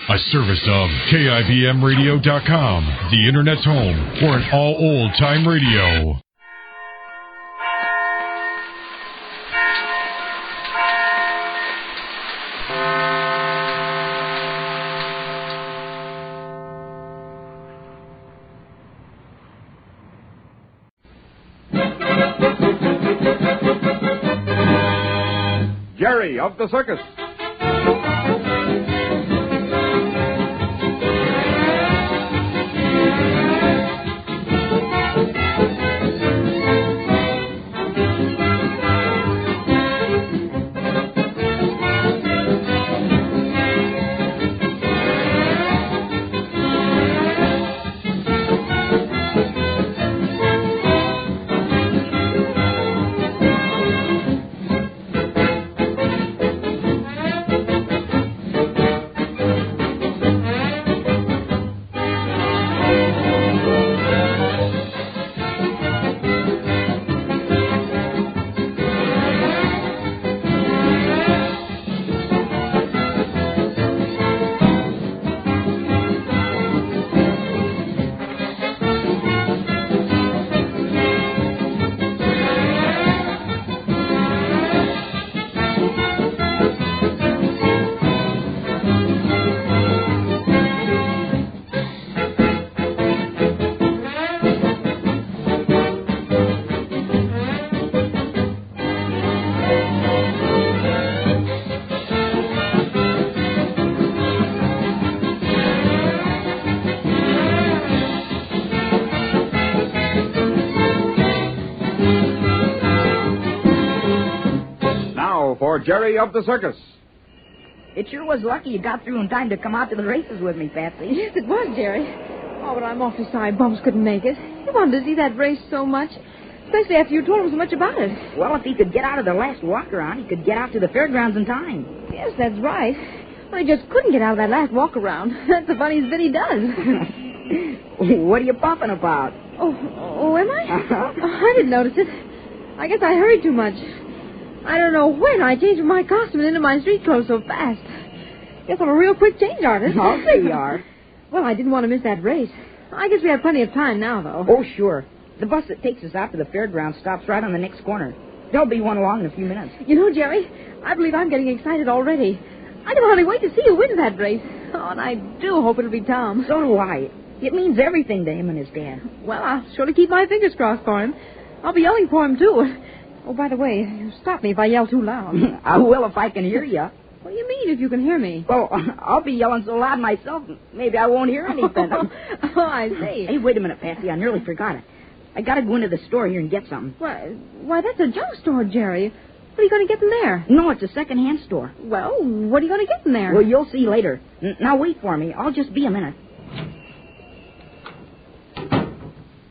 A service of KIBMradio.com, the Internet's home for an all old-time radio. Jerry of the Circus. For Jerry of the Circus. It sure was lucky you got through in time to come out to the races with me, Patsy. Yes, it was, Jerry. Oh, but I'm awfully sorry Bumps couldn't make it. He wanted to see that race so much, especially after you told him so much about it. Well, if he could get out of the last walk-around, he could get out to the fairgrounds in time. Yes, that's right. But he just couldn't get out of that last walk-around. That's the funniest bit he does. What are you puffing about? Oh, am I? I didn't notice it. I guess I hurried too much. I don't know when I changed from my costume into my street clothes so fast. Guess I'm a real quick change artist. I'll say you are. Well, I didn't want to miss that race. I guess we have plenty of time now, though. Oh, sure. The bus that takes us out to the fairgrounds stops right on the next corner. There'll be one along in a few minutes. You know, Jerry, I believe I'm getting excited already. I can hardly wait to see you win that race. Oh, and I do hope it'll be Tom. So do I. It means everything to him and his dad. Well, I'll surely keep my fingers crossed for him. I'll be yelling for him, too. Oh, by the way, stop me if I yell too loud. I will if I can hear you. What do you mean, if you can hear me? Well, I'll be yelling so loud myself, maybe I won't hear anything. Oh, I see. Hey, wait a minute, Patsy. I nearly forgot it. I got to go into the store here and get something. Why, that's a junk store, Jerry. What are you going to get in there? No, it's a second-hand store. Well, what are you going to get in there? Well, you'll see later. Now, wait for me. I'll just be a minute.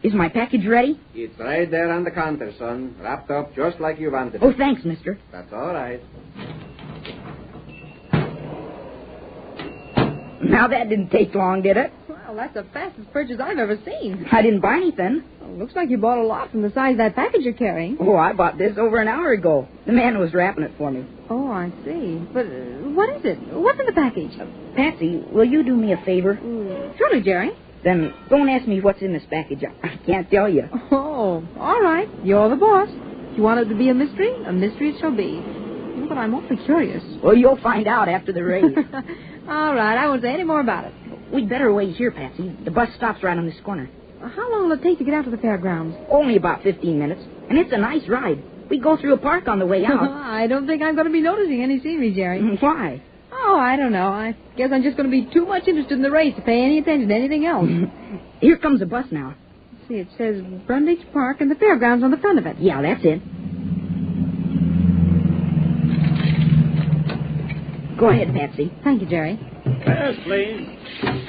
Is my package ready? It's right there on the counter, son. Wrapped up just like you wanted it. Oh, thanks, mister. That's all right. Now, that didn't take long, did it? Well, that's the fastest purchase I've ever seen. I didn't buy anything. Well, looks like you bought a lot from the size of that package you're carrying. Oh, I bought this over an hour ago. The man was wrapping it for me. Oh, I see. But what is it? What's in the package? Patsy, will you do me a favor? Surely, Jerry. Then don't ask me what's in this package. I can't tell you. Oh, all right. You're the boss. If you want it to be a mystery it shall be. But I'm awfully curious. Well, you'll find out after the race. All right. I won't say any more about it. We'd better wait here, Patsy. The bus stops right on this corner. How long will it take to get out to the fairgrounds? Only about 15 minutes. And it's a nice ride. We go through a park on the way out. I don't think I'm going to be noticing any scenery, Jerry. Why? Oh, I don't know. I guess I'm just going to be too much interested in the race to pay any attention to anything else. Here comes a bus now. Let's see, it says Brundage Park and the fairgrounds on the front of it. Yeah, that's it. Go ahead, Patsy. Thank you, Jerry. Fares, please.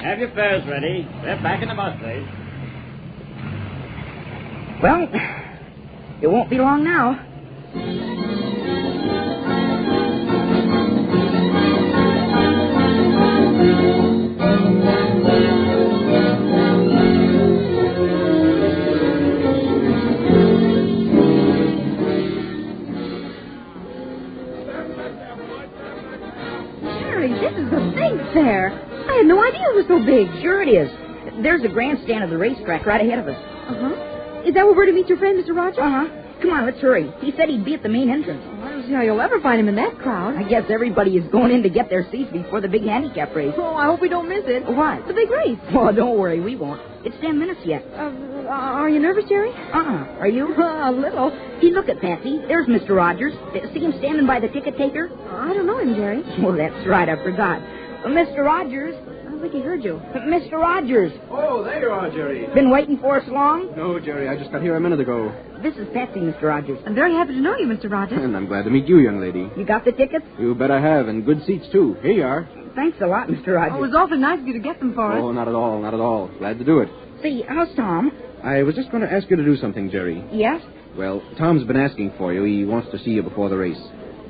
Have your fares ready. They're back in the bus, please. Well, it won't be long now. isn't fair. I had no idea it was so big. Sure it is. There's the grandstand of the racetrack right ahead of us. Uh-huh. Is that where we're to meet your friend, Mr. Rogers? Uh-huh. Come on, let's hurry. He said he'd be at the main entrance. Well, I don't see how you'll ever find him in that crowd. I guess everybody is going in to get their seats before the big handicap race. Oh, I hope we don't miss it. What? The big race. Well, don't worry, we won't. It's 10 minutes yet. Are you nervous, Jerry? Are you? A little. Hey, look at Patsy. There's Mr. Rogers. See him standing by the ticket taker? I don't know him, Jerry. Oh, that's right. I forgot. Mr. Rogers. I don't think he heard you. Mr. Rogers. Oh, there you are, Jerry. Been waiting for us long? No, Jerry, I just got here a minute ago. This is Patsy, Mr. Rogers. I'm very happy to know you, Mr. Rogers. And I'm glad to meet you, young lady. You got the tickets? You bet I have, and good seats, too. Here you are. Thanks a lot, Mr. Rogers. Oh, it was awfully nice of you to get them for us. Oh, not at all, not at all. Glad to do it. Say, how's Tom? I was just going to ask you to do something, Jerry. Yes? Well, Tom's been asking for you. He wants to see you before the race.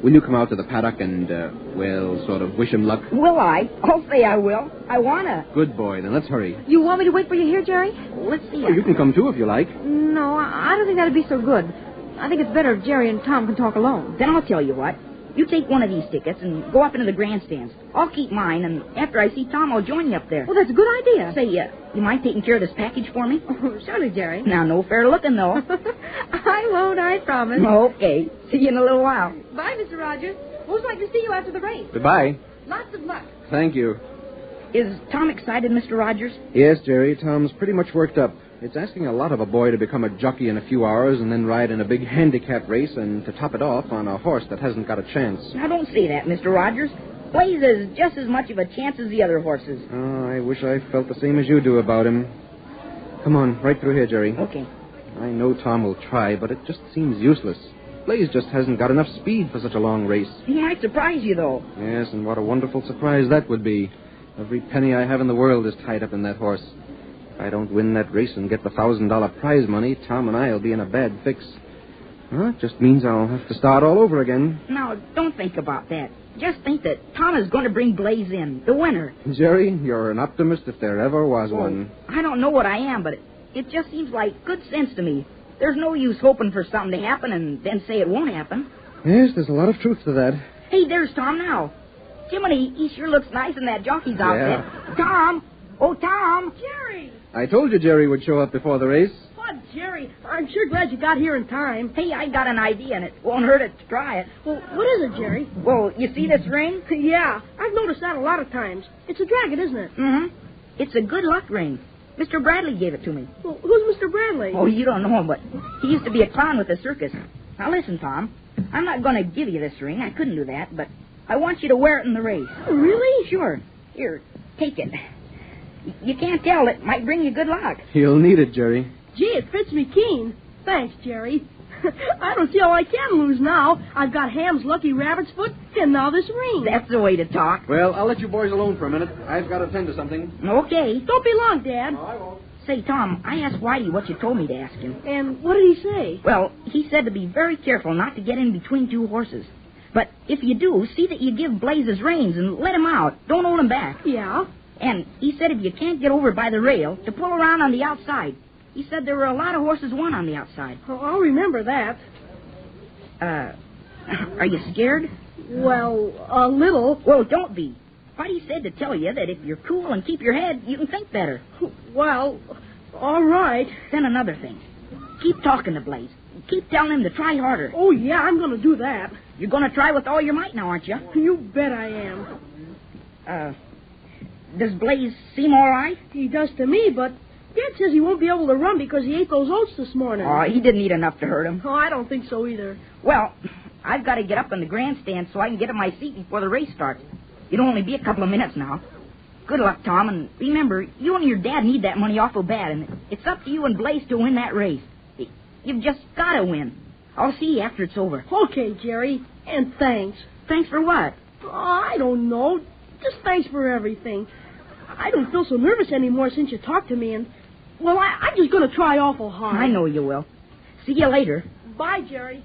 Will you come out to the paddock and, sort of wish him luck? Will I? I'll say I will. I wanna. Good boy. Then let's hurry. You want me to wait for you here, Jerry? Let's see. Oh, you can come, too, if you like. No, I don't think that'd be so good. I think it's better if Jerry and Tom can talk alone. Then I'll tell you what. You take one of these tickets and go up into the grandstands. I'll keep mine, and after I see Tom, I'll join you up there. Well, that's a good idea. Say, you mind taking care of this package for me? Oh, surely, Jerry. Now, no fair looking, though. I won't, I promise. Okay. See you in a little while. Bye, Mr. Rogers. Most like to see you after the race. Goodbye. Lots of luck. Thank you. Is Tom excited, Mr. Rogers? Yes, Jerry, Tom's pretty much worked up. It's asking a lot of a boy to become a jockey in a few hours and then ride in a big handicap race and to top it off on a horse that hasn't got a chance. Now, don't say that, Mr. Rogers. Blaze is just as much of a chance as the other horses. Oh, I wish I felt the same as you do about him. Come on, right through here, Jerry. Okay. I know Tom will try, but it just seems useless. Blaze just hasn't got enough speed for such a long race. He might surprise you, though. Yes, and what a wonderful surprise that would be. Every penny I have in the world is tied up in that horse. If I don't win that race and get the $1,000 prize money, Tom and I will be in a bad fix. Well, it just means I'll have to start all over again. Now, don't think about that. Just think that Tom is going to bring Blaze in, the winner. Jerry, you're an optimist if there ever was one. I don't know what I am, but it just seems like good sense to me. There's no use hoping for something to happen and then say it won't happen. Yes, there's a lot of truth to that. Hey, there's Tom now. Jiminy, he sure looks nice in that jockey's outfit. Yeah. Tom! Oh, Tom! Jerry! I told you Jerry would show up before the race. What, Jerry? I'm sure glad you got here in time. Hey, I got an idea, and it won't hurt it to try it. Well, what is it, Jerry? Well, you see this ring? Yeah, I've noticed that a lot of times. It's a dragon, isn't it? Mm-hmm. It's a good luck ring. Mr. Bradley gave it to me. Well, who's Mr. Bradley? Oh, you don't know him, but he used to be a clown with the circus. Now, listen, Tom. I'm not going to give you this ring. I couldn't do that, but I want you to wear it in the race. Oh, really? Sure. Here, take it. You can't tell. It might bring you good luck. You'll need it, Jerry. Gee, it fits me keen. Thanks, Jerry. I don't see how I can lose now. I've got Ham's lucky rabbit's foot, and now this ring. That's the way to talk. Well, I'll let you boys alone for a minute. I've got to attend to something. Okay. Don't be long, Dad. I won't. Say, Tom, I asked Whitey what you told me to ask him. And what did he say? Well, he said to be very careful not to get in between two horses. But if you do, see that you give Blaze his reins and let him out. Don't hold him back. Yeah? And he said if you can't get over by the rail, to pull around on the outside. He said there were a lot of horses won on the outside. Oh, I'll remember that. Are you scared? Well, a little. Well, don't be. Whitey said to tell you that if you're cool and keep your head, you can think better. Well, all right. Then another thing. Keep talking to Blaze. Keep telling him to try harder. Oh, yeah, I'm going to do that. You're going to try with all your might now, aren't you? You bet I am. Does Blaze seem all right? He does to me, but Dad says he won't be able to run because he ate those oats this morning. Oh, he didn't eat enough to hurt him. Oh, I don't think so either. Well, I've got to get up in the grandstand so I can get in my seat before the race starts. It'll only be a couple of minutes now. Good luck, Tom, and remember, you and your dad need that money awful bad, and it's up to you and Blaze to win that race. You've just got to win. I'll see you after it's over. Okay, Jerry, and thanks. Thanks for what? Oh, I don't know. Just thanks for everything. I don't feel so nervous anymore since you talked to me, and, well, I'm just going to try awful hard. I know you will. See you later. Bye, Jerry.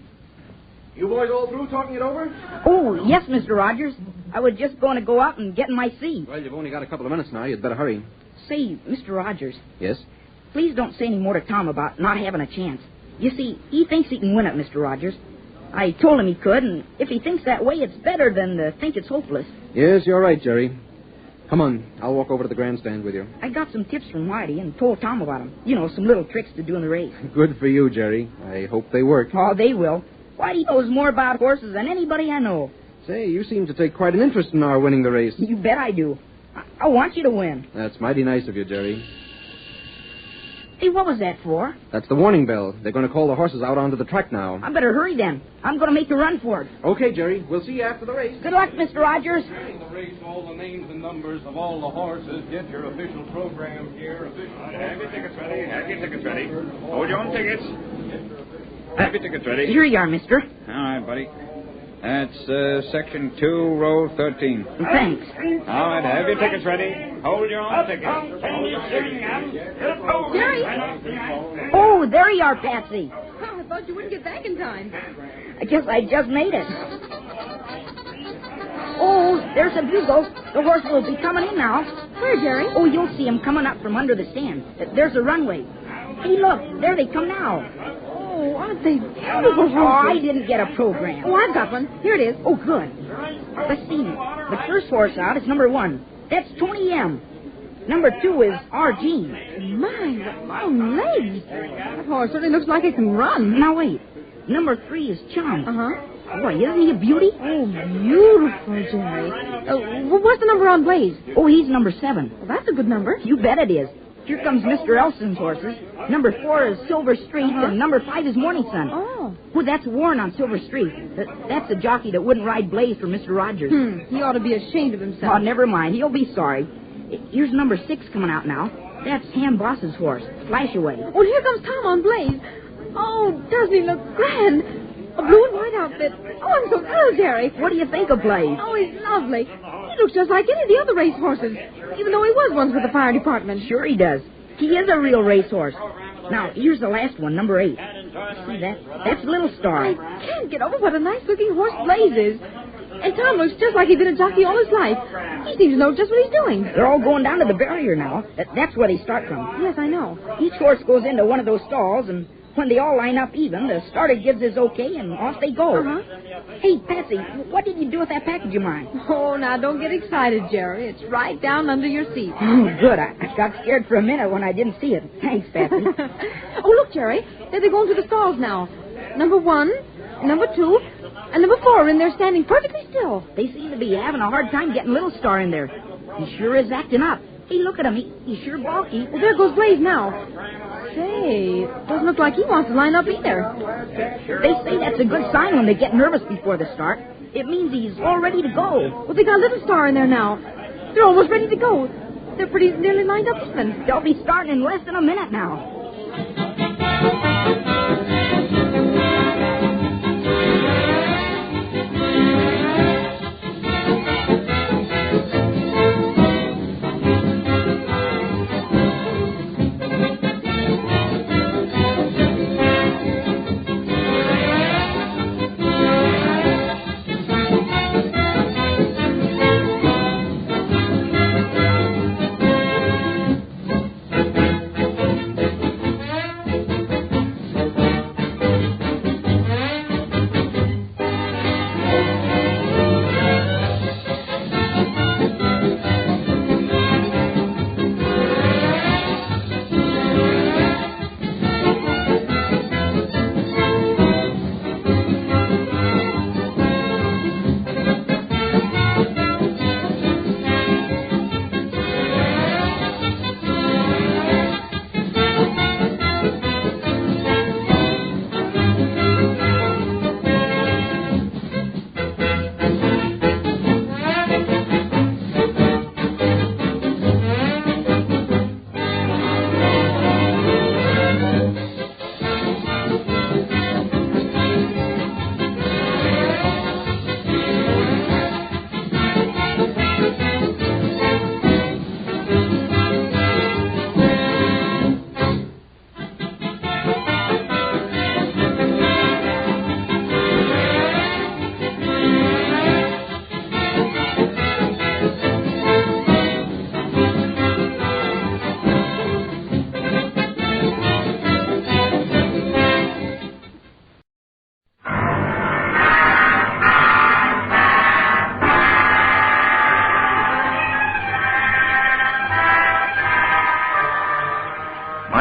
You boys all through talking it over? Oh, yes, Mr. Rogers. I was just going to go out and get in my seat. Well, you've only got a couple of minutes now. You'd better hurry. Say, Mr. Rogers, Yes? please don't say any more to Tom about not having a chance. You see, he thinks he can win it, Mr. Rogers. I told him he could, and if he thinks that way, it's better than to think it's hopeless. Yes, you're right, Jerry. Come on, I'll walk over to the grandstand with you. I got some tips from Whitey and told Tom about them. You know, some little tricks to do in the race. Good for you, Jerry. I hope they work. Oh, they will. Whitey knows more about horses than anybody I know. Say, you seem to take quite an interest in our winning the race. You bet I do. I want you to win. That's mighty nice of you, Jerry. Hey, what was that for? That's the warning bell. They're going to call the horses out onto the track now. I better hurry then. I'm going to make a run for it. Okay, Jerry. We'll see you after the race. Good luck, Mr. Rogers. During the race, all the names and numbers of all the horses. Get your official program here. Have your tickets ready. Have your tickets ready. Hold your own tickets. Have your tickets ready. Here you are, mister. All right, buddy. That's section 2, row 13. Thanks. All right, have your tickets ready. Hold your own tickets. Jerry! Oh, there you are, Patsy. Oh, I thought you wouldn't get back in time. I guess I just made it. Oh, there's a bugle. The horse will be coming in now. Where, Jerry? Oh, you'll see him coming up from under the stand. There's a runway. Hey, look, there they come now. Oh, aren't they beautiful horses? Oh, I didn't get a program. Oh, I've got one. Here it is. Oh, good. Let's see. The first horse out is number 1. That's Tony M. Number 2 is R.G. My, what long legs. That horse certainly looks like it can run. Now, wait. Number 3 is Chum. Uh-huh. Boy, isn't he a beauty? Oh, beautiful, Jerry. What's the number on Blaze? Oh, he's number 7. Well, that's a good number. You bet it is. Here comes Mr. Elson's horses. Number 4 is Silver Streak, and number 5 is Morning Sun. Oh. Well, that's Warren on Silver Streak. That's the jockey that wouldn't ride Blaze for Mr. Rogers. He ought to be ashamed of himself. Oh, never mind. He'll be sorry. Here's number 6 coming out now. That's Ham Boss's horse, Flash Away. Oh, and here comes Tom on Blaze. Oh, doesn't he look grand? A blue and white outfit. Oh, I'm so thrilled, Jerry. What do you think of Blaze? Oh, he's lovely. He looks just like any of the other race horses, even though he was once with the fire department. Sure he does. He is a real racehorse. Now, here's the last one, number 8. See that? That's Little Star. I can't get over what a nice-looking horse Blaze is. And Tom looks just like he's been a jockey all his life. He seems to know just what he's doing. They're all going down to the barrier now. That's where they start from. Yes, I know. Each horse goes into one of those stalls, and when they all line up even, the starter gives his okay, and off they go. Uh-huh. Hey, Patsy, what did you do with that package of mine? Oh, now, don't get excited, Jerry. It's right down under your seat. Oh, good. I got scared for a minute when I didn't see it. Thanks, Patsy. Oh, look, Jerry. There they go into the stalls now. Number 1, number 2, and number 4 are in there standing perfectly still. They seem to be having a hard time getting Little Star in there. He sure is acting up. Hey, look at him. He's sure balky. Well, there goes Blaze now. Say, doesn't look like he wants to line up either. They say that's a good sign when they get nervous before the start. It means he's all ready to go. Well, they got Little Star in there now. They're almost ready to go. They're pretty nearly lined up even. They'll be starting in less than a minute now.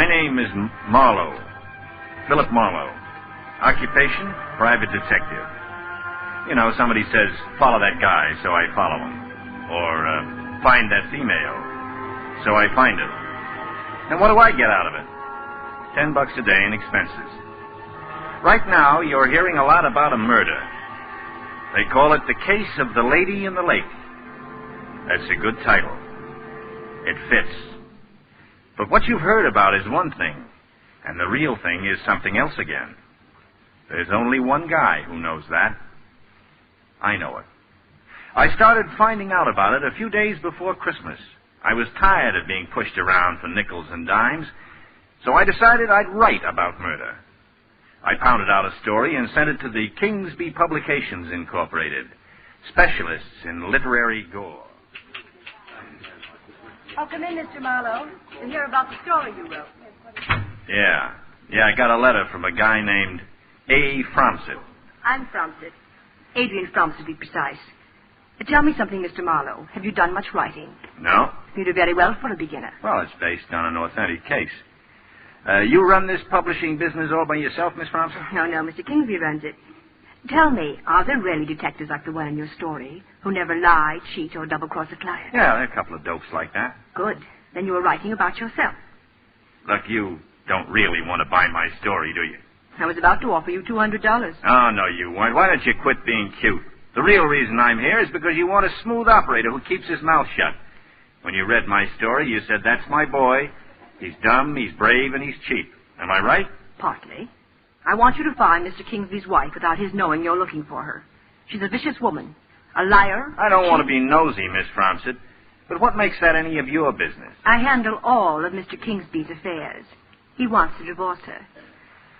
My name is Marlowe. Philip Marlowe. Occupation, private detective. You know, somebody says, follow that guy, so I follow him. Or, find that female, so I find her. And what do I get out of it? $10 a day in expenses. Right now, you're hearing a lot about a murder. They call it The Case of the Lady in the Lake. That's a good title. It fits. But what you've heard about is one thing, and the real thing is something else again. There's only one guy who knows that. I know it. I started finding out about it a few days before Christmas. I was tired of being pushed around for nickels and dimes, so I decided I'd write about murder. I pounded out a story and sent it to the Kingsby Publications Incorporated, specialists in literary gore. Oh, come in, Mr. Marlowe, and hear about the story you wrote. Yeah, I got a letter from a guy named A. Fromsett. I'm Fromsett. Adrian Fromsett, to be precise. Tell me something, Mr. Marlowe. Have you done much writing? No. You do very well for a beginner. Well, it's based on an authentic case. You run this publishing business all by yourself, Miss Fromsett? No, Mr. Kingsby runs it. Tell me, are there really detectives like the one in your story who never lie, cheat, or double-cross a client? Yeah, there are a couple of dopes like that. Good. Then you were writing about yourself. Look, you don't really want to buy my story, do you? I was about to offer you $200. Oh, no, you weren't. Why don't you quit being cute? The real reason I'm here is because you want a smooth operator who keeps his mouth shut. When you read my story, you said, that's my boy. He's dumb, he's brave, and he's cheap. Am I right? Partly. I want you to find Mr. Kingsby's wife without his knowing you're looking for her. She's a vicious woman. A liar. I don't want to be nosy, Miss Fromsett. But what makes that any of your business? I handle all of Mr. Kingsby's affairs. He wants to divorce her.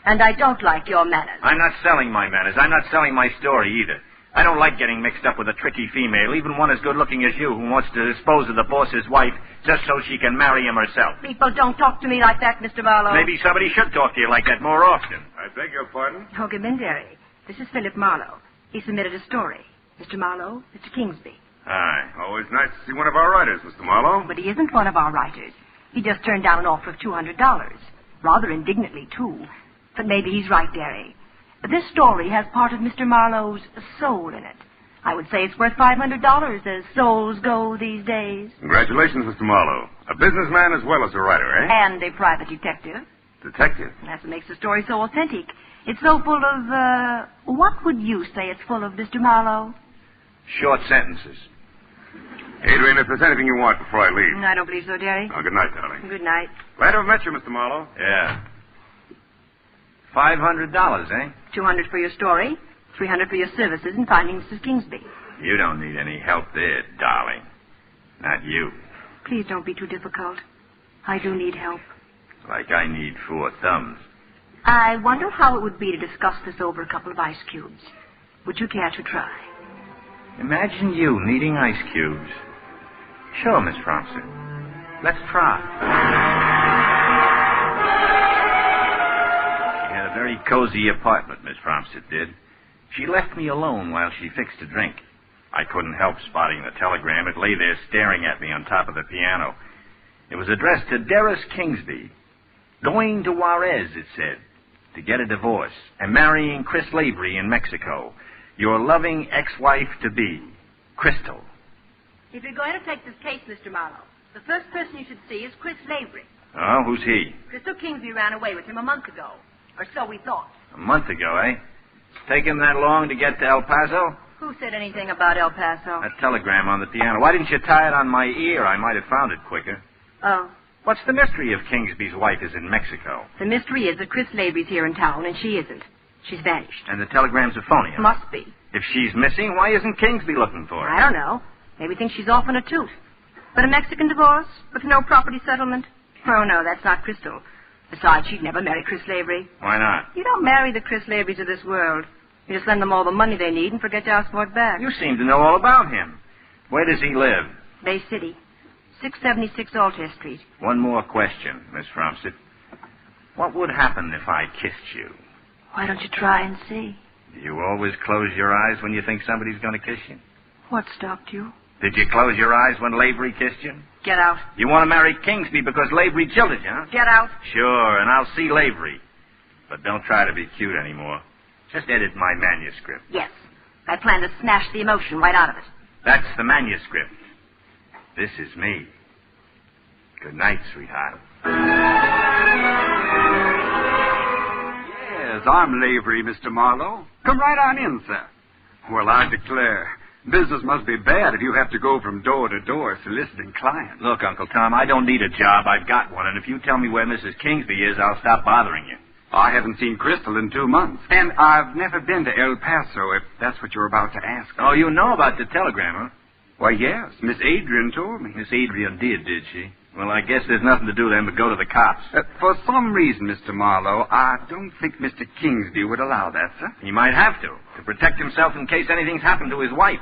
And I don't like your manners. I'm not selling my manners. I'm not selling my story either. I don't like getting mixed up with a tricky female, even one as good-looking as you, who wants to dispose of the boss's wife just so she can marry him herself. People don't talk to me like that, Mr. Marlowe. Maybe somebody should talk to you like that more often. I beg your pardon? Oh, come in, Derry. This is Philip Marlowe. He submitted a story. Mr. Marlowe, Mr. Kingsby. Aye. Always nice to see one of our writers, Mr. Marlowe. But he isn't one of our writers. He just turned down an offer of $200. Rather indignantly, too. But maybe he's right, Derry. This story has part of Mr. Marlowe's soul in it. I would say it's worth $500 as souls go these days. Congratulations, Mr. Marlowe. A businessman as well as a writer, eh? And a private detective. Detective? That's what makes the story so authentic. It's so full of, what would you say it's full of, Mr. Marlowe? Short sentences. Adrian, if there's anything you want before I leave. I don't believe so, Derry. Oh, good night, darling. Good night. Glad to have met you, Mr. Marlowe. Yeah. $500, eh? $200 for your story, $300 for your services in finding Mrs. Kingsby. You don't need any help there, darling. Not you. Please don't be too difficult. I do need help. Like I need 4 thumbs. I wonder how it would be to discuss this over a couple of ice cubes. Would you care to try? Imagine you needing ice cubes. Sure, Miss Fromsett. Let's try. She had a very cozy apartment, Miss Fromsett did. She left me alone while she fixed a drink. I couldn't help spotting the telegram. It lay there staring at me on top of the piano. It was addressed to Darris Kingsby. Going to Juarez, it said, to get a divorce and marrying Chris Lavery in Mexico. Your loving ex-wife-to-be, Crystal. If you're going to take this case, Mr. Marlowe, the first person you should see is Chris Lavery. Oh, who's he? Crystal Kingsby ran away with him a month ago. Or so we thought. A month ago, eh? Take him that long to get to El Paso? Who said anything about El Paso? That telegram on the piano. Why didn't you tie it on my ear? I might have found it quicker. Oh. What's the mystery if Kingsby's wife is in Mexico? The mystery is that Chris Lavery's here in town, and she isn't. She's vanished. And the telegram's a phony. Must be. If she's missing, why isn't Kingsby looking for her? I don't know. Maybe thinks she's off on a toot. But a Mexican divorce with no property settlement? Oh, no, that's not Crystal. Besides, she'd never marry Chris Lavery. Why not? You don't marry the Chris Laverys of this world. You just lend them all the money they need and forget to ask for it back. You seem to know all about him. Where does he live? Bay City. 676 Altair Street. One more question, Miss Fromsett. What would happen if I kissed you? Why don't you try and see? Do you always close your eyes when you think somebody's going to kiss you? What stopped you? Did you close your eyes when Lavery kissed you? Get out. You want to marry Kingsby because Lavery jilted you, huh? Get out. Sure, and I'll see Lavery. But don't try to be cute anymore. Just edit my manuscript. Yes. I plan to smash the emotion right out of it. That's the manuscript. This is me. Good night, sweetheart. Yes, I'm Lavery, Mr. Marlowe. Come right on in, sir. Well, I declare, business must be bad if you have to go from door to door soliciting clients. Look, Uncle Tom, I don't need a job. I've got one. And if you tell me where Mrs. Kingsby is, I'll stop bothering you. I haven't seen Crystal in 2 months. And I've never been to El Paso, if that's what you're about to ask. Oh, you know about the telegram, huh? Why, yes. Miss Adrian told me. Miss Adrian did she? Well, I guess there's nothing to do then but go to the cops. For some reason, Mr. Marlowe, I don't think Mr. Kingsby would allow that, sir. He might have to protect himself in case anything's happened to his wife.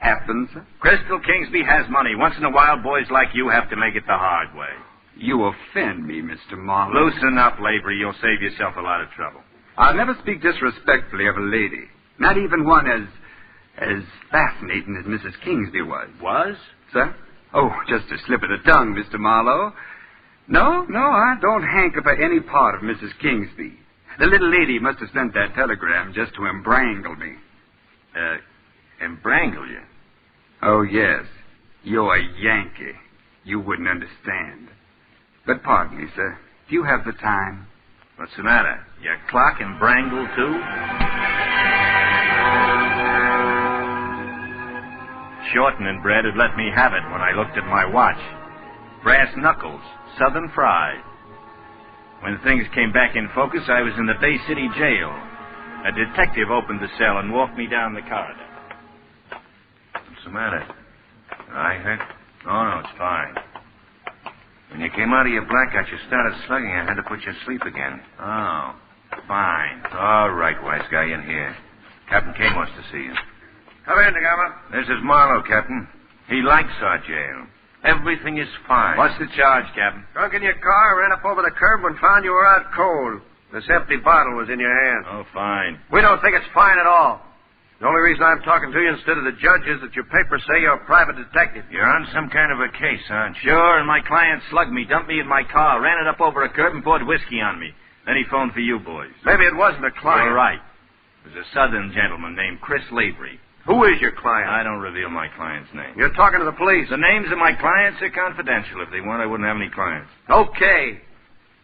Happened, sir? Crystal Kingsby has money. Once in a while, boys like you have to make it the hard way. You offend me, Mr. Marlowe. Loosen up, Lavery. You'll save yourself a lot of trouble. I'll never speak disrespectfully of a lady. Not even one as fascinating as Mrs. Kingsby was. Was? Sir? Oh, just a slip of the tongue, Mr. Marlowe. No, I don't hanker for any part of Mrs. Kingsby. The little lady must have sent that telegram just to embrangle me. Embrangle you? Oh, yes. You're a Yankee. You wouldn't understand. But pardon me, sir. Do you have the time? What's the matter? Your clock embrangled, too? Shorten and Bread had let me have it when I looked at my watch. Brass knuckles, Southern fried. When things came back in focus, I was in the Bay City jail. A detective opened the cell and walked me down the corridor. What's the matter? Eye hurt? Oh, no, it's fine. When you came out of your blackout, you started slugging. I had to put you to sleep again. Oh, fine. All right, wise guy, in here. Captain Kane wants to see you. Come in, Gamma. This is Marlowe, Captain. He likes our jail. Everything is fine. What's the charge, Captain? Drunk in your car, ran up over the curb and found you were out cold. This empty bottle was in your hand. Oh, fine. We don't think it's fine at all. The only reason I'm talking to you instead of the judge is that your papers say you're a private detective. You're on some kind of a case, aren't you? Sure, and my client slugged me, dumped me in my car, ran it up over a curb, and poured whiskey on me. Then he phoned for you boys. Maybe it wasn't a client. You're right. It was a Southern gentleman named Chris Lavery. Who is your client? I don't reveal my client's name. You're talking to the police. The names of my clients are confidential. If they weren't, I wouldn't have any clients. Okay.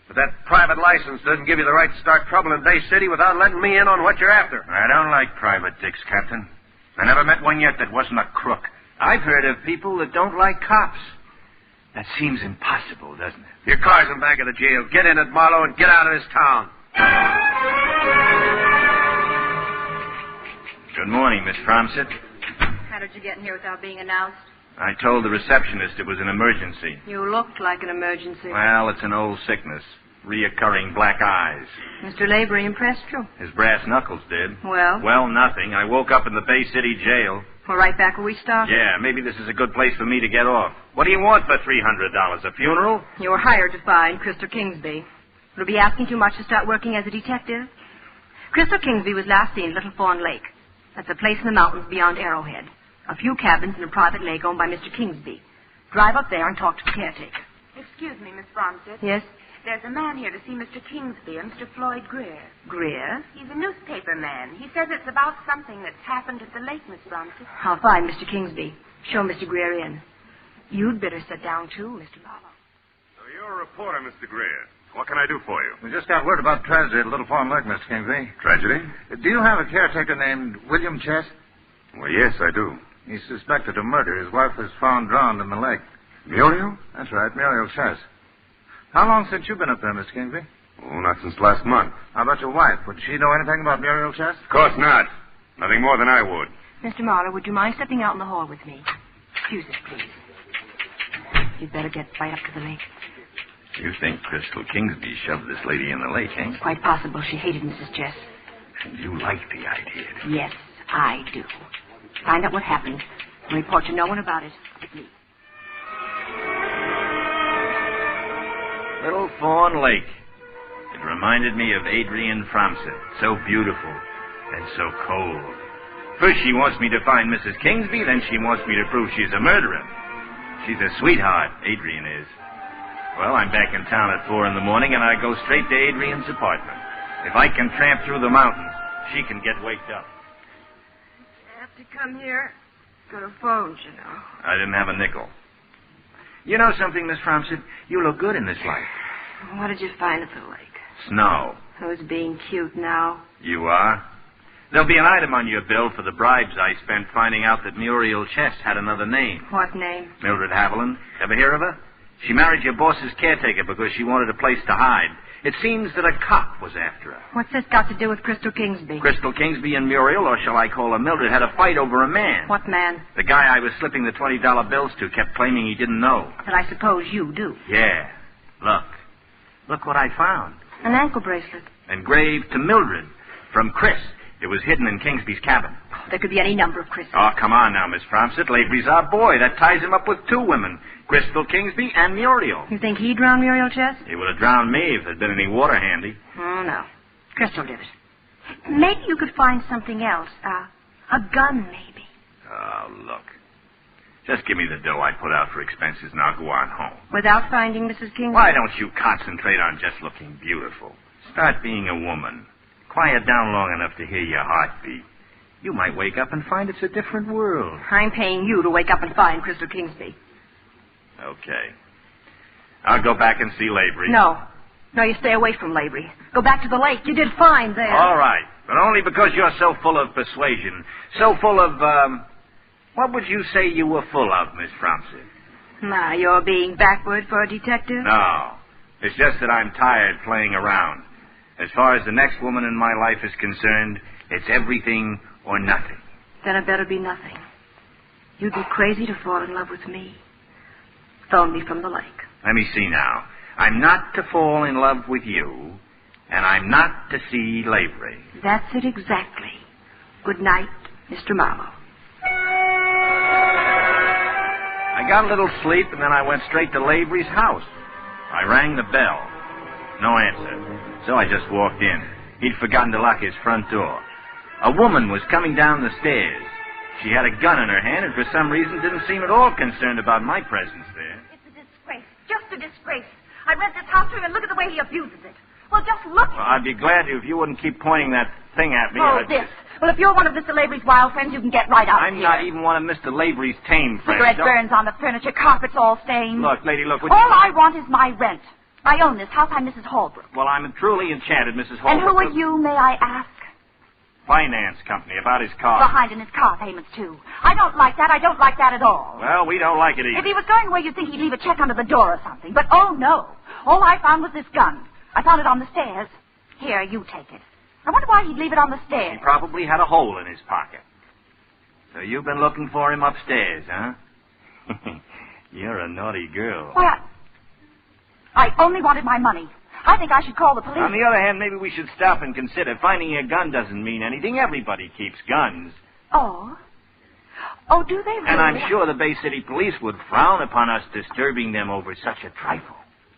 But that private license doesn't give you the right to start trouble in Bay City without letting me in on what you're after. I don't like private dicks, Captain. I never met one yet that wasn't a crook. I've heard of people that don't like cops. That seems impossible, doesn't it? Your car's in back of the jail. Get in it, Marlowe, and get out of this town. Good morning, Miss Fromsett. How did you get in here without being announced? I told the receptionist it was an emergency. You looked like an emergency. Well, it's an old sickness. Reoccurring black eyes. Mr. Lavery impressed you? His brass knuckles did. Well? Well, nothing. I woke up in the Bay City jail. We're right back where we started. Yeah, maybe this is a good place for me to get off. What do you want for $300? A funeral? You were hired to find Crystal Kingsby. Would it be asking too much to start working as a detective? Crystal Kingsby was last seen at Little Fawn Lake. That's a place in the mountains beyond Arrowhead. A few cabins and a private lake owned by Mr. Kingsby. Drive up there and talk to the caretaker. Excuse me, Miss Fromsett. Yes? There's a man here to see Mr. Kingsby, Mr. Floyd Greer. Greer? He's a newspaper man. He says it's about something that's happened at the lake, Miss Fromsett. I'll find Mr. Kingsby. Show Mr. Greer in. You'd better sit down, too, Mr. Marlowe. So you're a reporter, Mr. Greer. What can I do for you? We just got word about tragedy at Little Fawn Lake, Mr. Kingsby. Tragedy? Do you have a caretaker named William Chess? Well, yes, I do. He's suspected of murder. His wife was found drowned in the lake. Muriel? That's right, Muriel Chess. How long since you've been up there, Mr. Kingsby? Oh, not since last month. How about your wife? Would she know anything about Muriel Chess? Of course not. Nothing more than I would. Mr. Marlowe, would you mind stepping out in the hall with me? Excuse us, please. You'd better get right up to the lake. You think Crystal Kingsby shoved this lady in the lake, eh? It's quite possible she hated Mrs. Chess. And you like the idea. Yes, I do. Find out what happened and report to no one about it but me. Little Fawn Lake. It reminded me of Adrian Fromsett. So beautiful and so cold. First she wants me to find Mrs. Kingsby, then she wants me to prove she's a murderer. She's a sweetheart, Adrian is. Well, I'm back in town at 4 in the morning, and I go straight to Adrian's apartment. If I can tramp through the mountains, she can get waked up. You have to come here. Got a phone, you know. I didn't have a nickel. You know something, Miss Fromsett? You look good in this light. What did you find at the lake? Snow. Who's being cute now? You are? There'll be an item on your bill for the bribes I spent finding out that Muriel Chess had another name. What name? Mildred Haviland. Ever hear of her? She married your boss's caretaker because she wanted a place to hide. It seems that a cop was after her. What's this got to do with Crystal Kingsby? Crystal Kingsby and Muriel, or shall I call her Mildred, had a fight over a man. What man? The guy I was slipping the $20 bills to kept claiming he didn't know. That I suppose you do. Yeah. Look what I found. An ankle bracelet. Engraved to Mildred from Chris. It was hidden in Kingsby's cabin. There could be any number of Chris's. Oh, come on now, Miss Fromsett. Lavery's our boy. That ties him up with 2 women, Crystal Kingsby and Muriel. You think he drowned Muriel Chess? He would have drowned me if there'd been any water handy. Oh, no. Crystal did it. Maybe you could find something else. A gun, maybe. Oh, look. Just give me the dough I put out for expenses and I'll go on home. Without finding Mrs. Kingsby? Why don't you concentrate on just looking beautiful? Start being a woman. Quiet down long enough to hear your heartbeat. You might wake up and find it's a different world. I'm paying you to wake up and find Crystal Kingsby. Okay. I'll go back and see Lavery. No, you stay away from Lavery. Go back to the lake. You did fine there. All right, but only because you're so full of persuasion. So full of, what would you say you were full of, Miss Fromsett? Now, you're being backward for a detective? No. It's just that I'm tired playing around. As far as the next woman in my life is concerned, it's everything or nothing. Then it better be nothing. You'd be crazy to fall in love with me. Phone me from the lake. Let me see now. I'm not to fall in love with you, and I'm not to see Lavery. That's it exactly. Good night, Mr. Marlowe. I got a little sleep, and then I went straight to Lavery's house. I rang the bell. No answer. So I just walked in. He'd forgotten to lock his front door. A woman was coming down the stairs. She had a gun in her hand and for some reason didn't seem at all concerned about my presence there. It's a disgrace. Just a disgrace. I rent this house to him and look at the way he abuses it. Well, just look. Well, I'd be glad if you wouldn't keep pointing that thing at me. Oh, this. Well, if you're one of Mr. Lavery's wild friends, you can get right out I'm here. not even one of Mr. Lavery's tame friends. Cigarette burns on the furniture, carpets all stained. Look, lady, look. All I want is my rent. I own this house. I'm Mrs. Holbrook. Well, I'm truly enchanted, Mrs. Holbrook. And who are you, may I ask? Finance company, about his car. Behind in his car payments, too. I don't like that. I don't like that at all. Well, we don't like it either. If he was going away, you'd think he'd leave a check under the door or something. But, oh, no. All I found was this gun. I found it on the stairs. Here, you take it. I wonder why he'd leave it on the stairs. He probably had a hole in his pocket. So you've been looking for him upstairs, huh? You're a naughty girl. Why, I only wanted my money. I think I should call the police. On the other hand, maybe we should stop and consider. Finding a gun doesn't mean anything. Everybody keeps guns. Oh? Oh, do they really? And I'm sure the Bay City Police would frown upon us disturbing them over such a trifle.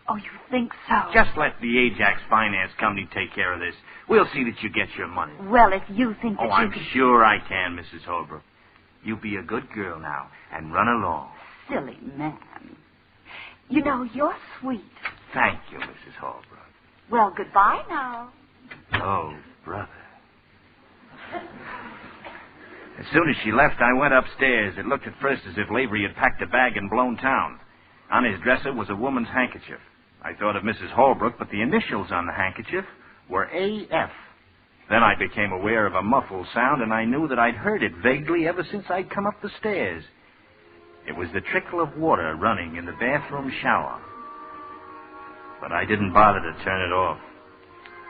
Oh, you think so? Just let the Ajax Finance Company take care of this. We'll see that you get your money. Well, if you think that I'm sure I can, Mrs. Holbrook. You be a good girl now and run along. Silly man. You know, you're sweet. Thank you, Mrs. Holbrook. Well, goodbye now. Oh, brother. As soon as she left, I went upstairs. It looked at first as if Lavery had packed a bag and blown town. On his dresser was a woman's handkerchief. I thought of Mrs. Holbrook, but the initials on the handkerchief were A.F. Then I became aware of a muffled sound, and I knew that I'd heard it vaguely ever since I'd come up the stairs. It was the trickle of water running in the bathroom shower. But I didn't bother to turn it off.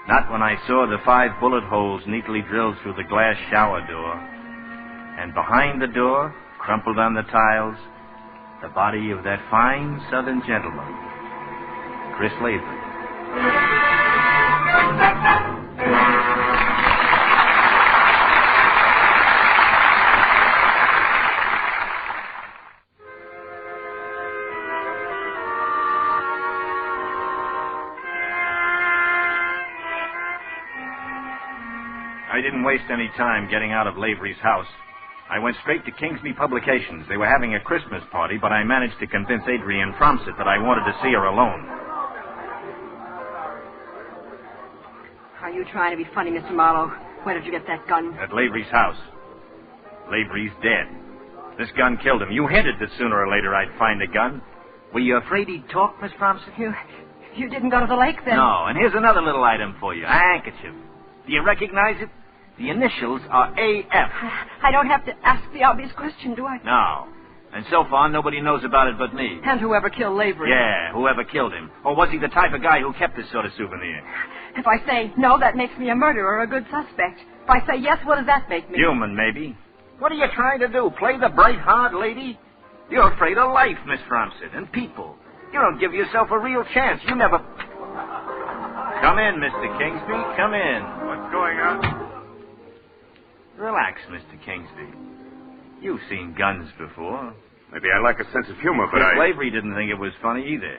Not when I saw the 5 bullet holes neatly drilled through the glass shower door. And behind the door, crumpled on the tiles, the body of that fine Southern gentleman, Chris Lavery. I didn't waste any time getting out of Lavery's house. I went straight to Kingsby Publications. They were having a Christmas party, but I managed to convince Adrian Fromsett that I wanted to see her alone. Are you trying to be funny, Mr. Marlowe? Where did you get that gun? At Lavery's house. Lavery's dead. This gun killed him. You hinted that sooner or later I'd find the gun. Were you afraid he'd talk, Miss Fromsett? You didn't go to the lake then? No, and here's another little item for you. A handkerchief. Do you recognize it? The initials are A.F. I don't have to ask the obvious question, do I? No. And so far, nobody knows about it but me. And whoever killed Lavery. Yeah, whoever killed him. Or was he the type of guy who kept this sort of souvenir? If I say no, that makes me a murderer or a good suspect. If I say yes, what does that make me? Human, maybe. What are you trying to do? Play the bright, hard lady? You're afraid of life, Miss Fromsett, and people. You don't give yourself a real chance. You never... Come in, Mr. Kingsby. Come in. What's going on? Relax, Mr. Kingsby. You've seen guns before. Maybe I lack a sense of humor, but Lavery didn't think it was funny either.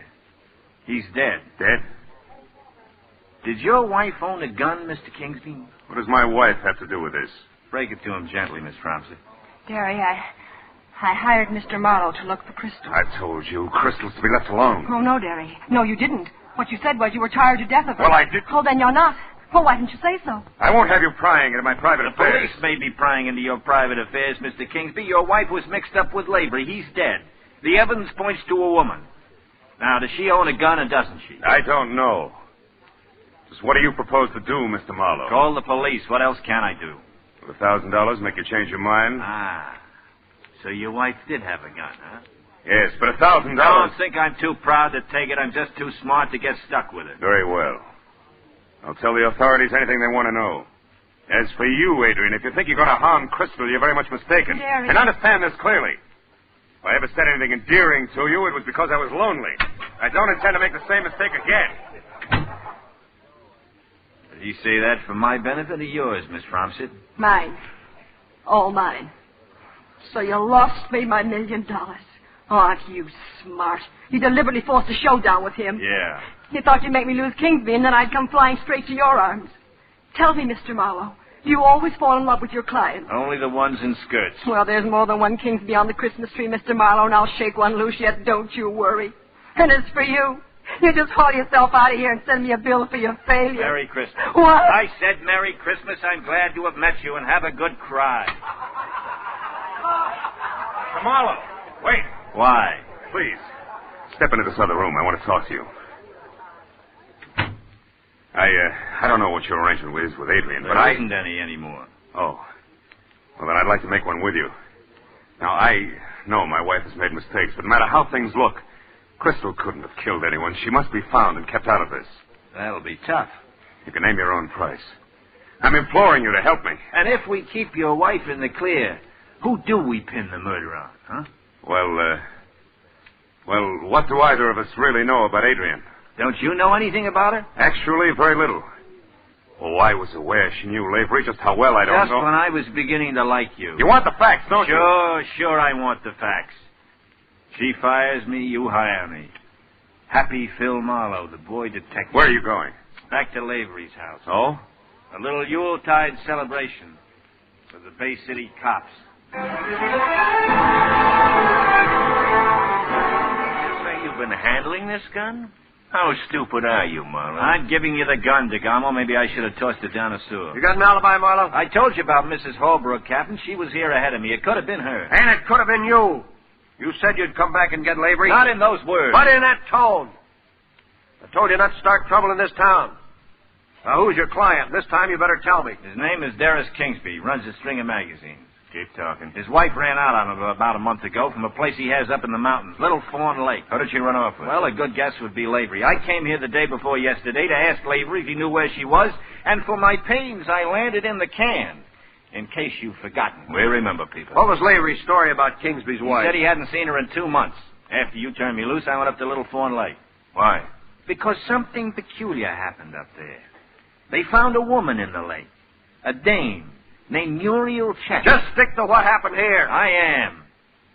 He's dead. Dead? Did your wife own a gun, Mr. Kingsby? What does my wife have to do with this? Break it to him gently, Miss Fromsett. Derry, I hired Mr. Marlowe to look for crystals. I told you, crystals to be left alone. Oh, no, Derry. No, you didn't. What you said was you were tired to death of her. Well, I did. Oh, then you're not. Well, why didn't you say so? I won't have you prying into my private affairs. The police may be prying into your private affairs, Mr. Kingsby. Your wife was mixed up with Lavery. He's dead. The evidence points to a woman. Now, does she own a gun or doesn't she? I don't know. Just what do you propose to do, Mr. Marlowe? Call the police. What else can I do? Will $1,000 make you change your mind? Ah. So your wife did have a gun, huh? Yes, but $1,000... Don't think I'm too proud to take it. I'm just too smart to get stuck with it. Very well. I'll tell the authorities anything they want to know. As for you, Adrian, if you think you're going to harm Crystal, you're very much mistaken. Derry. And understand this clearly. If I ever said anything endearing to you, it was because I was lonely. I don't intend to make the same mistake again. Did he say that for my benefit or yours, Miss Fromsett? Mine. All mine. So you lost me my $1 million. Oh, aren't you smart? You deliberately forced a showdown with him. Yeah. You thought you'd make me lose Kingsby, and then I'd come flying straight to your arms. Tell me, Mr. Marlowe, do you always fall in love with your clients? Only the ones in skirts. Well, there's more than one Kingsby on the Christmas tree, Mr. Marlowe, and I'll shake one loose yet. Don't you worry. And as for you, you just haul yourself out of here and send me a bill for your failure. Merry Christmas. What? I said Merry Christmas. I'm glad to have met you, and have a good cry. Marlowe, wait. Why? Please, step into this other room. I want to talk to you. I don't know what your arrangement is with Adrian, but there isn't any anymore. Oh. Well, then I'd like to make one with you. Now, I know my wife has made mistakes, but no matter how things look, Crystal couldn't have killed anyone. She must be found and kept out of this. That'll be tough. You can name your own price. I'm imploring you to help me. And if we keep your wife in the clear, who do we pin the murder on, huh? Well, what do either of us really know about Adrian? Don't you know anything about her? Actually, very little. Oh, I was aware she knew Lavery. Just how well, I don't know. Just when I was beginning to like you. You want the facts, don't you? Sure, I want the facts. She fires me, you hire me. Happy Phil Marlowe, the boy detective. Where are you going? Back to Lavery's house. Oh? A little Yuletide celebration for the Bay City cops. You've been handling this gun? How stupid are you, Marlowe? I'm giving you the gun, DeGamo. Maybe I should have tossed it down a sewer. You got an alibi, Marlowe? I told you about Mrs. Holbrook, Captain. She was here ahead of me. It could have been her. And it could have been you. You said you'd come back and get Lavery. Not in those words. But in that tone. I told you not to start trouble in this town. Now, who's your client? This time you better tell me. His name is Darris Kingsby. He runs a string of magazines. Keep talking. His wife ran out on him about a month ago from a place he has up in the mountains, Little Fawn Lake. Who did she run off with? Well, a good guess would be Lavery. I came here the day before yesterday to ask Lavery if he knew where she was, and for my pains, I landed in the can. In case you've forgotten. We remember, people. What was Lavery's story about Kingsby's wife? He said he hadn't seen her in 2 months. After you turned me loose, I went up to Little Fawn Lake. Why? Because something peculiar happened up there. They found a woman in the lake. A dame. Named Muriel Chess. Just stick to what happened here. I am.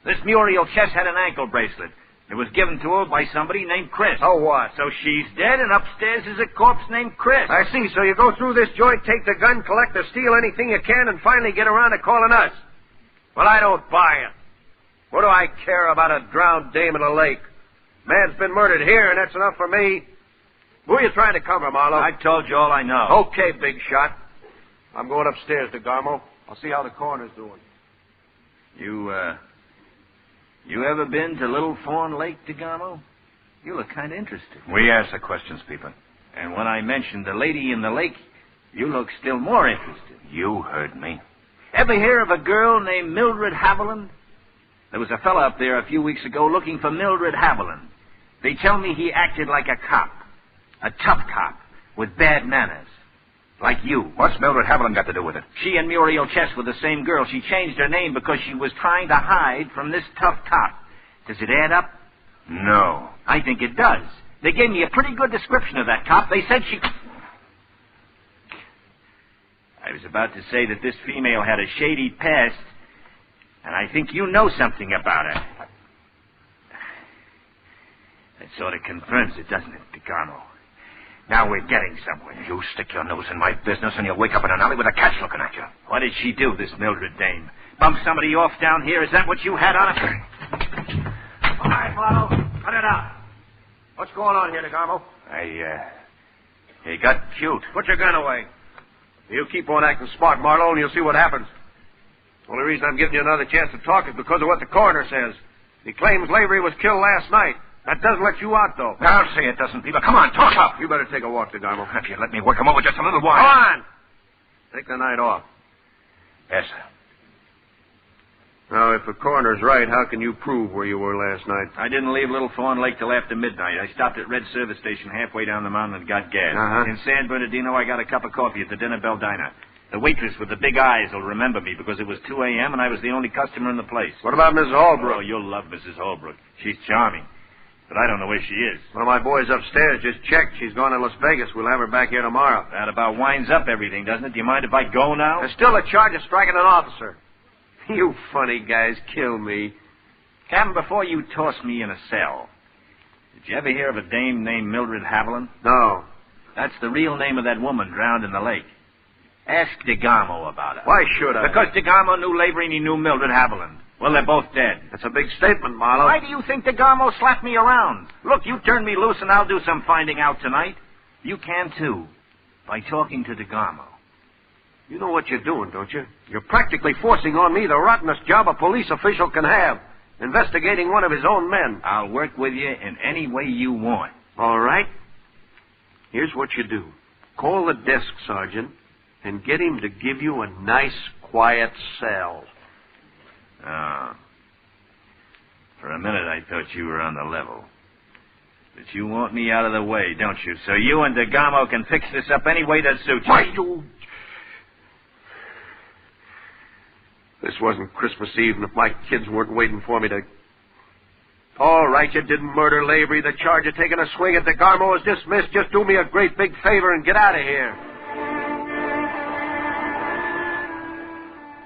This Muriel Chess had an ankle bracelet. It was given to her by somebody named Chris. Oh, what? So she's dead, and upstairs is a corpse named Chris. I see. So you go through this joint, take the gun, collect or steal anything you can, and finally get around to calling us. Well, I don't buy it. What do I care about a drowned dame in a lake? Man's been murdered here, and that's enough for me. Who are you trying to cover, Marlowe? I told you all I know. Okay, big shot. I'm going upstairs, DeGarmo. I'll see how the coroner's doing. You ever been to Little Fawn Lake, DeGarmo? You look kind of interested. We ask the questions, people. And when I mentioned the lady in the lake, you look still more interested. You heard me. Ever hear of a girl named Mildred Haviland? There was a fella up there a few weeks ago looking for Mildred Haviland. They tell me he acted like a cop. A tough cop with bad manners. Like you. What's Mildred Haviland got to do with it? She and Muriel Chess were the same girl. She changed her name because she was trying to hide from this tough cop. Does it add up? No. I think it does. They gave me a pretty good description of that cop. They said she... I was about to say that this female had a shady past, and I think you know something about her. That sort of confirms it, doesn't it, DeGarmo? Now we're getting somewhere. You stick your nose in my business and you'll wake up in an alley with a cat looking at you. What did she do, this Mildred dame? Bump somebody off down here? Is that what you had on her? All right, Marlowe. Cut it out. What's going on here, DeGarmo? He got cute. Put your gun away. You keep on acting smart, Marlowe, and you'll see what happens. The only reason I'm giving you another chance to talk is because of what the coroner says. He claims Lavery was killed last night. That doesn't let you out, though. I'll say it doesn't, people. Come on, talk up. You better take a walk, DeGarmo. If you let me work him over just a little while. Go on. Take the night off. Yes, sir. Now, if the coroner's right, how can you prove where you were last night? I didn't leave Little Fawn Lake till after midnight. I stopped at Red Service Station halfway down the mountain and got gas. Uh-huh. In San Bernardino, I got a cup of coffee at the Dinner Bell Diner. The waitress with the big eyes will remember me because it was 2 a.m. and I was the only customer in the place. What about Mrs. Holbrook? Oh, you'll love Mrs. Holbrook. She's charming. But I don't know where she is. One of my boys upstairs just checked. She's gone to Las Vegas. We'll have her back here tomorrow. That about winds up everything, doesn't it? Do you mind if I go now? There's still a charge of striking an officer. You funny guys kill me. Captain, before you toss me in a cell, did you ever hear of a dame named Mildred Haviland? No. That's the real name of that woman drowned in the lake. Ask DeGarmo about her. Why should I? Because DeGarmo knew Lavery and he knew Mildred Haviland. Well, they're both dead. That's a big statement, Marlowe. Why do you think DeGarmo slapped me around? Look, you turn me loose and I'll do some finding out tonight. You can, too, by talking to DeGarmo. You know what you're doing, don't you? You're practically forcing on me the rottenest job a police official can have, investigating one of his own men. I'll work with you in any way you want. All right. Here's what you do. Call the desk sergeant and get him to give you a nice, quiet cell. Oh. For a minute, I thought you were on the level. But you want me out of the way, don't you? So you and DeGarmo can fix this up any way that suits you. Why, you... This wasn't Christmas Eve, and if my kids weren't waiting for me to... All right, you didn't murder Lavery. The charge of taking a swing at DeGarmo is dismissed. Just do me a great big favor and get out of here.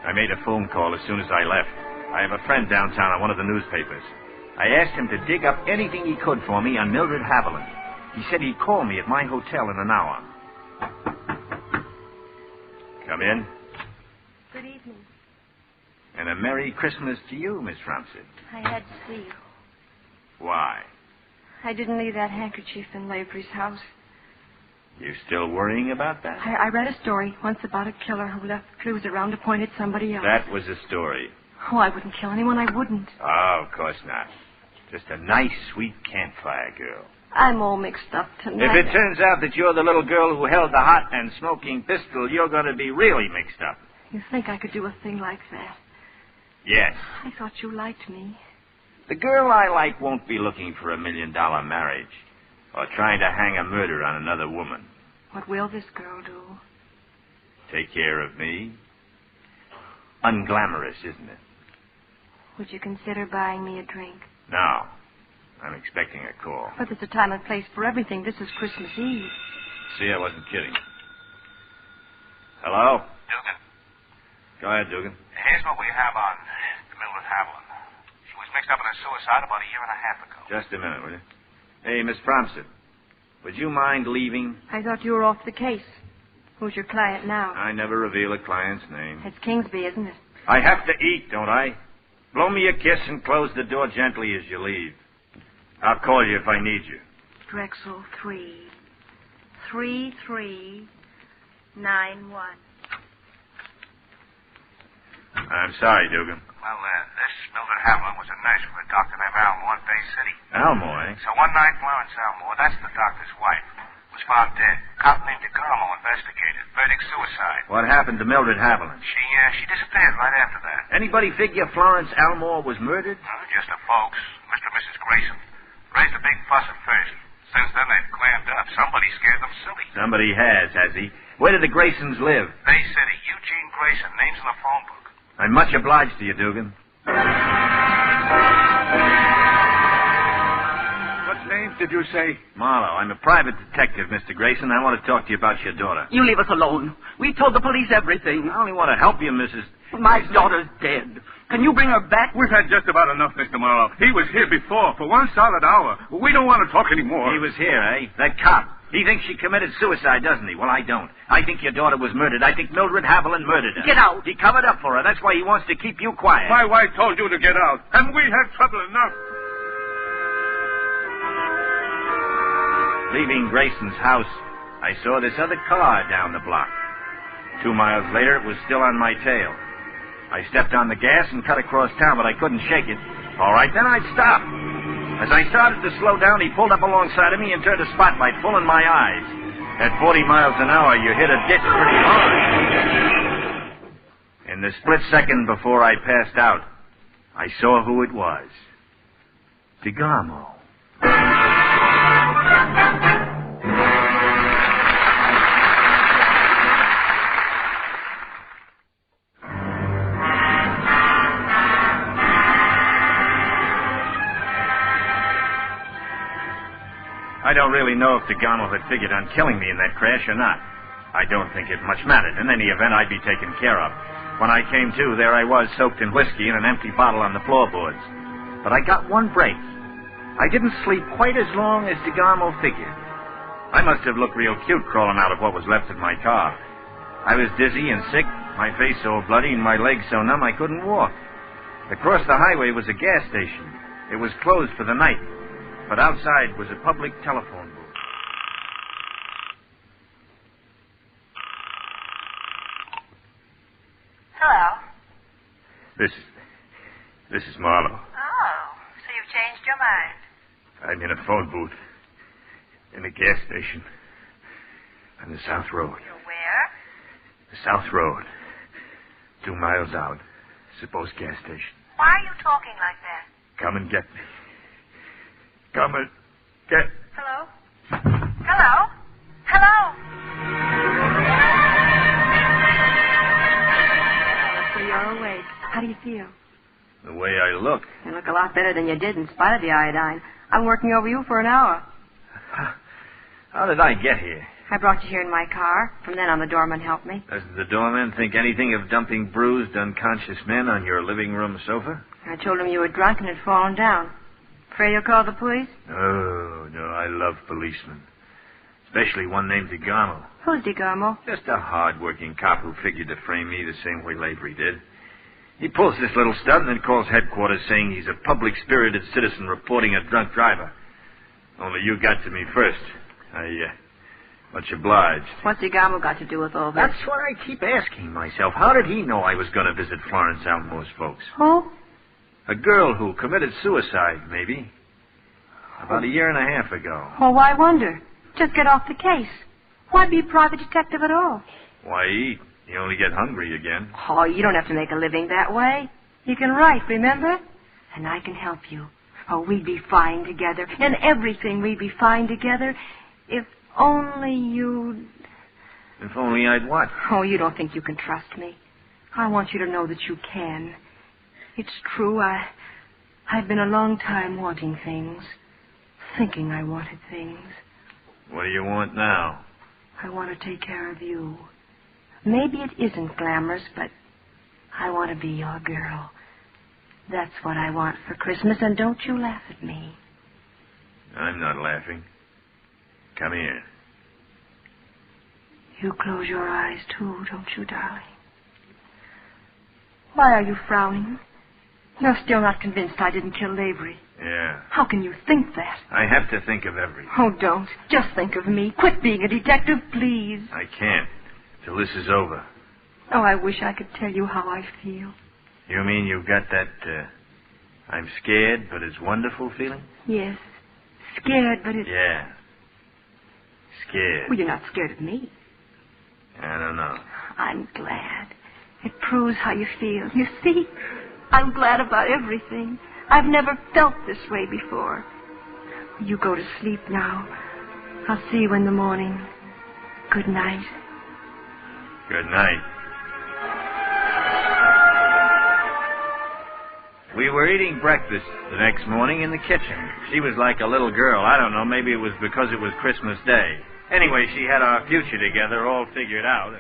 I made a phone call as soon as I left. I have a friend downtown on one of the newspapers. I asked him to dig up anything he could for me on Mildred Haviland. He said he'd call me at my hotel in an hour. Come in. Good evening. And a Merry Christmas to you, Miss Rumsey. I had to see you. Why? I didn't leave that handkerchief in Lavery's house. You still worrying about that? I read a story once about a killer who left clues around to point at somebody else. That was a story. Oh, I wouldn't kill anyone. I wouldn't. Oh, of course not. Just a nice, sweet campfire girl. I'm all mixed up tonight. If it turns out that you're the little girl who held the hot and smoking pistol, you're going to be really mixed up. You think I could do a thing like that? Yes. I thought you liked me. The girl I like won't be looking for $1 million marriage or trying to hang a murder on another woman. What will this girl do? Take care of me. Unglamorous, isn't it? Would you consider buying me a drink? No. I'm expecting a call. But there's a time and place for everything. This is Christmas Eve. See, I wasn't kidding. Hello? Dugan. Go ahead, Dugan. Here's what we have on Mildred Haviland. She was mixed up in a suicide about a year and a half ago. Just a minute, will you? Hey, Miss Thompson, would you mind leaving? I thought you were off the case. Who's your client now? I never reveal a client's name. It's Kingsby, isn't it? I have to eat, don't I? Blow me a kiss and close the door gently as you leave. I'll call you if I need you. Drexel 33391. I'm sorry, Dugan. Well, this Mildred Haviland was a nurse for a doctor named Almore in Bay City. Almore, eh? So one night, Florence Almore, that's the doctor's wife, was found dead. Cop named DeGarmo investigated. Verdict suicide. What happened to Mildred Haviland? She disappeared right after that. Anybody figure Florence Almore was murdered? Just the folks. Mr. and Mrs. Grayson. Raised a big fuss at first. Since then, they've clammed up. Somebody scared them silly. Somebody has he? Where do the Graysons live? Bay City. Eugene Grayson. Name's in the phone book. I'm much obliged to you, Dugan. What name did you say? Marlowe. I'm a private detective, Mr. Grayson. I want to talk to you about your daughter. You leave us alone. We told the police everything. I only want to help you, Mrs. My daughter's dead. Can you bring her back? We've had just about enough, Mr. Marlowe. He was here before for 1 solid hour. We don't want to talk anymore. He was here, eh? That cop. He thinks she committed suicide, doesn't he? Well, I don't. I think your daughter was murdered. I think Mildred Haviland murdered her. Get out. He covered up for her. That's why he wants to keep you quiet. My wife told you to get out, and we had trouble enough. Leaving Grayson's house, I saw this other car down the block. 2 miles later, it was still on my tail. I stepped on the gas and cut across town, but I couldn't shake it. All right, then I'd stop. As I started to slow down, he pulled up alongside of me and turned a spotlight full in my eyes. At 40 miles an hour, you hit a ditch pretty hard. In the split second before I passed out, I saw who it was. DeGarmo. I don't really know if DeGarmo had figured on killing me in that crash or not. I don't think it much mattered. In any event, I'd be taken care of. When I came to, there I was, soaked in whiskey and an empty bottle on the floorboards. But I got one break. I didn't sleep quite as long as DeGarmo figured. I must have looked real cute crawling out of what was left of my car. I was dizzy and sick, my face all bloody and my legs so numb I couldn't walk. Across the highway was a gas station. It was closed for the night. But outside was a public telephone booth. Hello. This is Marlowe. Oh, so you've changed your mind. I'm in a phone booth. In a gas station. On the South Road. You're where? The South Road. 2 miles out. Supposed gas station. Why are you talking like that? Come and get me. Come and get... Hello? Hello? Hello? So you're awake. How do you feel? The way I look. You look a lot better than you did in spite of the iodine. I'm working over you for an hour. How did I get here? I brought you here in my car. From then on, the doorman helped me. Doesn't the doorman think anything of dumping bruised, unconscious men on your living room sofa? I told him you were drunk and had fallen down. Afraid you'll call the police? Oh, no, I love policemen. Especially one named DeGarmo. Who's DeGarmo? Just a hard-working cop who figured to frame me the same way Lavery did. He pulls this little stunt and then calls headquarters saying he's a public-spirited citizen reporting a drunk driver. Only you got to me first. Much obliged. What's DeGarmo got to do with all this? That's what I keep asking myself. How did he know I was going to visit Florence Almore's folks? Who? A girl who committed suicide, maybe. About a year and a half ago. Well, why wonder? Just get off the case. Why be a private detective at all? Why eat? You only get hungry again. Oh, you don't have to make a living that way. You can write, remember? And I can help you. Oh, we'd be fine together. In everything, we'd be fine together. If only you'd... If only I'd what? Oh, you don't think you can trust me. I want you to know that you can. It's true, I've been a long time wanting things. Thinking I wanted things. What do you want now? I want to take care of you. Maybe it isn't glamorous, but I want to be your girl. That's what I want for Christmas, and don't you laugh at me. I'm not laughing. Come here. You close your eyes, too, don't you, darling? Why are you frowning? You're still not convinced I didn't kill Lavery. Yeah. How can you think that? I have to think of everything. Oh, don't. Just think of me. Quit being a detective, please. I can't till this is over. Oh, I wish I could tell you how I feel. You mean you've got that, I'm scared, but it's wonderful feeling? Yes. Scared, but it's... Yeah. Scared. Well, you're not scared of me. I don't know. I'm glad. It proves how you feel. You see, I'm glad about everything. I've never felt this way before. You go to sleep now. I'll see you in the morning. Good night. Good night. We were eating breakfast the next morning in the kitchen. She was like a little girl. I don't know, maybe it was because it was Christmas Day. Anyway, she had our future together all figured out.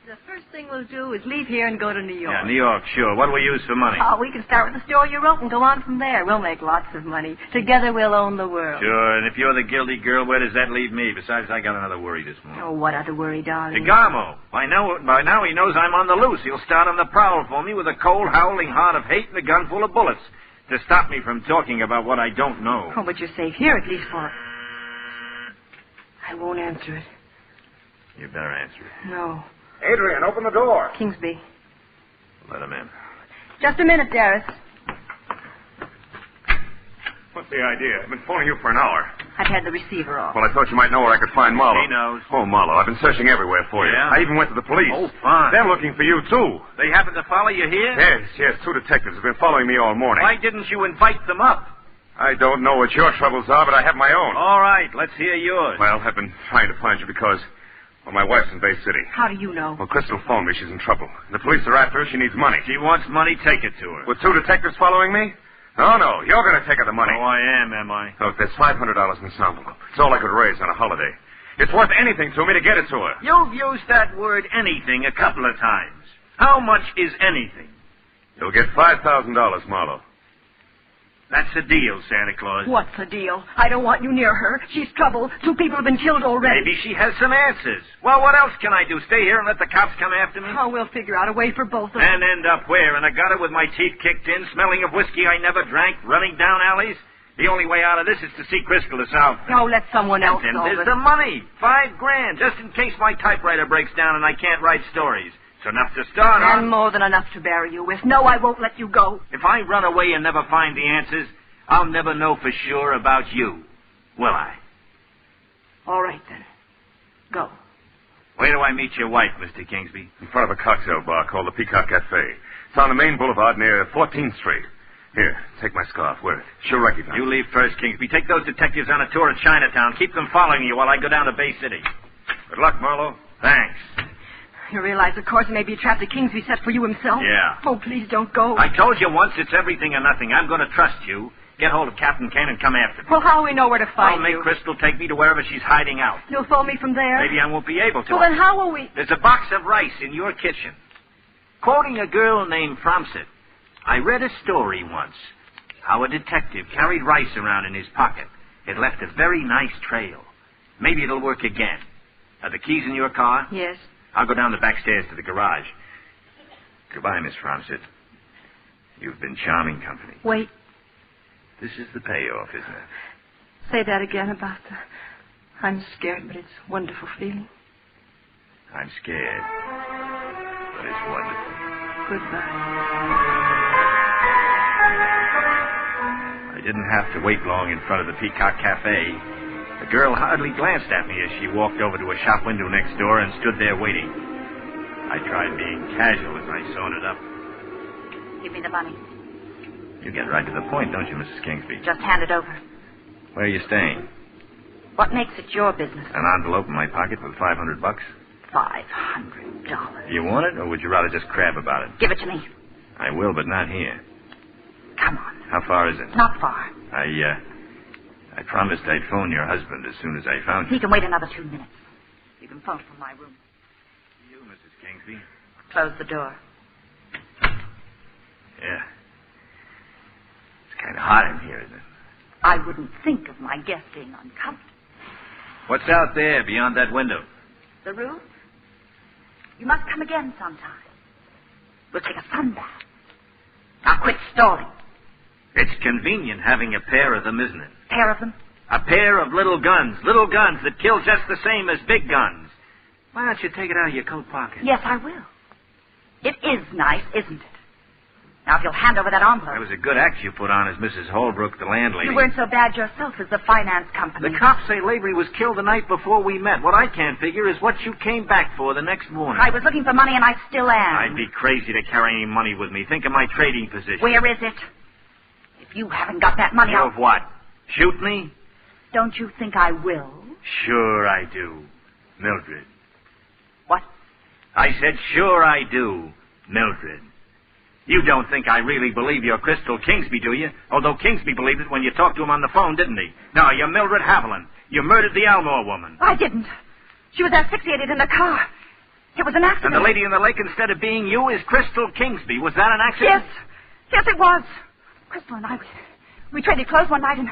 The first thing we'll do is leave here and go to New York. Yeah, New York, sure. What do we use for money? Oh, we can start with the store you wrote and go on from there. We'll make lots of money. Together we'll own the world. Sure, and if you're the guilty girl, where does that leave me? Besides, I got another worry this morning. Oh, what other worry, darling? DeGarmo. By now he knows I'm on the loose. He'll start on the prowl for me with a cold, howling heart of hate and a gun full of bullets to stop me from talking about what I don't know. Oh, but you're safe here, at least for... I won't answer it. You better answer it. No. Adrian, open the door. Kingsby. Let him in. Just a minute, Darius. What's the idea? I've been phoning you for an hour. I've had the receiver off. Well, I thought you might know where I could find Marlowe. He knows. Oh, Marlowe, I've been searching everywhere for you. Yeah? I even went to the police. Oh, fine. They're looking for you, too. They happen to follow you here? Yes. 2 detectives have been following me all morning. Why didn't you invite them up? I don't know what your troubles are, but I have my own. All right, let's hear yours. Well, I've been trying to find you because... Well, my wife's in Bay City. How do you know? Well, Crystal phoned me. She's in trouble. The police are after her. She needs money. She wants money, take it to her. With 2 detectives following me? No. You're going to take her the money. Oh, I am I? Look, there's $500 in this envelope. It's all I could raise on a holiday. It's worth anything to me to get it to her. You've used that word anything a couple of times. How much is anything? You'll get $5,000, Marlowe. That's a deal, Santa Claus. What's the deal? I don't want you near her. She's trouble. 2 people have been killed already. Maybe she has some answers. Well, what else can I do? Stay here and let the cops come after me? Oh, we'll figure out a way for both of us. And end up where? In a gutter with my teeth kicked in, smelling of whiskey I never drank, running down alleys? The only way out of this is to see Crystal herself. Oh, let someone else And solve there's it. the money. $5,000, just in case my typewriter breaks down and I can't write stories. It's enough to start on. And more than enough to bury you with. No, I won't let you go. If I run away and never find the answers, I'll never know for sure about you, will I? All right, then. Go. Where do I meet your wife, Mr. Kingsby? In front of a cocktail bar called the Peacock Cafe. It's on the main boulevard near 14th Street. Here, take my scarf. Wear it. She'll recognize You leave first, Kingsby. Take those detectives on a tour of Chinatown. Keep them following you while I go down to Bay City. Good luck, Marlowe. Thanks. You realize, of course, maybe a trap that Kingsby set for you himself? Yeah. Oh, please don't go. I told you once it's everything or nothing. I'm going to trust you. Get hold of Captain Kane and come after me. Well, how do we know where to find I'll make you? Crystal take me to wherever she's hiding out. You'll phone me from there? Maybe I won't be able to. Well, then how will we... There's a box of rice in your kitchen. Quoting a girl named Fromset, I read a story once. How a detective carried rice around in his pocket. It left a very nice trail. Maybe it'll work again. Are the keys in your car? Yes. I'll go down the back stairs to the garage. Goodbye, Miss Fromset. You've been charming company. Wait. This is the payoff, isn't it? Say that again about the... I'm scared, but it's a wonderful feeling. I'm scared, but it's wonderful. Goodbye. I didn't have to wait long in front of the Peacock Cafe. The girl hardly glanced at me as she walked over to a shop window next door and stood there waiting. I tried being casual as I sauntered up. Give me the money. You get right to the point, don't you, Mrs. Kingsby? Just hand it over. Where are you staying? What makes it your business? An envelope in my pocket with $500. $500. You want it, or would you rather just crab about it? Give it to me. I will, but not here. Come on. How far is it? Not far. I promised I'd phone your husband as soon as I found you. He can wait another 2 minutes. You can phone from my room. You, Mrs. Kingsby. Close the door. Yeah. kind of hot in here, isn't it? I wouldn't think of my guest being uncomfortable. What's out there beyond that window? The roof? You must come again sometime. We'll take a sun bath. Now quit stalling. It's convenient having a pair of them, isn't it? Pair of them? A pair of little guns that kill just the same as big guns. Why don't you take it out of your coat pocket? Yes, I will. It is nice, isn't it? Now, if you'll hand over that envelope. That was a good act you put on as Mrs. Holbrook, the landlady. You weren't so bad yourself as the finance company. The cops say Lavery was killed the night before we met. What I can't figure is what you came back for the next morning. I was looking for money, and I still am. I'd be crazy to carry any money with me. Think of my trading position. Where is it? If you haven't got that money, Of what? Shoot me? Don't you think I will? Sure I do, Mildred. What? I said, sure I do, Mildred. You don't think I really believe you're Crystal Kingsby, do you? Although Kingsby believed it when you talked to him on the phone, didn't he? No, you're Mildred Haviland. You murdered the Elmore woman. I didn't. She was asphyxiated in the car. It was an accident. And the lady in the lake, instead of being you, is Crystal Kingsby. Was that an accident? Yes. Yes, it was. Crystal and I, we traded clothes one night, and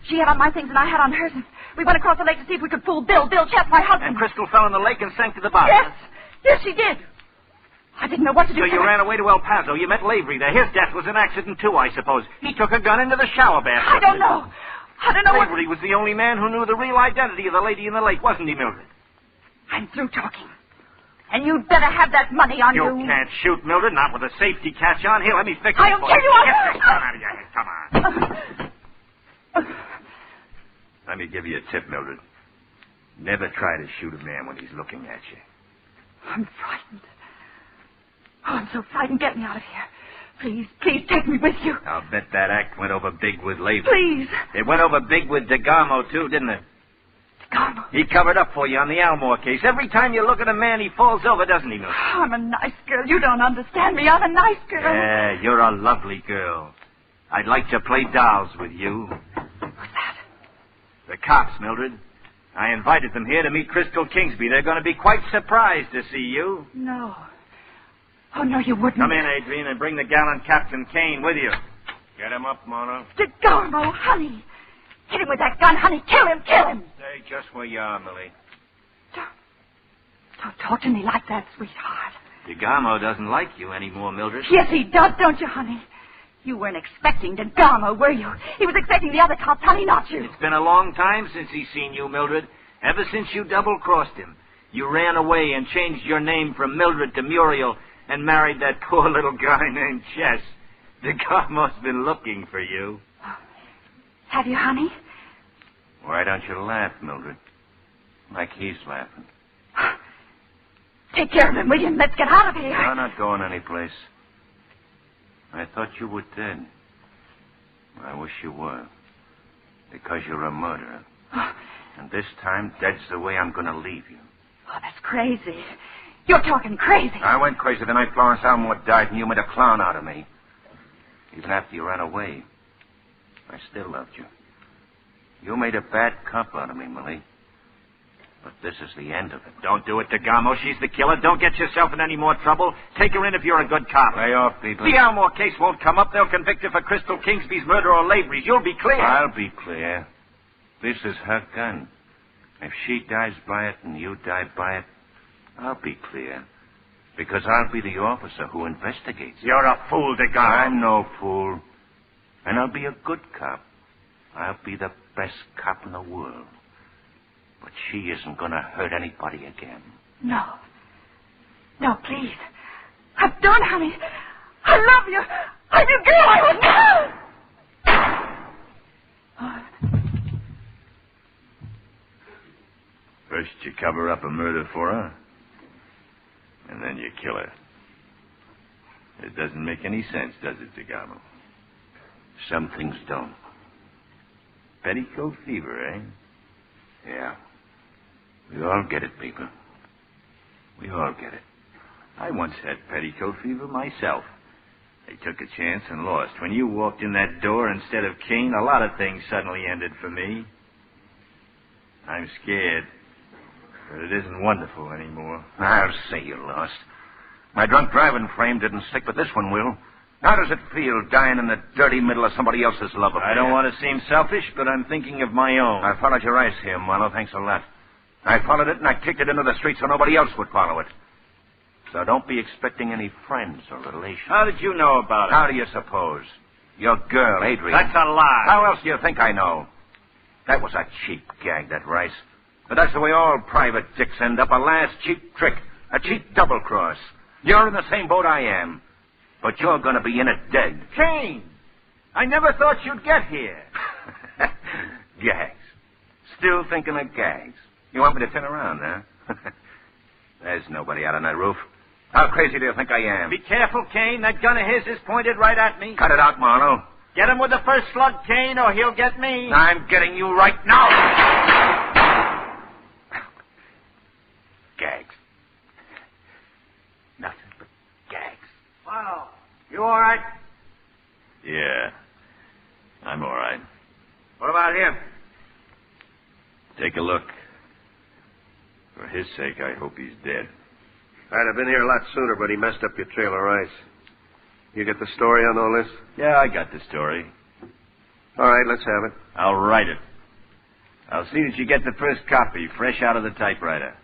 she had on my things and I had on hers, and we went across the lake to see if we could fool Bill Chess, my husband. And Crystal fell in the lake and sank to the bottom. Yes. Yes, she did. I didn't know what to do. So you ran away to El Paso. You met Lavery there. His death was an accident, too, I suppose. He took a gun into the shower bath. I don't know. I don't know Lavery was the only man who knew the real identity of the lady in the lake, wasn't he, Mildred? I'm through talking. And you'd better have that money on you. You can't shoot, Mildred, not with a safety catch on. Here, let me fix it I don't for tell you. Get this gun out of your head. Come on. Let me give you a tip, Mildred. Never try to shoot a man when he's looking at you. I'm frightened. Oh, I'm so frightened. Get me out of here. Please, please take me with you. I'll bet that act went over big with Lavery. Please. It went over big with DeGarmo, too, didn't it? DeGarmo? He covered up for you on the Elmore case. Every time you look at a man, he falls over, doesn't he, Mildred? I'm a nice girl. You don't understand me. I'm a nice girl. Yeah, you're a lovely girl. I'd like to play dolls with you. What's that? The cops, Mildred. I invited them here to meet Crystal Kingsby. They're going to be quite surprised to see you. No. Oh, no, you wouldn't. Come in, Adrian, and bring the gallant Captain Kane with you. Get him up, Mona. DeGarmo, honey. Hit him with that gun, honey. Kill him, kill him. Stay just where you are, Millie. Don't talk to me like that, sweetheart. DeGarmo doesn't like you anymore, Mildred. Yes, he does, don't you, honey? You weren't expecting DeGarmo, were you? He was expecting the other cops, honey, not you. It's been a long time since he's seen you, Mildred. Ever since you double-crossed him. You ran away and changed your name from Mildred to Muriel and married that poor little guy named Chess. DeGarmo's been looking for you. Have you, honey? Why don't you laugh, Mildred? Like he's laughing. Take care of him, will you? Let's get out of here. I'm not going anyplace. I thought you were dead. I wish you were. Because you're a murderer. And this time, dead's the way I'm going to leave you. Oh, that's crazy. You're talking crazy. I went crazy the night Florence Elmore died, and you made a clown out of me. Even after you ran away, I still loved you. You made a bad cop out of me, Millie. But this is the end of it. Don't do it, DeGarmo. She's the killer. Don't get yourself in any more trouble. Take her in if you're a good cop. Lay off, people. The Elmore case won't come up. They'll convict her for Crystal Kingsby's murder or Lavery's. You'll be clear. I'll be clear. This is her gun. If she dies by it and you die by it, I'll be clear. Because I'll be the officer who investigates. You're a fool, DeGarmo. I'm no fool. And I'll be a good cop. I'll be the best cop in the world. But she isn't going to hurt anybody again. No. No, please. I'm done, honey. I love you. I'm your girl. I was... First you cover up a murder for her, and then you kill her. It doesn't make any sense, does it, DeGarmo? Some things don't. Petticoat fever, eh? Yeah. We all get it, people. We all get it. I once had petticoat fever myself. I took a chance and lost. When you walked in that door instead of Kane, a lot of things suddenly ended for me. I'm scared. But it isn't wonderful anymore. I'll say you lost. My drunk driving frame didn't stick, but this one will. How does it feel dying in the dirty middle of somebody else's love affair? I don't want to seem selfish, but I'm thinking of my own. I followed your ice here, Marlowe. Thanks a lot. I followed it, and I kicked it into the street so nobody else would follow it. So don't be expecting any friends or relations. How did you know about it? How do you suppose? Your girl, Adrian. That's a lie. How else do you think I know? That was a cheap gag, that Rice. But that's the way all private dicks end up, a last cheap trick, a cheap double-cross. You're in the same boat I am, but you're going to be in it dead. Kane, I never thought you'd get here. Gags. Still thinking of gags. You want me to turn around, huh? There's nobody out on that roof. How crazy do you think I am? Be careful, Kane. That gun of his is pointed right at me. Cut it out, Marlowe. Get him with the first slug, Kane, or he'll get me. I'm getting you right now. Gags. Nothing but gags. Wow. You all right? Yeah. I'm all right. What about him? Take a look. For his sake, I hope he's dead. I'd have been here a lot sooner, but he messed up your trail of rice. You get the story on all this? Yeah, I got the story. All right, let's have it. I'll write it. I'll see that you get the first copy, fresh out of the typewriter.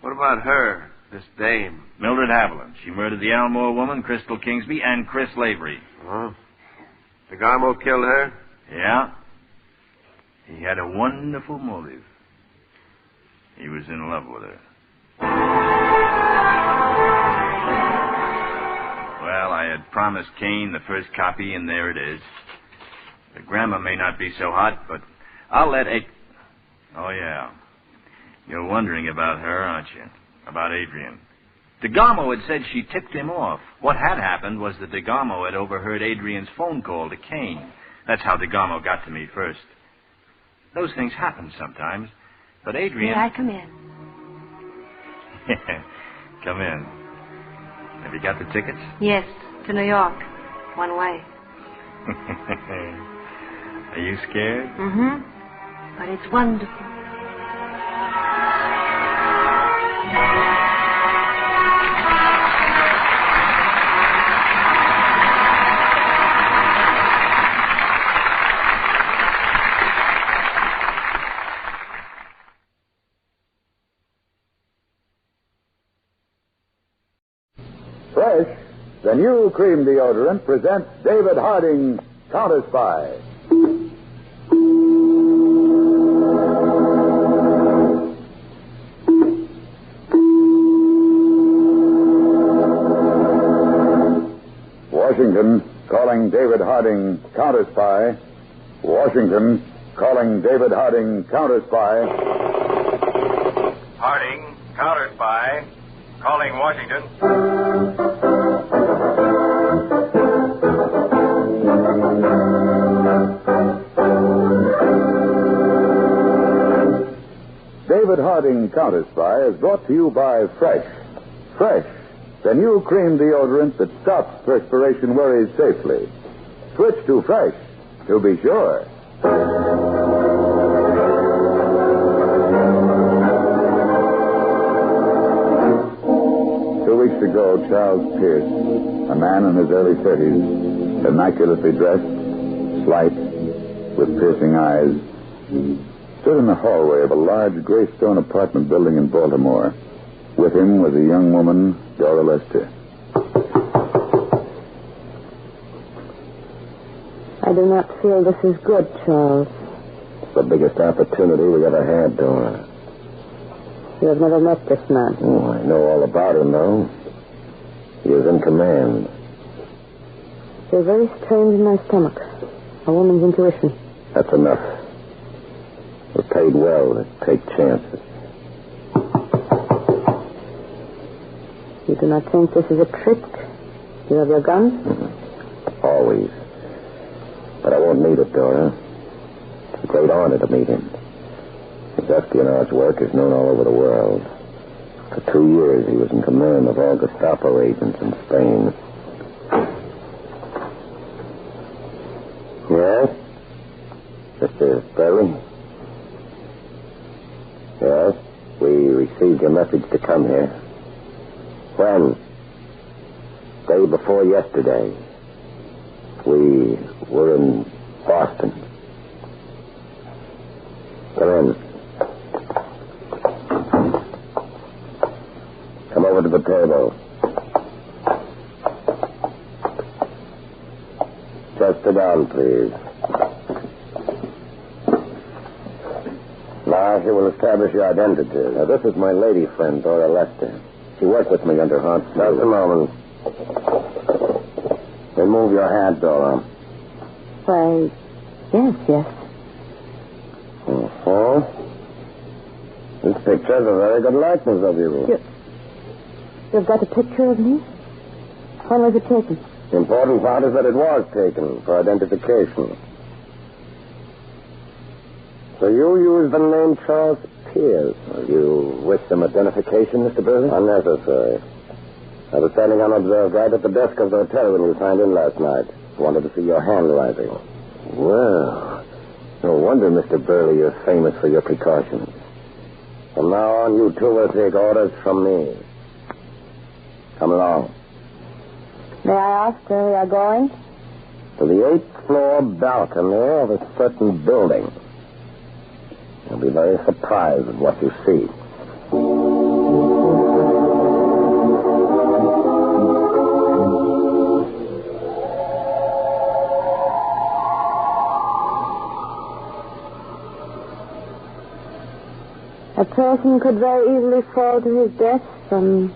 What about her, this dame? Mildred Haviland. She murdered the Elmore woman, Crystal Kingsby, and Chris Lavery. Oh. DeGarmo killed her? Yeah. He had a wonderful motive. He was in love with her. Well, I had promised Kane the first copy, and there it is. The grammar may not be so hot, but I'll let Oh, yeah. You're wondering about her, aren't you? About Adrian. DeGarmo had said she tipped him off. What had happened was that DeGarmo had overheard Adrian's phone call to Kane. That's how DeGarmo got to me first. Those things happen sometimes, but Adrian... May I come in? Come in. Have you got the tickets? Yes, to New York. One way. Are you scared? Mm-hmm. But it's wonderful. Fresh, the new cream deodorant presents David Harding's Counterspy. Washington calling David Harding Counterspy. Washington calling David Harding Counterspy. Harding, Counterspy, calling Washington. David Harding Counterspy is brought to you by Fresh. Fresh, the new cream deodorant that stops perspiration worries safely. Switch to Fresh to be sure. 2 weeks ago, Charles Pierce, a man in his early 30s, immaculately dressed, slight, with piercing eyes, stood in the hallway of a large gray stone apartment building in Baltimore. With him was a young woman, Dora Lester. I do not feel this is good, Charles. It's the biggest opportunity we ever had, Dora. You have never met this man. Oh, I know all about him, though. He is in command. You're very strange in my stomach. A woman's intuition. That's enough. We're paid well to take chances. You do not think this is a trick? You have your gun? Mm-hmm. Always. But I won't need it, Dora. It's a great honor to meet him. His espionage work is known all over the world. For 2 years, he was in command of all Gestapo agents in Spain. Yes? Mr. Berry? Yes? We received your message to come here. When? Day before yesterday. We were in Boston. Come in. Come over to the table. Just sit down, please. Now, she will establish your identity. Now, this is my lady friend, Dora Lester. She worked with me under Hunt. Just a moment. Remove your hat, Dora. Why, yes. Uh-huh. This picture's a very good likeness of you. You've got a picture of me? When was it taken? The important part is that it was taken for identification. So you used the name Charles Pierce. You wish some identification, Mr. Burley? Unnecessary. I was standing unobserved right at the desk of the hotel when you signed in last night. Wanted to see your handwriting. Well, no wonder, Mr. Burley, you're famous for your precautions. From now on, you two will take orders from me. Come along. May I ask where we are going? To the 8th floor balcony of a certain building. You'll be very surprised at what you see. A person could very easily fall to his death from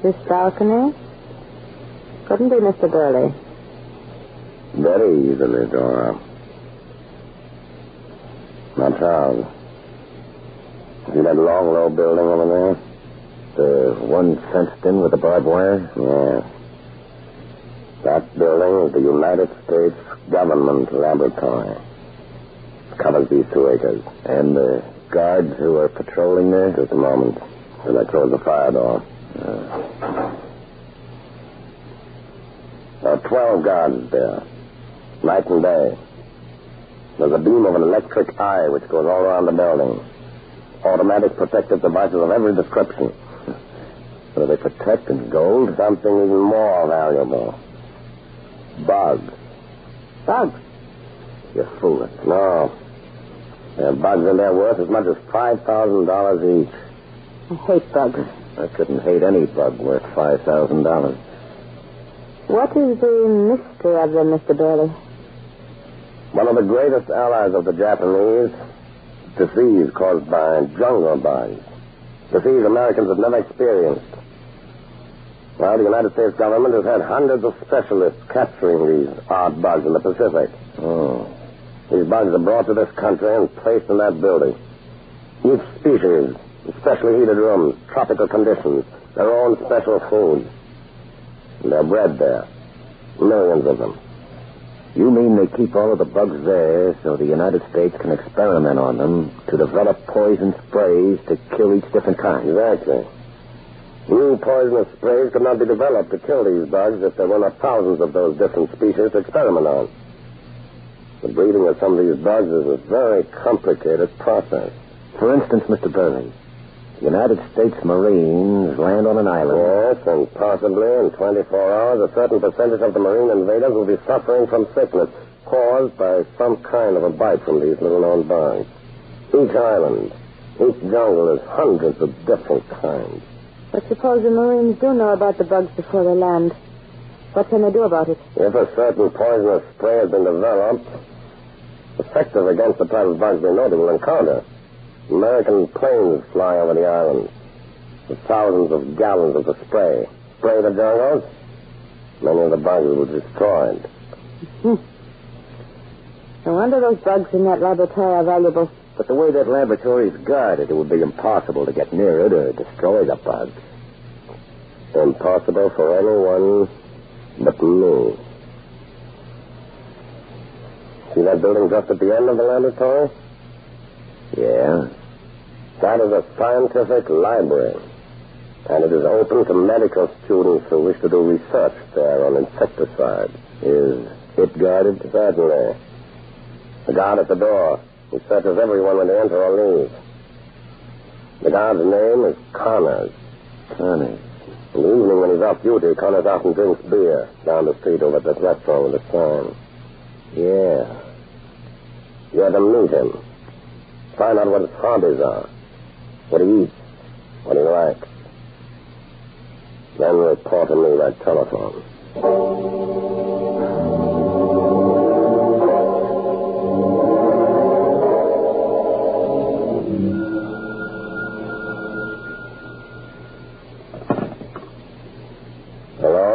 this balcony. Couldn't he, Mr. Burley? Very easily, Dora. Now, Charles. See that long, low building over there? The one fenced in with the barbed wire? Yeah. That building is the United States Government Laboratory. It covers these 2 acres. And the guards who are patrolling there? Just a moment. Till I close the fire door. There are 12 guards there. Night and day. There's a beam of an electric eye which goes all around the building. Automatic protective devices of every description. What do they protect in gold? Something even more valuable. Bugs. Bugs? You're fooling. No. There are bugs in there worth as much as $5,000 each. I hate bugs. I couldn't hate any bug worth $5,000. What is the mystery of them, Mr. Burley? One of the greatest allies of the Japanese, disease caused by jungle bugs. Disease Americans have never experienced. Well, the United States government has had hundreds of specialists capturing these odd bugs in the Pacific. These bugs are brought to this country and placed in that building. Each species, specially heated rooms, tropical conditions, their own special food. And they're bred there. Millions of them. You mean they keep all of the bugs there so the United States can experiment on them to develop poison sprays to kill each different kind? Exactly. New poisonous sprays could not be developed to kill these bugs if there were not thousands of those different species to experiment on. The breeding of some of these bugs is a very complicated process. For instance, Mr. Burley, the United States Marines land on an island. Yes, and possibly in 24 hours, a certain percentage of the Marine invaders will be suffering from sickness caused by some kind of a bite from these little-known bugs. Each island, each jungle is hundreds of different kinds. But suppose the Marines do know about the bugs before they land. What can they do about it? If a certain poisonous spray has been developed, effective against the type of bugs they know they will encounter, American planes fly over the island with thousands of gallons of the spray. Spray the jungles, many of the bugs will be destroyed. No wonder those bugs in that laboratory are valuable. But the way that laboratory is guarded, it would be impossible to get near it or destroy the bugs. Impossible for anyone but me. See that building just at the end of the laboratory? Yeah. That is a scientific library. And it is open to medical students who wish to do research there on insecticide. Is it guarded? Certainly. The guard at the door. He searches everyone when they enter or leave. The guard's name is Connors. Connors. In the evening when he's off duty, Connors often drinks beer down the street over at that restaurant with a sign. Yeah. You had to meet him. Find out what his hobbies are. What he eats. What he likes. Then report to me by telephone. Hello?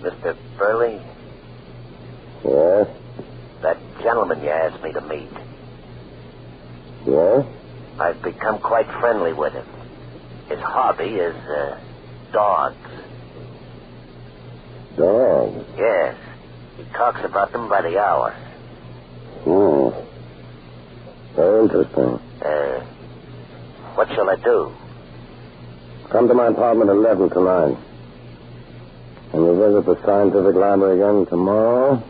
Mr. Burley? Yes? That gentleman you asked me to meet. Yes? I've become quite friendly with him. His hobby is, dogs. Dogs? Yes. He talks about them by the hour. Very interesting. What shall I do? Come to my apartment at 11 tonight. When you visit the scientific library again tomorrow,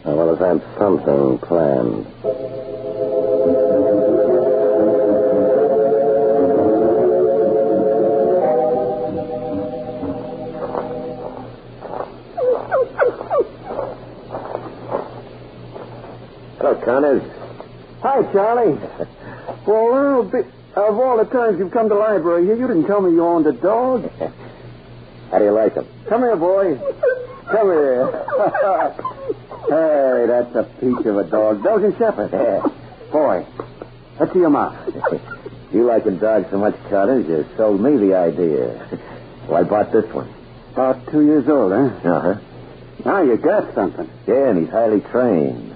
I want to have something planned. Hello, Connors. Hi, Charlie. Well, of all the times you've come to the library here, you didn't tell me you owned a dog. How do you like him? Come here, boy. Come here. Hey, that's a peach of a dog. Belgian Shepherd. Yeah. Boy, let's see your mouth. You liking dogs so much, Connors, you sold me the idea. Well, I bought this one. About 2 years old, huh? Uh-huh. Now you got something. Yeah, and he's highly trained.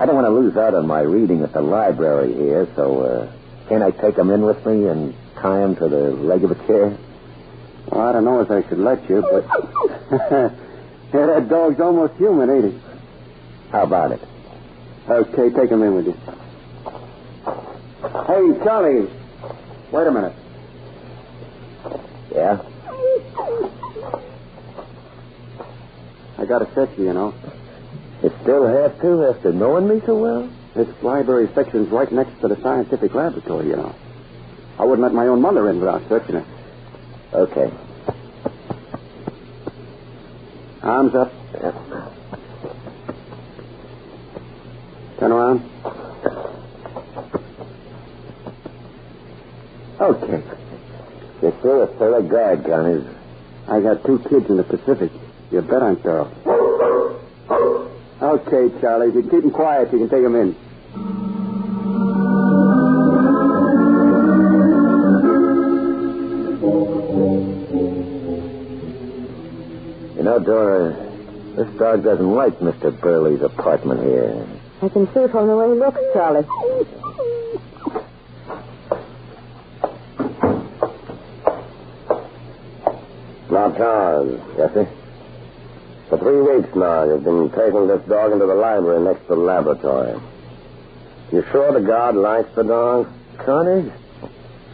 I don't want to lose out on my reading at the library here, so can't I take him in with me and tie him to the leg of a chair? Well, I don't know if I should let you, but... yeah, that dog's almost human, ain't he? How about it? Okay, take him in with you. Hey, Charlie. Wait a minute. Yeah? I got to search you, you know. You still have to after knowing me so well? This library section's right next to the scientific laboratory, you know. I wouldn't let my own mother in without searching her. Okay. Arms up. Yep. Turn around. Okay. You're still a thorough guard, Connors. I got 2 kids in the Pacific. You bet I'm thorough. Okay, Charlie. If you keep them quiet, you can take them in. You know, Dora, this dog doesn't like Mr. Burley's apartment here. I can see from the way he looks, Charlie. Now, Charles. Yes, sir? For 3 weeks now, you've been taking this dog into the library next to the laboratory. You sure the guard likes the dog? Connors?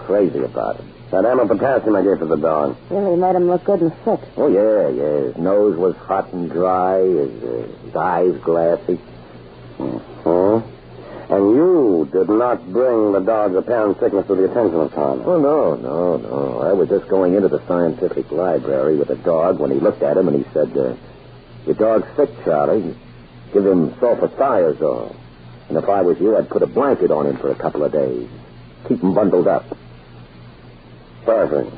Crazy about it. That ammo potassium I gave to the dog. Really made him look good and fit. Oh, yeah. His nose was hot and dry, his eyes glassy. And you did not bring the dog's apparent sickness to the attention of Tom. Oh, no. I was just going into the scientific library with the dog when he looked at him and he said, your dog's sick, Charlie. Give him sulfathiazole. And if I was you, I'd put a blanket on him for a couple of days. Keep him bundled up. Perfect.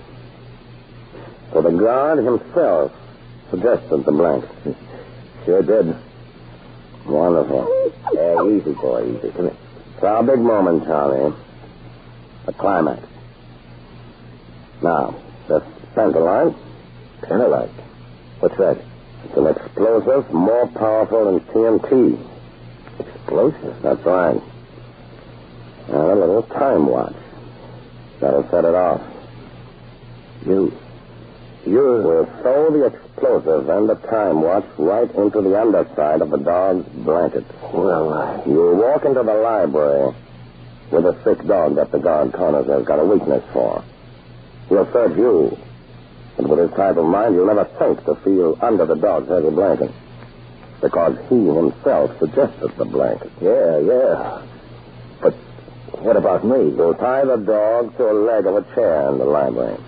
So the guard himself suggested the blanket. Sure did. Wonderful. Yeah, easy, boy, easy. Come here. It's our big moment, Charlie. The climax. Now, the Pentolite. Pentolite? What's that? It's an explosive more powerful than TNT. Explosive? That's right. And a little time watch. That'll set it off. You will throw the explosive and the time watch right into the underside of the dog's blanket. Well, you'll walk into the library with a sick dog that the guard Connors has got a weakness for. He'll search you. And with his type of mind, you'll never think to feel under the dog's heavy blanket. Because he himself suggested the blanket. Yeah. But what about me? You'll tie the dog to a leg of a chair in the library.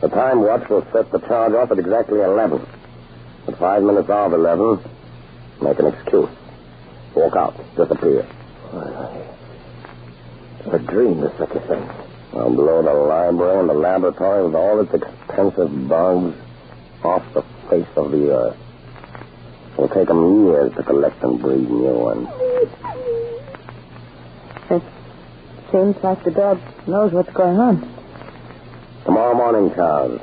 The time watch will set the charge off at exactly 11. At 5 minutes of 11, make an excuse. Walk out. Disappear. It's a dream, this such a thing. I'll blow the library and the laboratory with all its expensive bugs off the face of the earth. It'll take them years to collect and breed new ones. It seems like the dog knows what's going on. Tomorrow morning, Charles.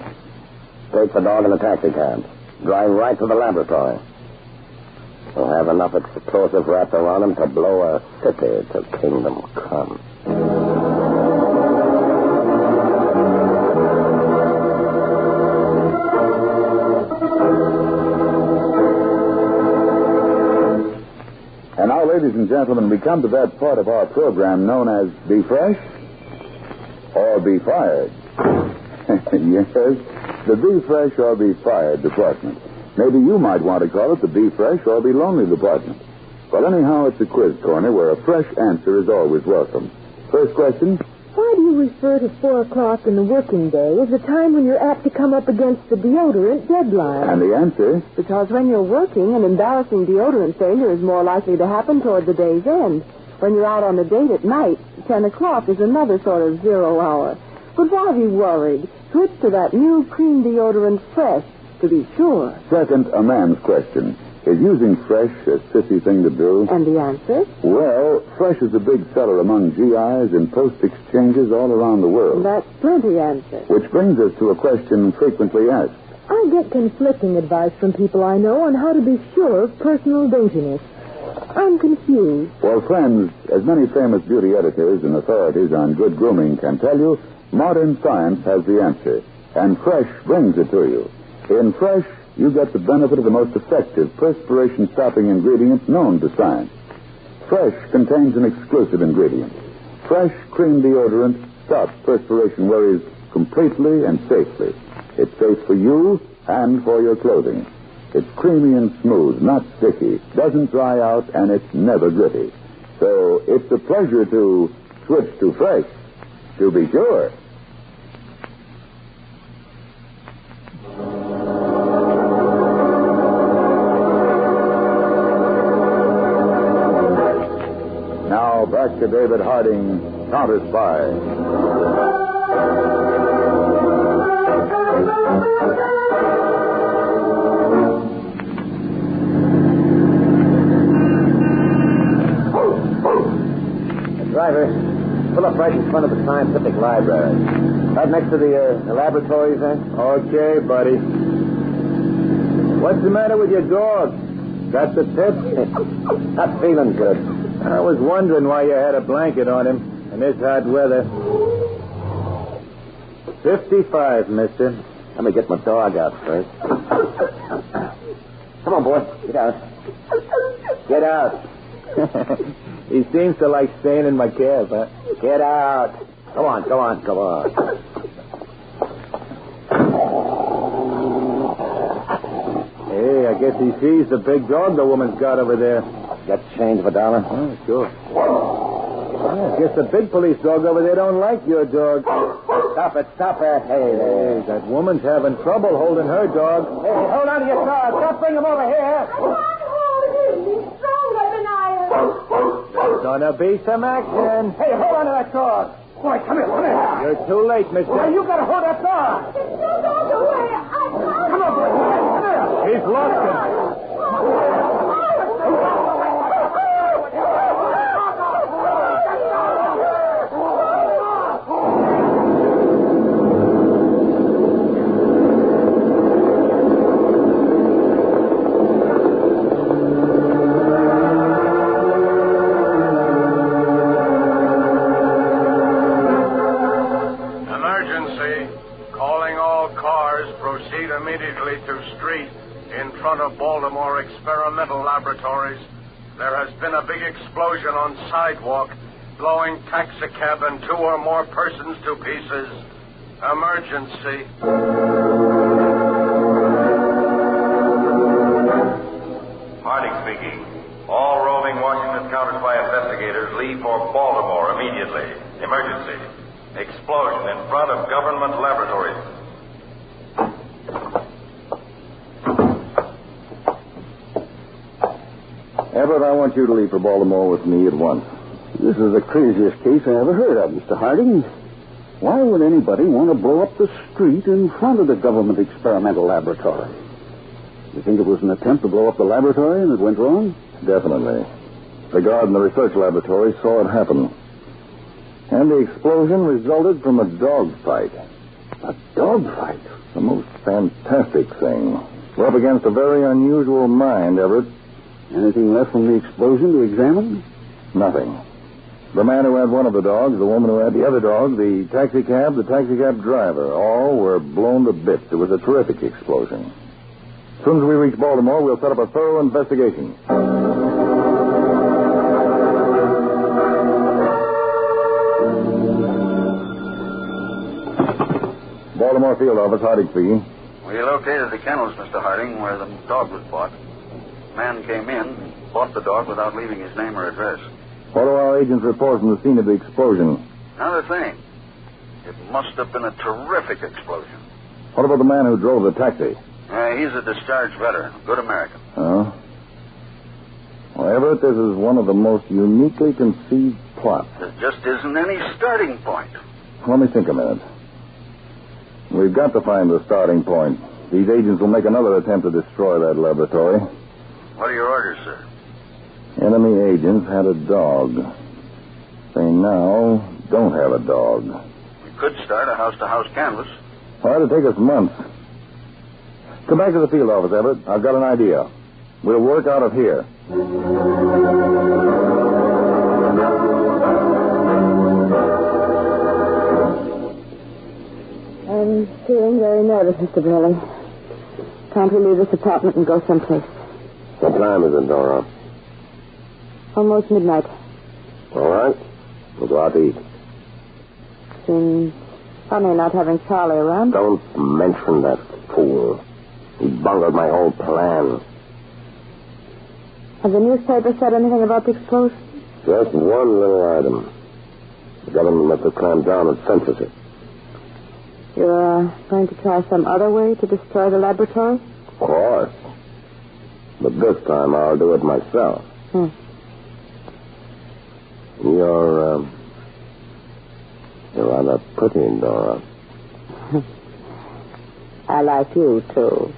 Take the dog in a taxi cab. Drive right to the laboratory. We'll have enough explosive wrapped around him to blow a city to kingdom come. And now, ladies and gentlemen, we come to that part of our program known as Be Fresh or Be Fired. Yes, the Be Fresh or Be Fired department. Maybe you might want to call it the Be Fresh or Be Lonely department. Well, anyhow, it's a quiz corner where a fresh answer is always welcome. First question. Why do you refer to 4 o'clock in the working day as the time when you're apt to come up against the deodorant deadline? And the answer? Because when you're working, an embarrassing deodorant failure is more likely to happen toward the day's end. When you're out on a date at night, 10 o'clock is another sort of 0 hour. But why be worried? Switch to that new cream deodorant Fresh, to be sure. Second, a man's question. Is using Fresh a sissy thing to do? And the answer? Well, Fresh is a big seller among GIs and post exchanges all around the world. That's plenty answer. Which brings us to a question frequently asked. I get conflicting advice from people I know on how to be sure of personal daintiness. I'm confused. Well, friends, as many famous beauty editors and authorities on good grooming can tell you, modern science has the answer. And Fresh brings it to you. In Fresh, you get the benefit of the most effective perspiration-stopping ingredient known to science. Fresh contains an exclusive ingredient. Fresh cream deodorant stops perspiration worries completely and safely. It's safe for you and for your clothing. It's creamy and smooth, not sticky, doesn't dry out, and it's never gritty. So it's a pleasure to switch to Fresh, to be sure. Now back to David Harding, Counterspy. Driver, pull up right in front of the scientific library. Right next to the laboratories there. Okay, buddy. What's the matter with your dog? Got the pip? Not feeling good. I was wondering why you had a blanket on him in this hot weather. 55, mister. Let me get my dog out first. Come on, boy. Get out. Get out. He seems to like staying in my cab, huh? Get out. Come on. Hey, I guess he sees the big dog the woman's got over there. Got change of $1? Oh, sure. Yeah, I guess the big police dog over there don't like your dog. Stop it. Hey, that woman's having trouble holding her dog. Hey, hold on to your dog. Don't bring him over here. He's stronger than I am. There's gonna be some action. Hey, hold on to that dog. Boy, come here. You're too late, mister. Well, you gotta hold that dog. Get your dog away. Come on, boy. Come here. He's lost him. Immediately to street in front of Baltimore Experimental Laboratories. There has been a big explosion on sidewalk, blowing taxicab and 2 or more persons to pieces. Emergency. Harding speaking. All roving Washington Counterspy investigators leave for Baltimore immediately. Emergency. Explosion in front of government laboratories. Everett, I want you to leave for Baltimore with me at once. This is the craziest case I ever heard of, Mr. Harding. Why would anybody want to blow up the street in front of the government experimental laboratory? You think it was an attempt to blow up the laboratory and it went wrong? Definitely. The guard in the research laboratory saw it happen. And the explosion resulted from a dogfight. A dogfight? The most fantastic thing. We're up against a very unusual mind, Everett. Anything left from the explosion to examine? Nothing. The man who had one of the dogs, the woman who had the other dog, the taxicab driver, all were blown to bits. It was a terrific explosion. As soon as we reach Baltimore, we'll set up a thorough investigation. Baltimore field office, Harding speaking. We located the kennels, Mr. Harding, where the dog was bought. Man came in, bought the dog without leaving his name or address. What do our agents report from the scene of the explosion? Another thing. It must have been a terrific explosion. What about the man who drove the taxi? He's a discharged veteran, good American. Oh? Well, Everett, this is one of the most uniquely conceived plots. There just isn't any starting point. Let me think a minute. We've got to find the starting point. These agents will make another attempt to destroy that laboratory. What are your orders, sir? Enemy agents had a dog. They now don't have a dog. We could start a house-to-house canvass. Well, it'll take us months. Come back to the field office, Everett. I've got an idea. We'll work out of here. I'm feeling very nervous, Mr. Burley. Can't we leave this apartment and go someplace? What time is it, Dora? Almost midnight. All right. We'll go out to eat. Seems funny not having Charlie around. Don't mention that fool. He bungled my whole plan. Have the newspaper said anything about the explosion? Just one little item. The government must have clamped down and censored it. You're going to try some other way to destroy the laboratory? Of course. But this time I'll do it myself. You're rather pretty, Dora. I like you, too.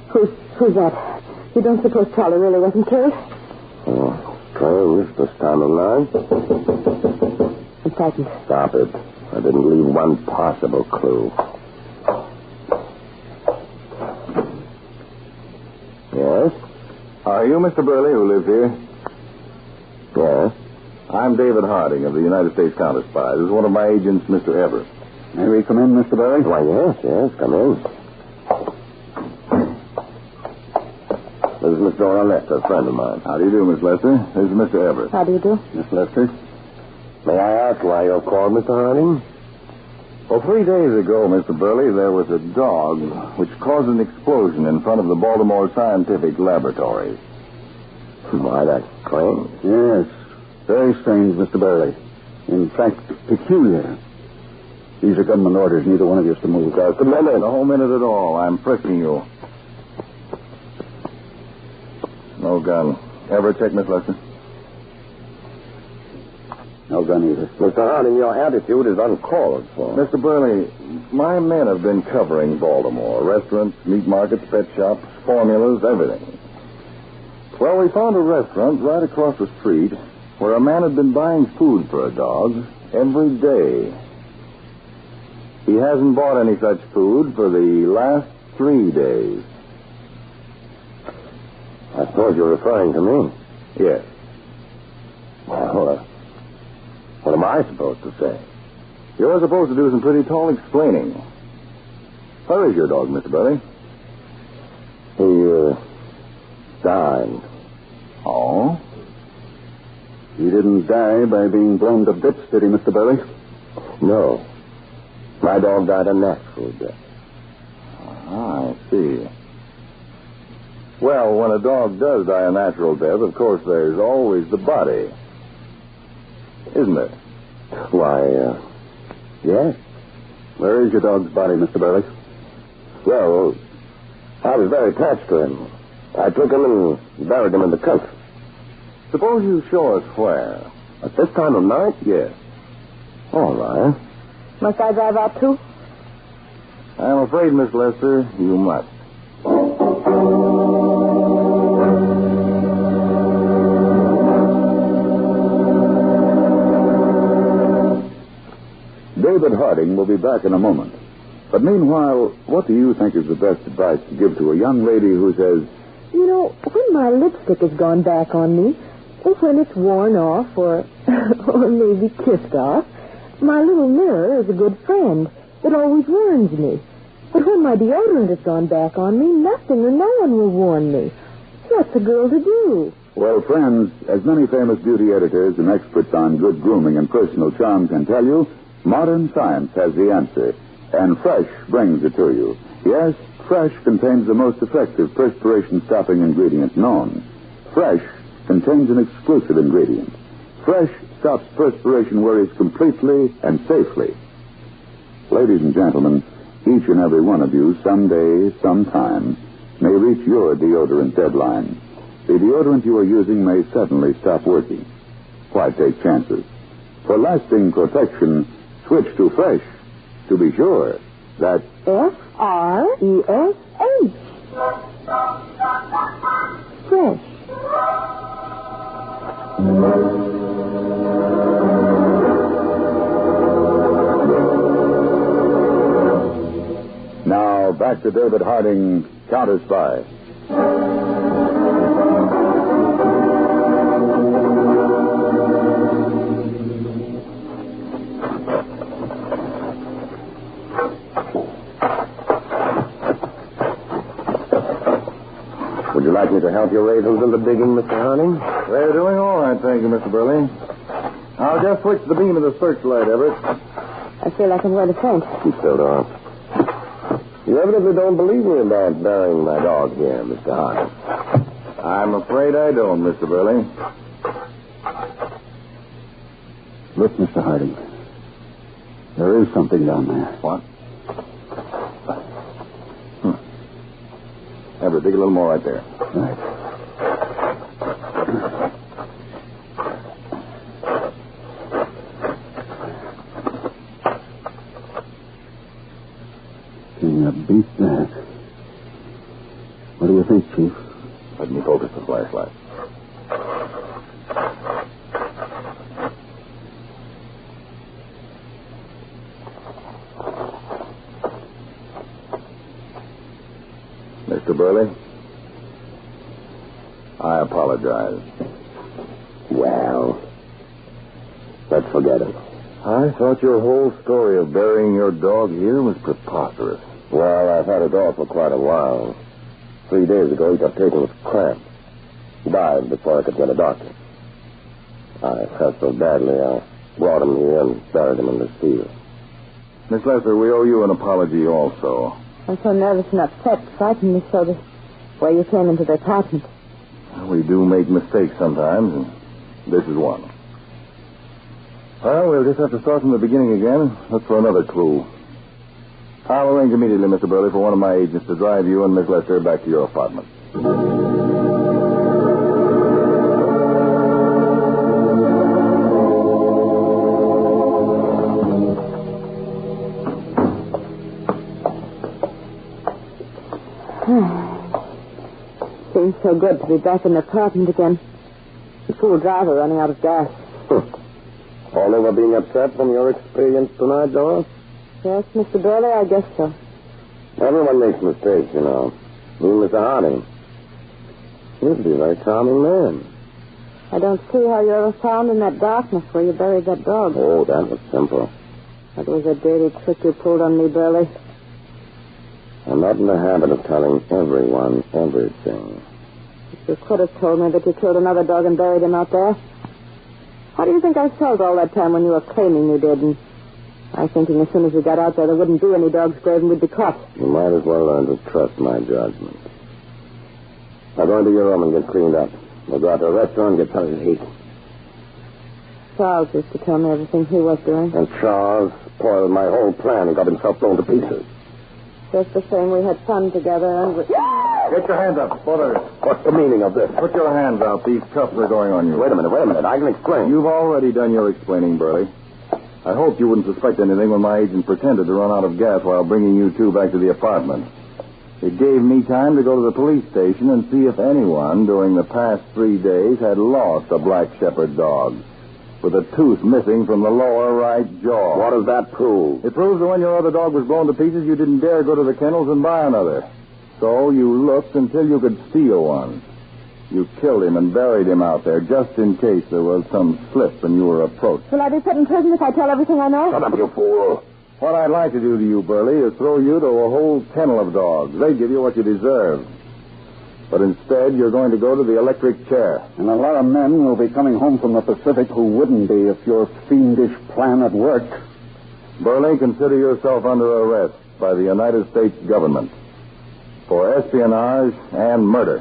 Who's that? You don't suppose Charlie really wasn't killed? Oh, strange this time of night. I'm frightened. Stop it. I didn't leave one possible clue. Yes? Are you Mr. Burley who lives here? Yes. I'm David Harding of the United States Counterspy. This is one of my agents, Mr. Everett. May we come in, Mr. Burley? Why, yes, come in. This is Miss Dora Lester, a friend of mine. How do you do, Miss Lester? This is Mr. Everett. How do you do? Miss Lester? May I ask why you're called, Mr. Harding? Well, 3 days ago, Mr. Burley, there was a dog which caused an explosion in front of the Baltimore Scientific Laboratory. Why, that's strange. Yes, very strange, Mr. Burley. In fact, peculiar. These are government orders. Neither one of you is to move. Just a minute. A whole minute at all. I'm frisking you. No gun. Ever check, Miss Lester? No gun either. Mr. Harding, your attitude is uncalled for. Mr. Burley, my men have been covering Baltimore. Restaurants, meat markets, pet shops, formulas, everything. Well, we found a restaurant right across the street where a man had been buying food for a dog every day. He hasn't bought any such food for the last 3 days. I suppose you're referring to me. Yes. Well, what am I supposed to say? You're supposed to do some pretty tall explaining. Where is your dog, Mr. Burley? He died. Oh? He didn't die by being blown to bits, did he, Mr. Burley? No. My dog died a natural death. Ah, I see. Well, when a dog does die a natural death, of course, there's always the body. Isn't there? Why, yes. Where is your dog's body, Mr. Burley? Well, I was very attached to him. I took him and buried him in the country. Suppose you show us where. At this time of night? Yes. All right. Must I drive out, too? I'm afraid, Miss Lester, you must. David Harding will be back in a moment. But meanwhile, what do you think is the best advice to give to a young lady who says, You know, when my lipstick has gone back on me, or when it's worn off or maybe kissed off, my little mirror is a good friend. It always warns me. But when my deodorant has gone back on me, nothing or no one will warn me. What's a girl to do? Well, friends, as many famous beauty editors and experts on good grooming and personal charm can tell you, modern science has the answer, and Fresh brings it to you. Yes, Fresh contains the most effective perspiration-stopping ingredient known. Fresh contains an exclusive ingredient. Fresh stops perspiration worries completely and safely. Ladies and gentlemen, each and every one of you, someday, sometime, may reach your deodorant deadline. The deodorant you are using may suddenly stop working. Why take chances? For lasting protection, switch to Fresh. To be sure that Fresh. Fresh. Now, back to David Harding, Counterspy. Would you like me to help your raisins in the digging, Mr. Harding? They're doing all right, thank you, Mr. Burley. I'll just switch the beam of the searchlight, Everett. I feel like I'm going to faint. Keep still, Doc. You evidently don't believe me about burying my dog here, Mr. Harding. I'm afraid I don't, Mr. Burley. Look, Mr. Harding. There is something down there. What? Everett, dig a little more right there. Right. Beat that. What do you think, Chief? Let me focus the flashlight. Mr. Burley, I apologize. Well, let's forget it. I thought your whole story of burying your dog here was preposterous. Well, I've had a dog for quite a while. 3 days ago, he got taken with cramp. He died before I could get a doctor. I felt so badly, I brought him here and buried him in the field. Miss Lester, we owe you an apology also. I'm so nervous and upset, frightened me so the way you came into the apartment. We do make mistakes sometimes, and this is one. Well, we'll just have to start from the beginning again. Look for another clue. I'll arrange immediately, Mr. Burley, for one of my agents to drive you and Miss Lester back to your apartment. Seems so good to be back in the apartment again. The fool driver running out of gas. Only we're being upset from your experience tonight, Doris? Yes, Mr. Burley, I guess so. Everyone makes mistakes, you know. Even Mr. Harding. He'd be a very charming man. I don't see how you ever found in that darkness where you buried that dog. Oh, that was simple. That was a dirty trick you pulled on me, Burley. I'm not in the habit of telling everyone everything. You could have told me that you killed another dog and buried him out there. How do you think I felt all that time when you were claiming you did? And I thinking as soon as we got out there wouldn't be any dog's grave and we'd be caught. You might as well learn to trust my judgment. Now go into your room and get cleaned up. We'll go out to a restaurant and get something to eat. Charles used to tell me everything he was doing. And Charles spoiled my whole plan and got himself blown to pieces. Just the same, we had fun together and we... Get your hands up, both of you. What's the meaning of this? Put your hands out. These cuffs are going on you. Wait a minute. I can explain. You've already done your explaining, Burley. I hoped you wouldn't suspect anything when my agent pretended to run out of gas while bringing you two back to the apartment. It gave me time to go to the police station and see if anyone during the past 3 days had lost a black shepherd dog with a tooth missing from the lower right jaw. What does that prove? It proves that when your other dog was blown to pieces, you didn't dare go to the kennels and buy another. So you looked until you could steal one. You killed him and buried him out there just in case there was some slip and you were approached. Will I be put in prison if I tell everything I know? Shut up, you fool. What I'd like to do to you, Burley, is throw you to a whole kennel of dogs. They give you what you deserve. But instead, you're going to go to the electric chair. And a lot of men will be coming home from the Pacific who wouldn't be if your fiendish plan had worked. Burley, consider yourself under arrest by the United States government for espionage and murder.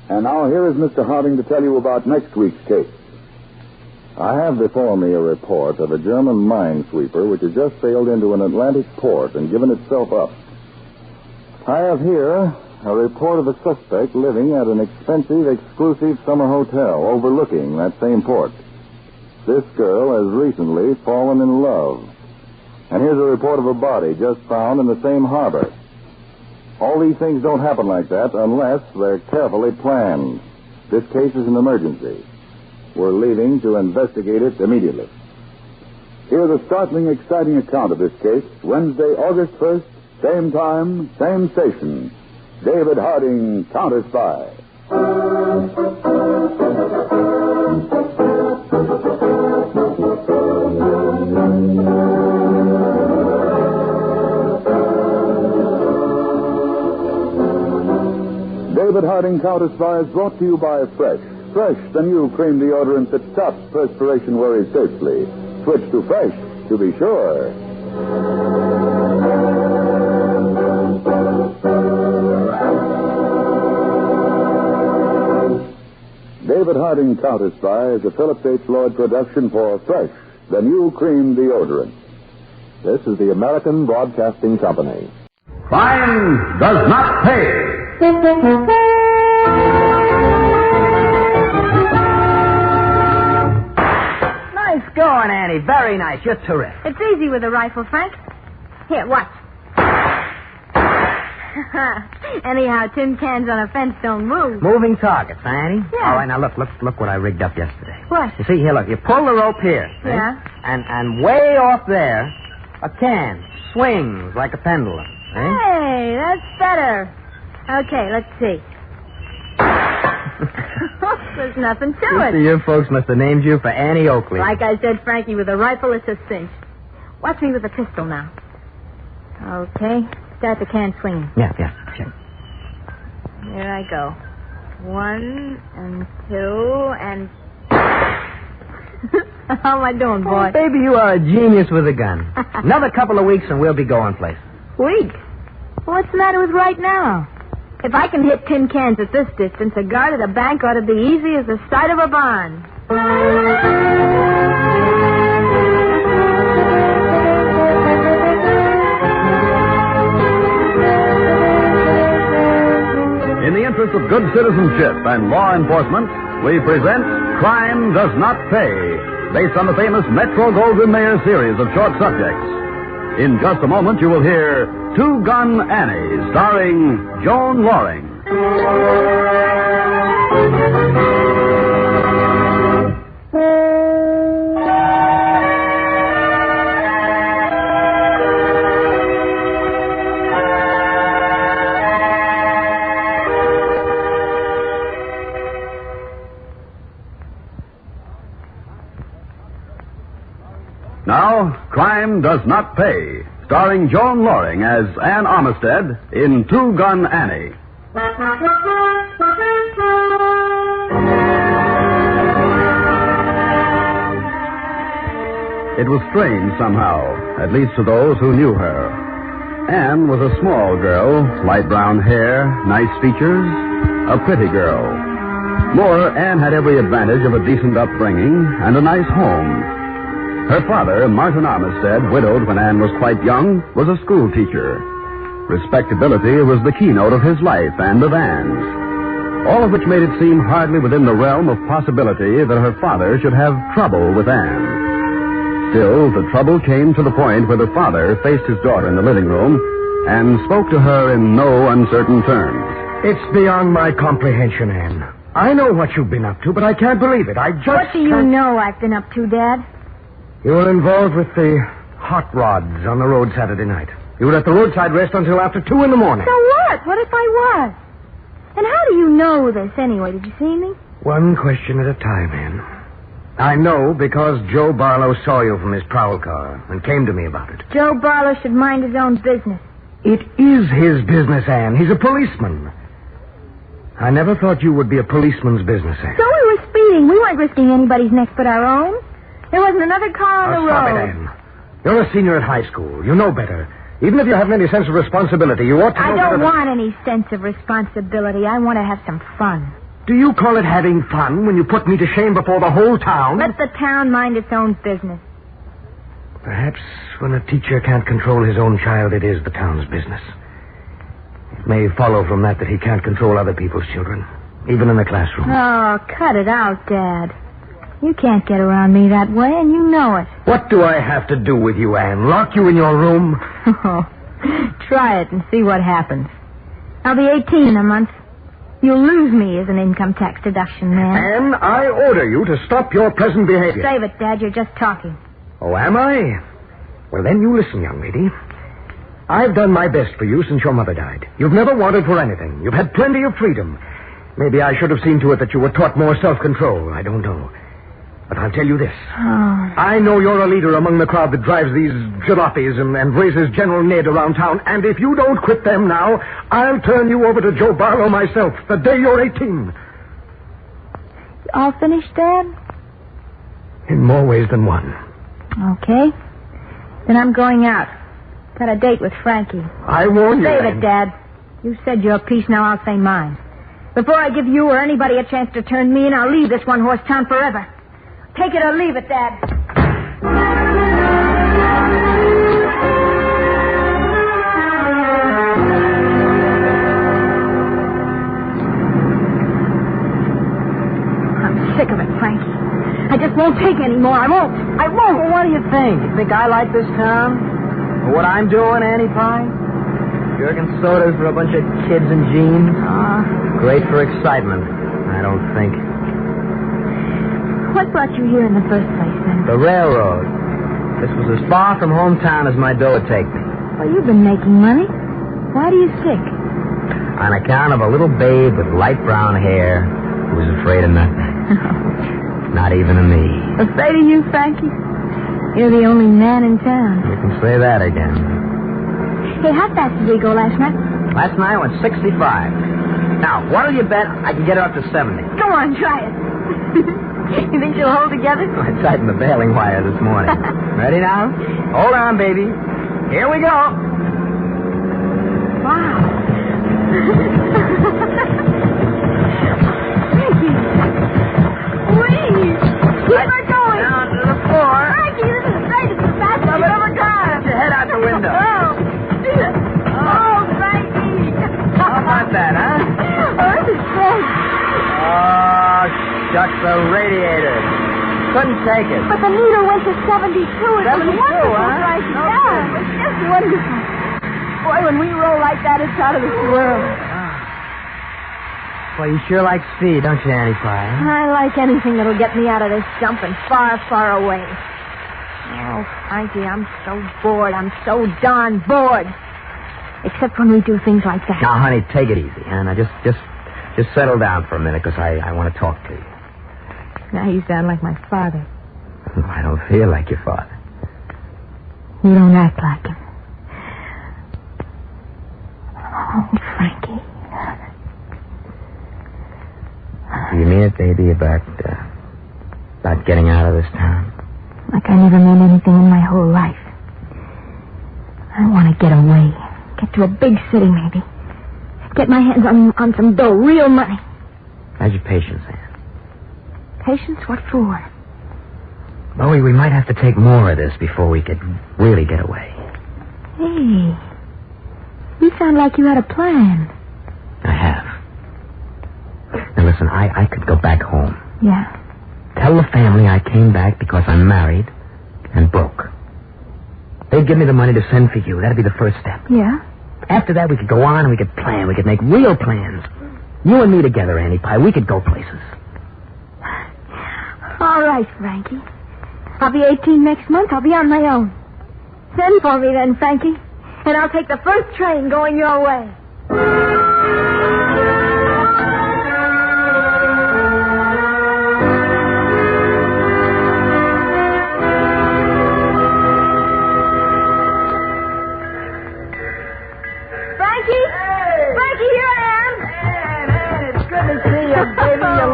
And now here is Mr. Harding to tell you about next week's case. I have before me a report of a German minesweeper which has just sailed into an Atlantic port and given itself up. I have here a report of a suspect living at an expensive, exclusive summer hotel overlooking that same port. This girl has recently fallen in love. And here's a report of a body just found in the same harbor. All these things don't happen like that unless they're carefully planned. This case is an emergency. We're leaving to investigate it immediately. Here's a startling, exciting account of this case. Wednesday, August 1st, same time, same station. David Harding, Counterspy. David Harding, Counterspy is brought to you by Fresh. Fresh, the new cream deodorant that stops perspiration worries safely. Switch to Fresh to be sure. David Harding, Counterspy is a Phillips H. Lloyd production for Fresh, the new cream deodorant. This is the American Broadcasting Company. Crime does not pay. Nice going, Annie. Very nice. You're terrific. It's easy with a rifle, Frank. Here, watch. Anyhow, tin cans on a fence don't move. Moving targets, huh, Annie? Yeah. All right, now look what I rigged up yesterday. What? You see, here, look. You pull the rope here. Yeah. And way off there, a can swings like a pendulum. Hey, that's better. Okay, let's see. There's nothing to it. You folks must have named you for Annie Oakley. Like I said, Frankie, with a rifle, it's a cinch. Watch me with a pistol now. Okay, start the can swinging. Yeah, sure. Here I go. 1 and 2 and... How am I doing, boy? Oh, baby, you are a genius with a gun. Another couple of weeks and we'll be going places. Weeks? What's the matter with right now? If I can hit tin cans at this distance, a guard at a bank ought to be easy as the sight of a barn. In the interest of good citizenship and law enforcement, we present Crime Does Not Pay, based on the famous Metro-Goldwyn-Mayer series of short subjects. In just a moment, you will hear Two Gun Annie, starring Joan Loring. Now, Crime Does Not Pay, starring Joan Loring as Ann Armistead in Two Gun Annie. It was strange somehow, at least to those who knew her. Anne was a small girl, light brown hair, nice features, a pretty girl. More, Anne had every advantage of a decent upbringing and a nice home. Her father, Martin Armistead, widowed when Anne was quite young, was a school teacher. Respectability was the keynote of his life and of Anne's. All of which made it seem hardly within the realm of possibility that her father should have trouble with Anne. Still, the trouble came to the point where the father faced his daughter in the living room and spoke to her in no uncertain terms. It's beyond my comprehension, Anne. I know what you've been up to, but I can't believe it. What do you know I've been up to, Dad? You were involved with the hot rods on the road Saturday night. You were at the roadside rest until after 2 in the morning. So what? What if I was? And how do you know this anyway? Did you see me? One question at a time, Anne. I know because Joe Barlow saw you from his prowl car and came to me about it. Joe Barlow should mind his own business. It is his business, Anne. He's a policeman. I never thought you would be a policeman's business, Anne. So we were speeding. We weren't risking anybody's neck but our own. There wasn't another car on the Stop road. it, Anne. You're a senior at high school. You know better. Even if you haven't any sense of responsibility, you ought to know I don't better want any sense of responsibility. I want to have some fun. Do you call it having fun when you put me to shame before the whole town? Let the town mind its own business. Perhaps when a teacher can't control his own child, it is the town's business. It may follow from that he can't control other people's children, even in the classroom. Oh, cut it out, Dad. You can't get around me that way, and you know it. What do I have to do with you, Anne? Lock you in your room? Oh, try it and see what happens. I'll be 18 in a month. You'll lose me as an income tax deduction, man. Anne, I order you to stop your present behavior. Save it, Dad. You're just talking. Oh, am I? Well, then you listen, young lady. I've done my best for you since your mother died. You've never wanted for anything. You've had plenty of freedom. Maybe I should have seen to it that you were taught more self-control. I don't know. But I'll tell you this. Oh. I know you're a leader among the crowd that drives these jalopies and raises General Ned around town. And if you don't quit them now, I'll turn you over to Joe Barlow myself the day you're 18. All finished, Dad? In more ways than one. Okay. Then I'm going out. Got a date with Frankie. I warn you. Save it, Dad. You said your piece, now I'll say mine. Before I give you or anybody a chance to turn me in, I'll leave this one-horse town forever. Take it or leave it, Dad. I'm sick of it, Frankie. I just won't take any more. I won't. Well, what do you think? You think I like this town? Or what I'm doing, Annie Pie? Jerking sodas for a bunch of kids in jeans? Great for excitement, I don't think. What brought you here in the first place, then? The railroad. This was as far from hometown as my dough would take me. Well, you've been making money. Why do you stick? On account of a little babe with light brown hair who was afraid of nothing. Not even of me. Afraid of you, Frankie? You're the only man in town. You can say that again. Hey, how fast did we go last night? Last night I went 65. Now, what'll you bet I can get her up to 70? Go on, try it. You think she'll hold together? I tightened the bailing wire this morning. Ready now? Hold on, baby. Here we go. Wow. Frankie. Please. Keep her going. Down to the floor. Frankie, this is great. It's the fastest you've ever gone. Get your head out the window. Oh, Frankie. How about that, huh? Oh, this is great. Oh, shucks, the radiator. Couldn't take it. But the meter went to 72. It 72, was wonderful, huh? right? Yeah, it's just wonderful. Boy, when we roll like that, it's out of this world. Well, you sure like speed, don't you, Annie Pie? I like anything that'll get me out of this dump and far, far away. Oh, Frankie, I'm so bored. I'm so darn bored. Except when we do things like that. Now, honey, take it easy, huh? Now, just settle down for a minute, because I want to talk to you. Now you sound like my father. I don't feel like your father. You don't act like him. Oh, Frankie. You mean it, baby, about getting out of this town? Like I never meant anything in my whole life. I want to get away. Get to a big city, maybe. Get my hands on some dough, real money. How's your patience, Ann? Patience? What for? Bowie, we might have to take more of this before we could really get away. Hey, you sound like you had a plan. I have. Now listen, I could go back home. Yeah. Tell the family I came back because I'm married and broke. They'd give me the money to send for you. That'd be the first step. Yeah? After that, we could go on and we could plan. We could make real plans. You and me together, Annie Pie. We could go places. All right, Frankie. I'll be 18 next month. I'll be on my own. Send for me then, Frankie. And I'll take the first train going your way.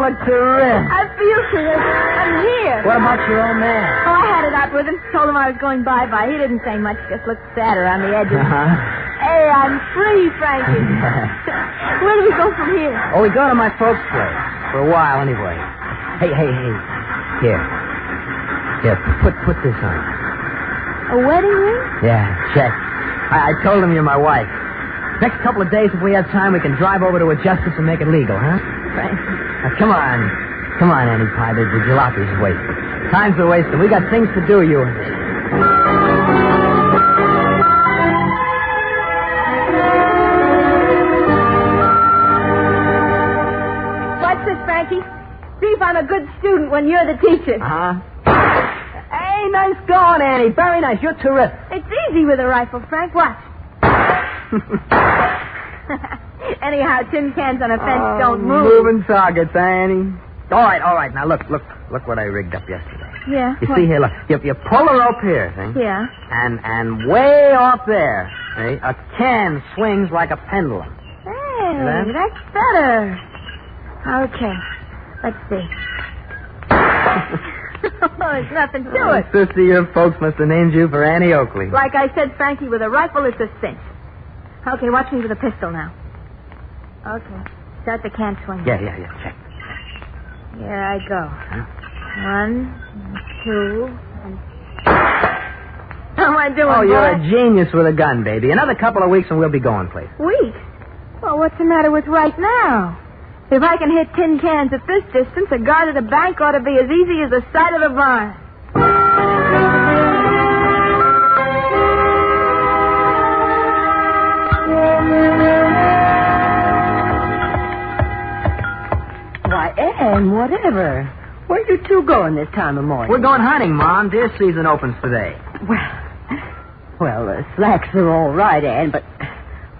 Terrific. I feel terrific. I'm here. What about your old man? Oh, I had it out with him. Told him I was going bye-bye. He didn't say much. Just looked sad around the edges. Hey, I'm free, Frankie. Where do we go from here? Oh, we go to my folks' place. For a while, anyway. Hey. Here, put this on. A wedding ring? Yeah, check. I told him you're my wife. Next couple of days, if we have time, we can drive over to a justice and make it legal, huh? Frankie. Now, come on, Annie Pie. The jalopi's waiting. Time's a wasting. We got things to do, you and me. What's this, Frankie? See if I'm a good student when you're the teacher. Hey, nice going, Annie. Very nice. You're terrific. It's easy with a rifle, Frank. Watch. Anyhow, tin cans on a fence don't move. Moving targets, Annie. All right. Now, look what I rigged up yesterday. Yeah? You see here, look. You pull the rope here, see? Yeah. And way off there, see, a can swings like a pendulum. Hey, that's better. Okay. Let's see. Oh, there's nothing to it. Sister, your folks must have named you for Annie Oakley. Like I said, Frankie, with a rifle, it's a cinch. Okay, watch me with a pistol now. Okay. Start the can swing. Yeah. Check. Here I go. Huh? 1, 2, and... How am I doing, Oh, you're boy? a genius with a gun, baby. Another couple of weeks and we'll be going places. Weeks? Well, what's the matter with right now? If I can hit tin cans at this distance, a guard at a bank ought to be as easy as the sight of the barn. Why, Ann, whatever. Where you two going this time of morning? We're going hunting, Mom. Deer season opens today. Well, the slacks are all right, Ann, but...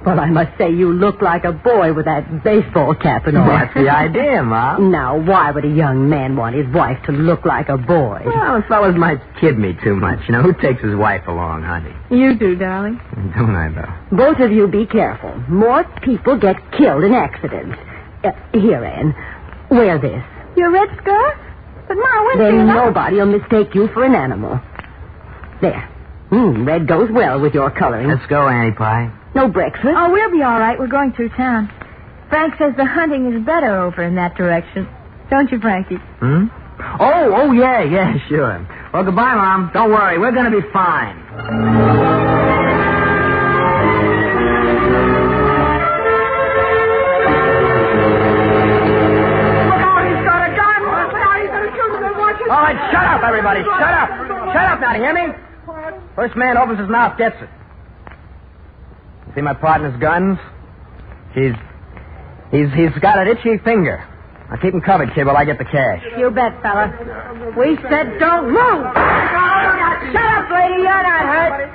Well, I must say you look like a boy with that baseball cap and all. That's the idea, Mom. Now, why would a young man want his wife to look like a boy? Well, fellas might kid me too much. You know, who takes his wife along hunting? You do, darling. Don't I, though? Both of you be careful. More people get killed in accidents. Here, Ann. Wear this. Your red scarf? But, Ma, when Then nobody will mistake you for an animal. There. Red goes well with your coloring. Let's go, Annie Pie. No breakfast? Oh, we'll be all right. We're going through town. Frank says the hunting is better over in that direction. Don't you, Frankie? Oh, yeah, sure. Well, goodbye, Mom. Don't worry. We're going to be fine. All right, shut up, everybody. Shut up. Shut up now, do you hear me? First man opens his mouth gets it. You see my partner's guns? He's got an itchy finger. I'll keep him covered, kid, while I get the cash. You bet, fella. We said don't move. Shut up, lady. You're not hurt.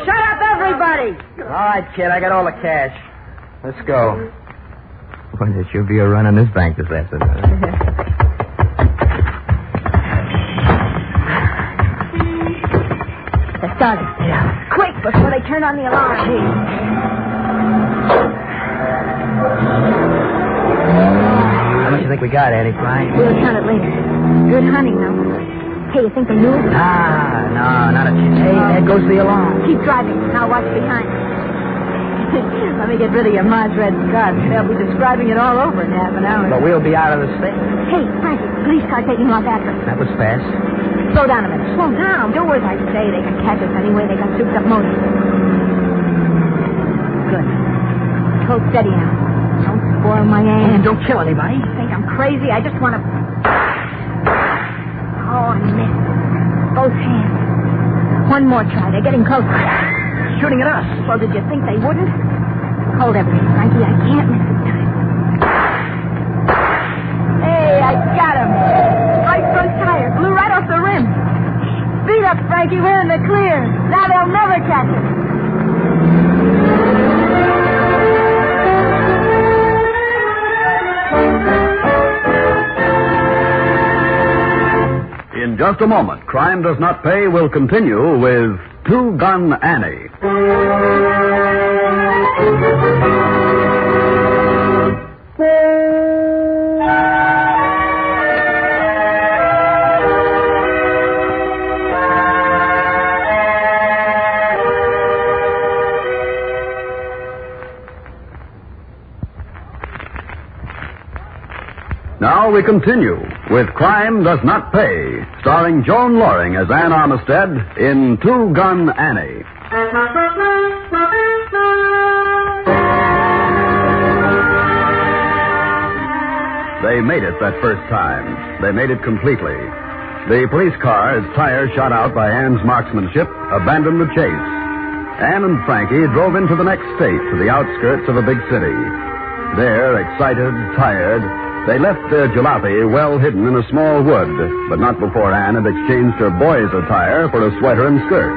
Shut up, everybody. All right, kid. I got all the cash. Let's go. Boy, there should be a run on this bank this afternoon. They're starting. Yeah. Quick, before they turn on the alarm. How much do you think we got, Annie Pie? We'll count it later. Good hunting, though. Hey, you think they knew? No, not a chance. Hey, there goes the alarm. Keep driving. I'll watch behind. Let me get rid of your mom's red scarf. They'll be describing it all over in half an hour. But we'll be out of the state. Hey, Frankie, police car taking off after us. That was fast. Slow down a minute. Slow down. Do as I say. They can catch us anyway. They got souped up motors. Good. Hold steady now. Don't spoil my aim. And don't kill anybody. You think I'm crazy? I just want to... Oh, I missed. Both hands. One more try. They're getting closer. Shooting at us. Well, did you think they wouldn't? Hold everything, Frankie. I can't miss this time. Hey, I got him. Right front tire. Blew right off the rim. Speed up, Frankie. We're in the clear. Now they'll never catch us. In just a moment, Crime Does Not Pay will continue with Two Gun Annie. Now we continue with Crime Does Not Pay, starring Joan Loring as Ann Armistead in Two Gun Annie. They made it that first time. They made it completely. The police car, its tires shot out by Ann's marksmanship, abandoned the chase. Ann and Frankie drove into the next state, to the outskirts of a big city. There, excited, tired, they left their jalopy well hidden in a small wood, but not before Ann had exchanged her boy's attire for a sweater and skirt.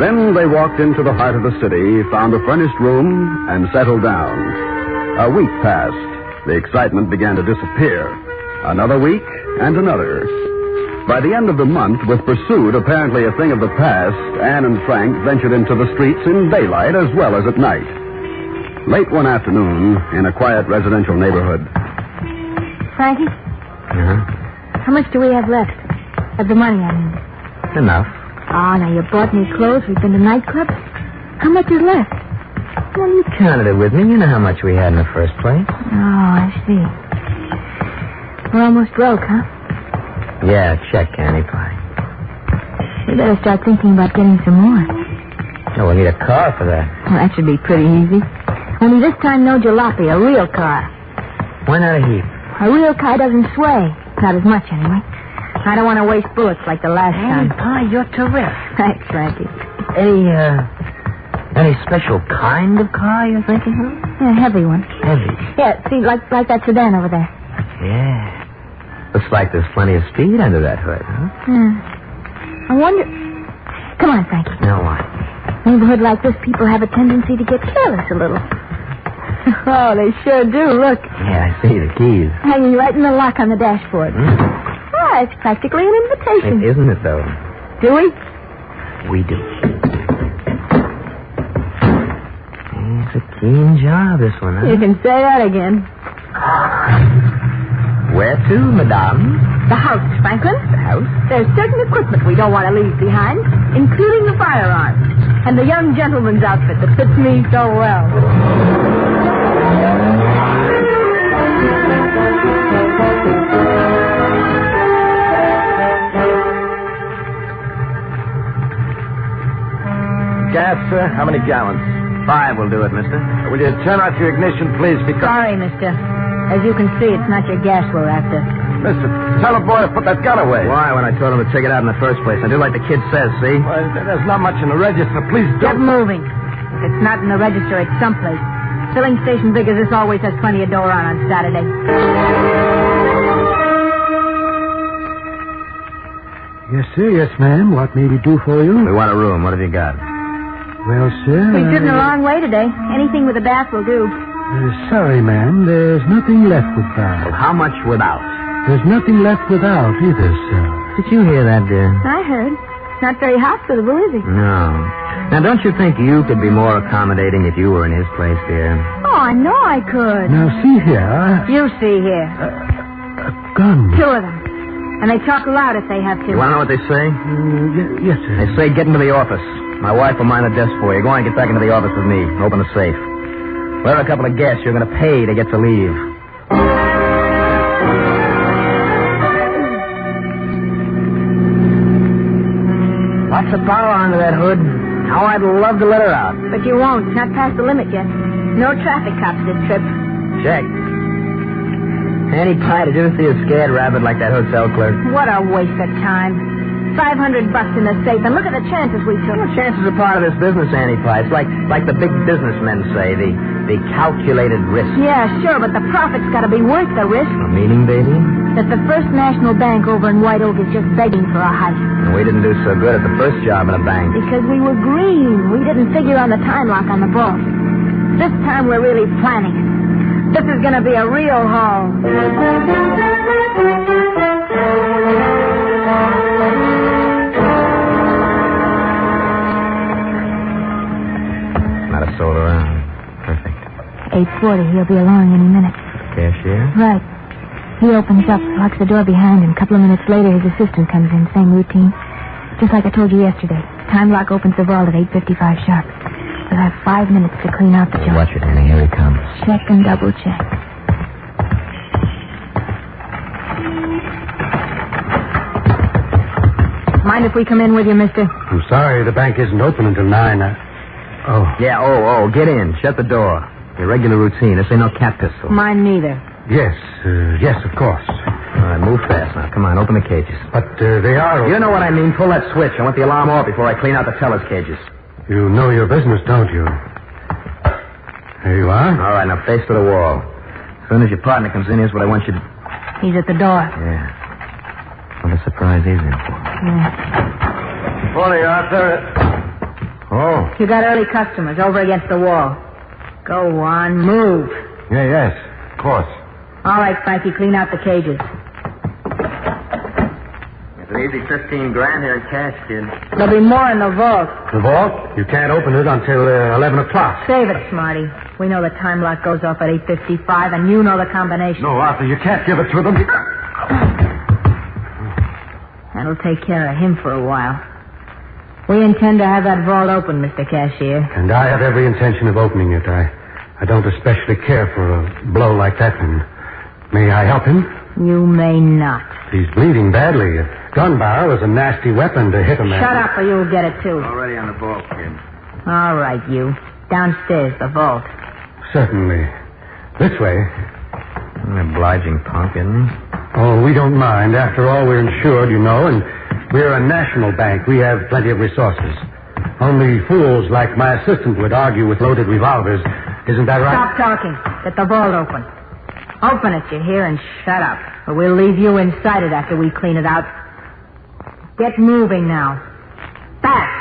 Then they walked into the heart of the city, found a furnished room, and settled down. A week passed. The excitement began to disappear. Another week, and another. By the end of the month, with pursuit apparently a thing of the past, Ann and Frank ventured into the streets in daylight as well as at night. Late one afternoon, in a quiet residential neighborhood. Frankie? Uh-huh. How much do we have left? Of the money, I mean. Enough. Oh, now you bought me clothes. We've been to nightclubs. How much is left? Well, you counted it with me. You know how much we had in the first place. Oh, I see. We're almost broke, huh? Yeah, check, Annie Pie. We better start thinking about getting some more. Oh, we'll need a car for that. Well, that should be pretty easy. Only this time, no jalopy, a real car. Why not a heap? A real car doesn't sway. Not as much, anyway. I don't want to waste bullets like the last time. Pie, you're terrific. Thanks, Frankie. Any special kind of car you're thinking of? Yeah, a heavy one. Heavy? Yeah, see, like that sedan over there. Yeah. Looks like there's plenty of speed under that hood, huh? Yeah. I wonder... Come on, Frankie. Now what? Neighborhood like this, people have a tendency to get careless a little. Oh, they sure do. Look. Yeah, I see the keys. Hanging right in the lock on the dashboard. Oh, it's practically an invitation. Isn't it, though? Do we? We do. It's a keen job, this one, huh? You can say that again. Where to, madame? The house, Franklin. The house? There's certain equipment we don't want to leave behind, including the firearms and the young gentleman's outfit that fits me so well. Gas, sir? How many gallons? 5 will do it, mister. Will you turn off your ignition, please? Because... Sorry, mister. As you can see, it's not your gas we're after. Mister, tell the boy to put that gun away. Why, when I told him to take it out in the first place? I do like the kid says, see? Well, there's not much in the register. Please Get don't... moving. If it's not in the register, it's someplace. Filling station figures this always has plenty of dough on Saturday. Yes, sir. Yes, ma'am. What may we do for you? We want a room. What have you got? Well, sir... We've driven a long way today. Anything with a bath will do. Sorry, ma'am. There's nothing left with bath. Well, how much without? There's nothing left without either, sir. Did you hear that, dear? I heard. It's not very hospitable, is it? No. Now, don't you think you could be more accommodating if you were in his place, dear? Oh, I know I could. Now, see here. You see here. A gun. 2 of them. And they talk loud if they have to. You want to know what they say? Yes, sir. They say get into the office. My wife will mind the desk for you. Go on and get back into the office with me. Open the safe. We're a couple of guests. You're going to pay to get to leave. Lots of power under that hood. How I'd love to let her out. But you won't. Not past the limit yet. No traffic cops this trip. Check. Annie Pie, did you ever see a scared rabbit like that hotel clerk? What a waste of time. $500 in the safe, and look at the chances we took. Well, chances are part of this business, Annie Pie. It's like the big businessmen say, the calculated risk. Yeah, sure, but the profit's got to be worth the risk. Meaning, baby? That the First National Bank over in White Oak is just begging for a heist. And we didn't do so good at the first job in a bank. Because we were green. We didn't figure on the time lock on the vault. This time we're really planning it. This is going to be a real haul. Not a soul around. Perfect. 8:40. He'll be along any minute. Cashier? Right. He opens up, locks the door behind him. A couple of minutes later, his assistant comes in. Same routine. Just like I told you yesterday. Time lock opens the vault at 8:55 sharp. We'll have 5 minutes to clean out the job. Watch it, Annie. Here he comes. Check and double check. Mind if we come in with you, mister? I'm sorry, the bank isn't open until 9. Oh. Yeah, get in. Shut the door. Your regular routine. This ain't no cat pistol. Mine neither. Yes, of course. All right, move fast now. Come on, open the cages. But they are... You know what I mean. Pull that switch. I want the alarm off before I clean out the teller's cages. You know your business, don't you? There you are. All right, now face to the wall. As soon as your partner comes in, here's what I want you to... He's at the door. Yeah. What a surprise he's in for. Yeah. Morning, Arthur. Oh. You got early customers over against the wall. Go on, move. Yes, of course. All right, Frankie, clean out the cages. It's an easy $15,000 here in cash, kid. There'll be more in the vault. The vault? You can't open it until 11 o'clock. Save it, Smarty. We know the time lock goes off at 8:55, and you know the combination. No, Arthur, you can't give it to them. That'll take care of him for a while. We intend to have that vault open, Mr. Cashier. And I have every intention of opening it. I don't especially care for a blow like that one. May I help him? You may not. He's bleeding badly. A gun barrel is a nasty weapon to hit a man. Shut up or you'll get it, too. Already on the vault, kid. All right, you. Downstairs, the vault. Certainly. This way. An obliging punk, isn't he? Oh, we don't mind. After all, we're insured, you know, and we're a national bank. We have plenty of resources. Only fools like my assistant would argue with loaded revolvers. Isn't that right? Stop talking. Get the vault open. Open it, you hear, and shut up. Or we'll leave you inside it after we clean it out. Get moving now. Fast.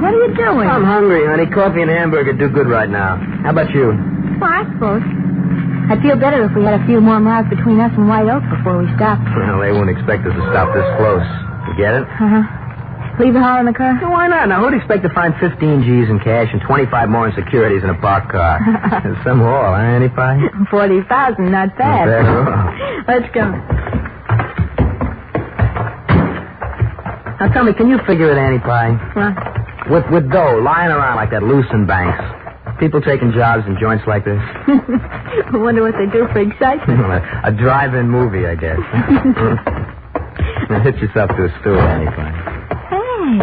What are you doing? I'm hungry, honey. Coffee and hamburger do good right now. How about you? Well, I suppose. I'd feel better if we had a few more miles between us and White Oak before we stopped. Well, they won't expect us to stop this close. You get it? Uh-huh. Leave the haul in the car? Well, why not? Now, who'd expect to find 15 G's in cash and 25 more in securities in a parked car? Some haul, huh, Annie Pie? 40,000, not bad. Not bad at all. Let's go. Now, tell me, can you figure it, Annie Pie? Huh? With dough lying around like that loose in banks. People taking jobs in joints like this. I wonder what they do for excitement. A drive-in movie, I guess. Now hit yourself to a stool, Annie Pie. Hey,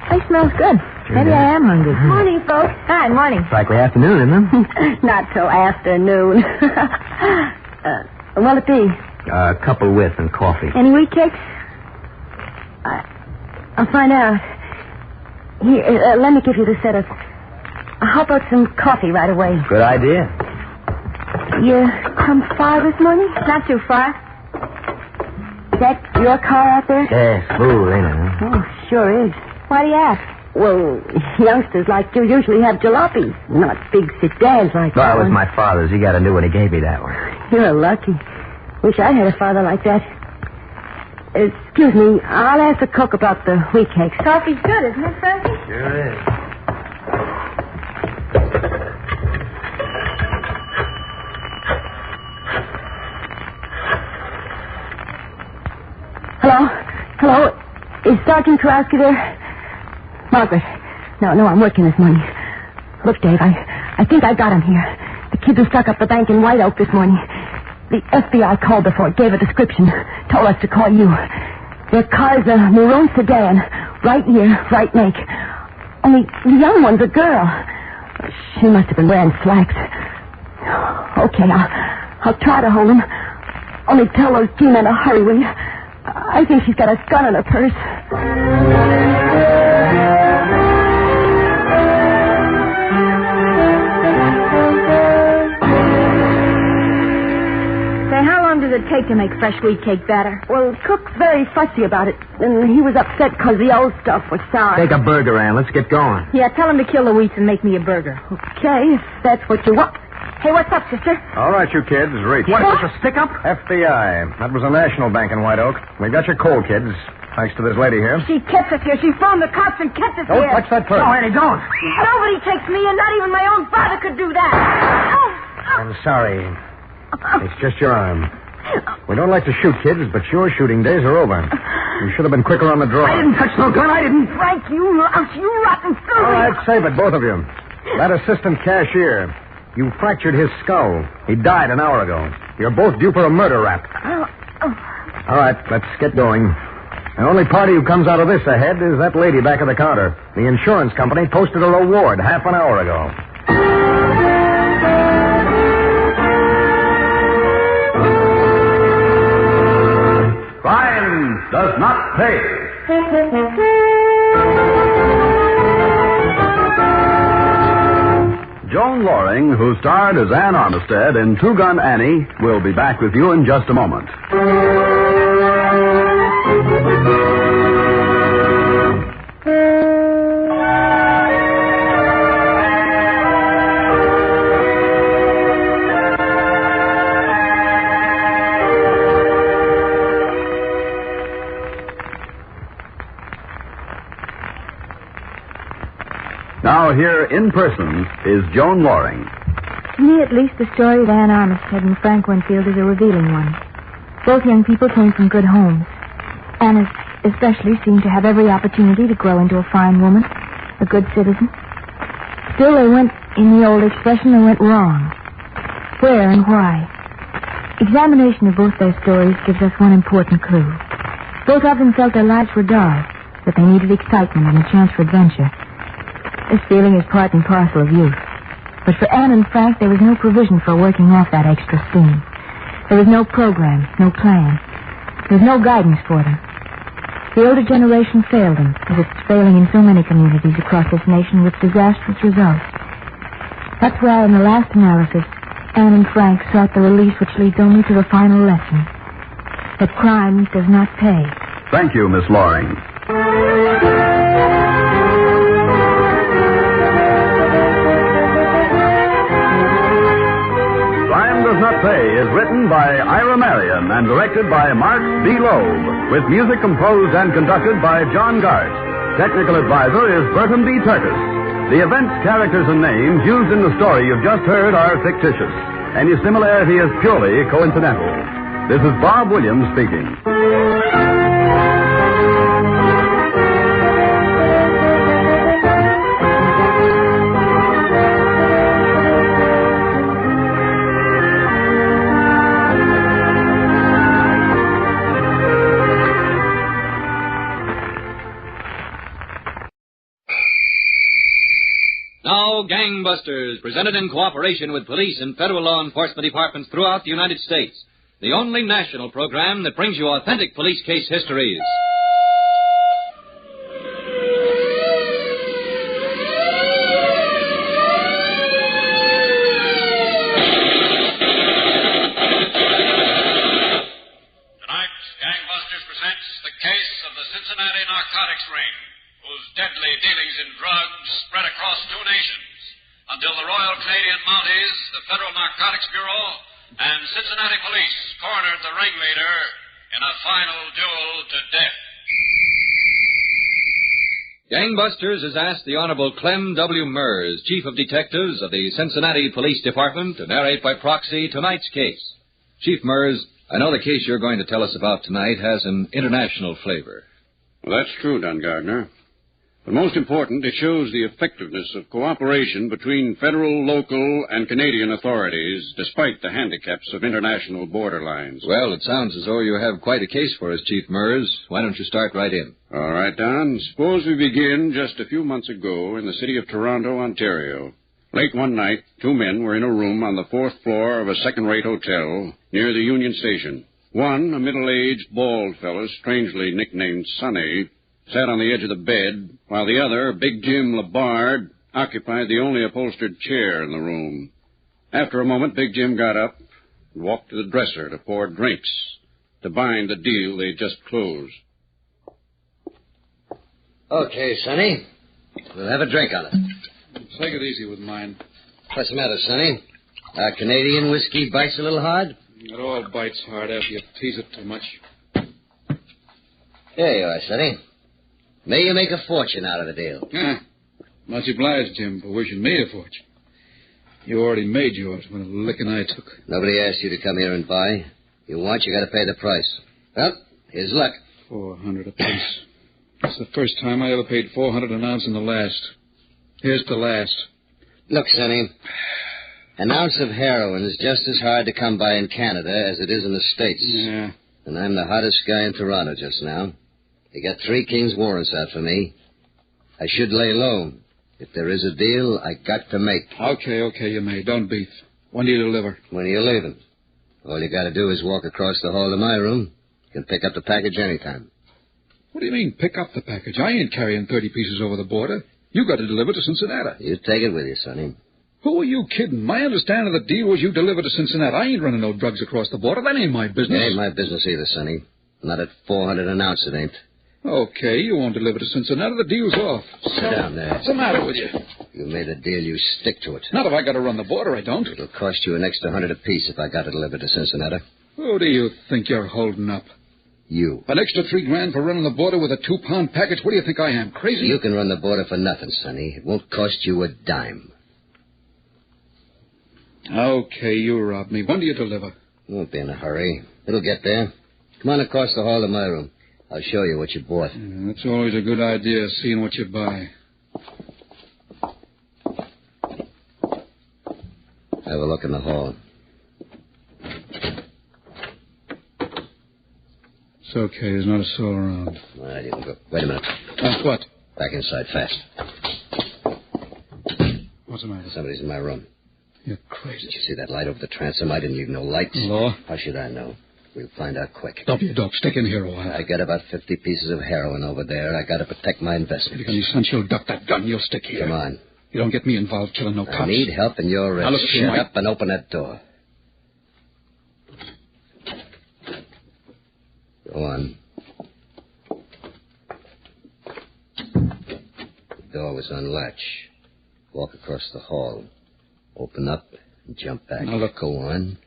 place smells good. Maybe I am hungry. Morning, folks. Hi, morning. It's likely afternoon, isn't it? Not till afternoon. What'll it be? A couple with and coffee. Any wheat cakes? I'll find out. Here, let me give you the setup. How about some coffee right away? Good idea. You come far this morning? Not too far. Is that your car out there? Yeah, smooth, ain't it? Huh? Oh, sure is. Why do you ask? Well, youngsters like you usually have jalopies, not big sedans like that. Well, it was my father's. He got a new one. He gave me that one. You're lucky. Wish I had a father like that. Excuse me, I'll ask the cook about the wheat cakes. Coffee's good, isn't it, Frankie? Sure is. Sergeant Kowalski there? Margaret. No, I'm working this morning. Look, Dave, I think I got him here. The kid who stuck up the bank in White Oak this morning. The FBI called before it gave a description. Told us to call you. Their car's a maroon sedan. Right year, right make. Only the young one's a girl. She must have been wearing slacks. Okay, I'll try to hold him. Only tell those G-men to hurry, will you? I think she's got a gun in her purse. Does it take to make fresh wheat cake batter? Well, Cook's very fussy about it, and he was upset because the old stuff was sour. Take a burger, Ann. Let's get going. Yeah, tell him to kill the wheats and make me a burger. Okay, if that's what you want. Hey, what's up, sister? All right, you kids, reach. What, is this a stick-up? FBI. That was a national bank in White Oak. We got your coal, kids, thanks to this lady here. She kept us here. She phoned the cops and kept us Don't here. touch that purse. No, Annie, don't. Nobody takes me, and not even my own father could do that. I'm sorry. It's just your arm. We don't like to shoot kids, but your shooting days are over. You should have been quicker on the draw. I didn't touch no gun. I didn't. Frank, you louse, you rotten filthy. All right, save it, both of you. That assistant cashier, you fractured his skull. He died an hour ago. You're both due for a murder rap. All right, let's get going. The only party who comes out of this ahead is that lady back at the counter. The insurance company posted a reward half an hour ago. Crime does not pay. Joan Loring, who starred as Ann Armistead in Two Gun Annie, will be back with you in just a moment. Now, here in person is Joan Loring. To me, at least, the story of Ann Armistead and Frank Winfield is a revealing one. Both young people came from good homes. Anna especially seemed to have every opportunity to grow into a fine woman, a good citizen. Still, they went, in the old expression, they went wrong. Where and why? Examination of both their stories gives us one important clue. Both of them felt their lives were dull, that they needed excitement and a chance for adventure. This feeling is part and parcel of youth. But for Anne and Frank, there was no provision for working off that extra steam. There was no program, no plan. There was no guidance for them. The older generation failed them, as it's failing in so many communities across this nation with disastrous results. That's why, in the last analysis, Anne and Frank sought the release which leads only to the final lesson, that crime does not pay. Thank you, Miss Loring. Does Not Pay is written by Ira Marion and directed by Mark B. Loeb, with music composed and conducted by John Gart. Technical advisor is Burton B. Turkis. The events, characters, and names used in the story you've just heard are fictitious. Any similarity is purely coincidental. This is Bob Williams speaking. Now, Gangbusters, presented in cooperation with police and federal law enforcement departments throughout the United States. The only national program that brings you authentic police case histories. Tonight, Gangbusters presents the case of the Cincinnati Narcotics ring, whose deadly dealings in drugs spread across two nations, until the Royal Canadian Mounties, the Federal Narcotics Bureau, and Cincinnati Police cornered the ringleader in a final duel to death. Gangbusters has asked the Honorable Clem W. Mers, Chief of Detectives of the Cincinnati Police Department, to narrate by proxy tonight's case. Chief Mers, I know the case you're going to tell us about tonight has an international flavor. Well, that's true, Don Gardner. But most important, it shows the effectiveness of cooperation between federal, local, and Canadian authorities, despite the handicaps of international border lines. Well, it sounds as though you have quite a case for us, Chief Murs. Why don't you start right in? All right, Don. Suppose we begin just a few months ago in the city of Toronto, Ontario. Late one night, two men were in a room on the fourth floor of a second-rate hotel near the Union Station. One, a middle-aged, bald fellow, strangely nicknamed Sonny, sat on the edge of the bed, while the other, Big Jim Labard, occupied the only upholstered chair in the room. After a moment, Big Jim got up and walked to the dresser to pour drinks to bind the deal they'd just closed. Okay, Sonny. We'll have a drink on it. Take it easy with mine. What's the matter, Sonny? Our Canadian whiskey bites a little hard? It all bites hard after you tease it too much. There you are, Sonny. May you make a fortune out of the deal. Much obliged, Jim, for wishing me a fortune. You already made yours with a licking I took. Nobody asked you to come here and buy. You want, you got to pay the price. Well, here's luck. $400 apiece. It's the first time I ever paid $400 an ounce in the last. Here's the last. Look, Sonny, an ounce of heroin is just as hard to come by in Canada as it is in the States. Yeah. And I'm the hottest guy in Toronto just now. They got 3 King's warrants out for me. I should lay low. If there is a deal, I got to make. Okay, you may. Don't beef. When do you deliver? When are you leaving? All you got to do is walk across the hall to my room. You can pick up the package anytime. What do you mean, pick up the package? I ain't carrying 30 pieces over the border. You got to deliver to Cincinnati. You take it with you, Sonny. Who are you kidding? My understanding of the deal was you deliver to Cincinnati. I ain't running no drugs across the border. That ain't my business. It ain't my business either, Sonny. Not at $400 an ounce, it ain't. Okay, you won't deliver to Cincinnati. The deal's off. Sit down there. What's the matter with you? You made a deal, you stick to it. Not if I got to run the border, I don't. It'll cost you an extra $100 apiece if I got to deliver to Cincinnati. Who do you think you're holding up? You. An extra $3,000 for running the border with a 2-pound package? What do you think I am, crazy? You can run the border for nothing, Sonny. It won't cost you a dime. Okay, you robbed me. When do you deliver? Won't be in a hurry. It'll get there. Come on across the hall to my room. I'll show you what you bought. Yeah, that's always a good idea, seeing what you buy. Have a look in the hall. It's okay. There's not a soul around. All right, you can go. Wait a minute. What? Back inside fast. What's the matter? Somebody's in my room. You're crazy. Did you see that light over the transom? I didn't need no lights. Law? How should I know? We'll find out quick. Don't be a dog. Stick in here a while. I got about 50 pieces of heroin over there. I got to protect my investment. Because you sense you'll duck that gun, you'll stick here. Come on. You don't get me involved killing no cops. I need help in your arrest. Now look, Shut up and open that door. Go on. The door was on latch. Walk across the hall. Open up and jump back. Now look. Go on.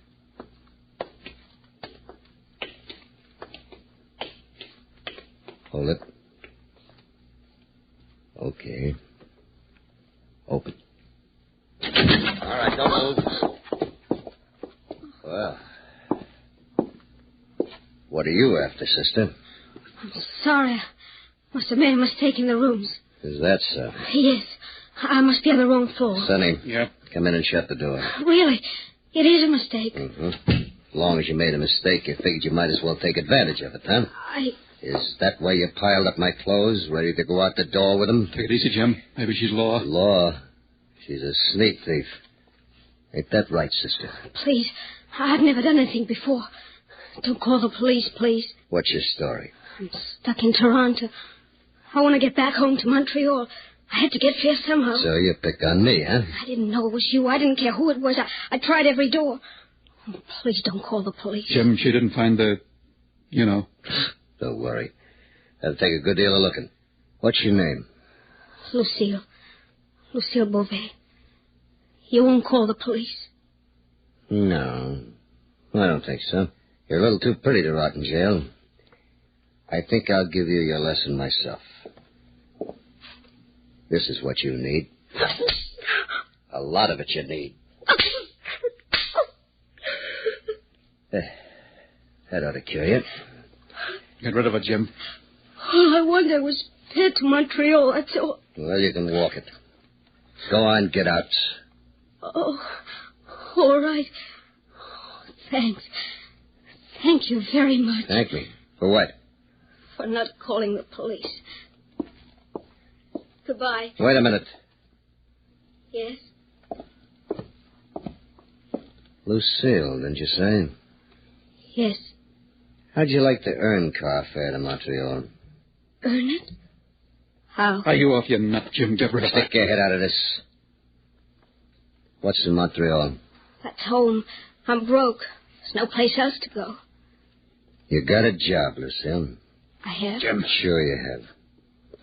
Hold it. Okay. Open. All right, don't move. Well. What are you after, sister? I'm sorry. I must have made a mistake in the rooms. Is that so? Yes. I must be on the wrong floor. Sonny. Yeah? Come in and shut the door. Really? It is a mistake. Mm-hmm. As long as you made a mistake, you figured you might as well take advantage of it, huh? Is that why you piled up my clothes, ready to go out the door with them? Take it easy, Jim. Maybe she's Law. Law? She's a sneak thief. Ain't that right, sister? Please, I've never done anything before. Don't call the police, please. What's your story? I'm stuck in Toronto. I want to get back home to Montreal. I had to get fair somehow. So you pick on me, huh? I didn't know it was you. I didn't care who it was. I tried every door. Oh, please don't call the police. Jim, she didn't find the... Don't worry. That'll take a good deal of looking. What's your name? Lucille. Lucille Beauvais. You won't call the police? No. I don't think so. You're a little too pretty to rot in jail. I think I'll give you your lesson myself. This is what you need. A lot of it you need. That ought to cure you. Get rid of her, Jim. All I wanted was head to Montreal, that's all. Well, you can walk it. Go on, get out. Oh, all right. Thanks. Thank you very much. Thank me. For what? For not calling the police. Goodbye. Wait a minute. Yes? Lucille, didn't you say? Yes. How'd you like to earn car fare to Montreal? Earn it? How? Are you off your nut, Jim? Get rid of Stick your head out of this. What's in Montreal? That's home. I'm broke. There's no place else to go. You got a job, Lucille. I have? Jim. Sure you have.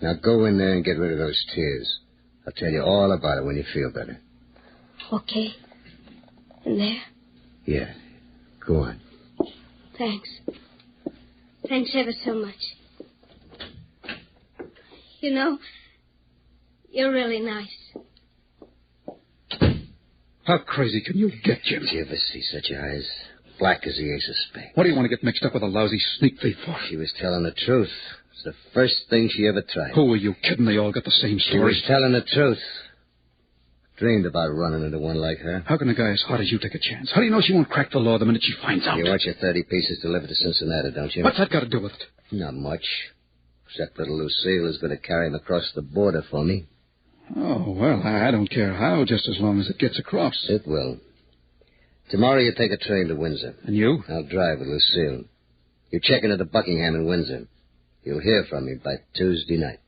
Now go in there and get rid of those tears. I'll tell you all about it when you feel better. Okay. In there? Yeah. Go on. Thanks. Thanks ever so much. You know, you're really nice. How crazy can you get, Jim? Did you ever see such eyes? Black as the ace of spades. What do you want to get mixed up with a lousy sneak thief for? She was telling the truth. It's the first thing she ever tried. Who are you kidding? They all got the same She story. was telling the truth. Dreamed about running into one like her. How can a guy as hot as you take a chance? How do you know she won't crack the law the minute she finds out? You want your 30 pieces delivered to Cincinnati, don't you? What's that got to do with it? Not much. Except little Lucille is going to carry him across the border for me. Oh, well, I don't care how, just as long as it gets across. It will. Tomorrow you take a train to Windsor. And you? I'll drive with Lucille. You check into the Buckingham in Windsor. You'll hear from me by Tuesday night.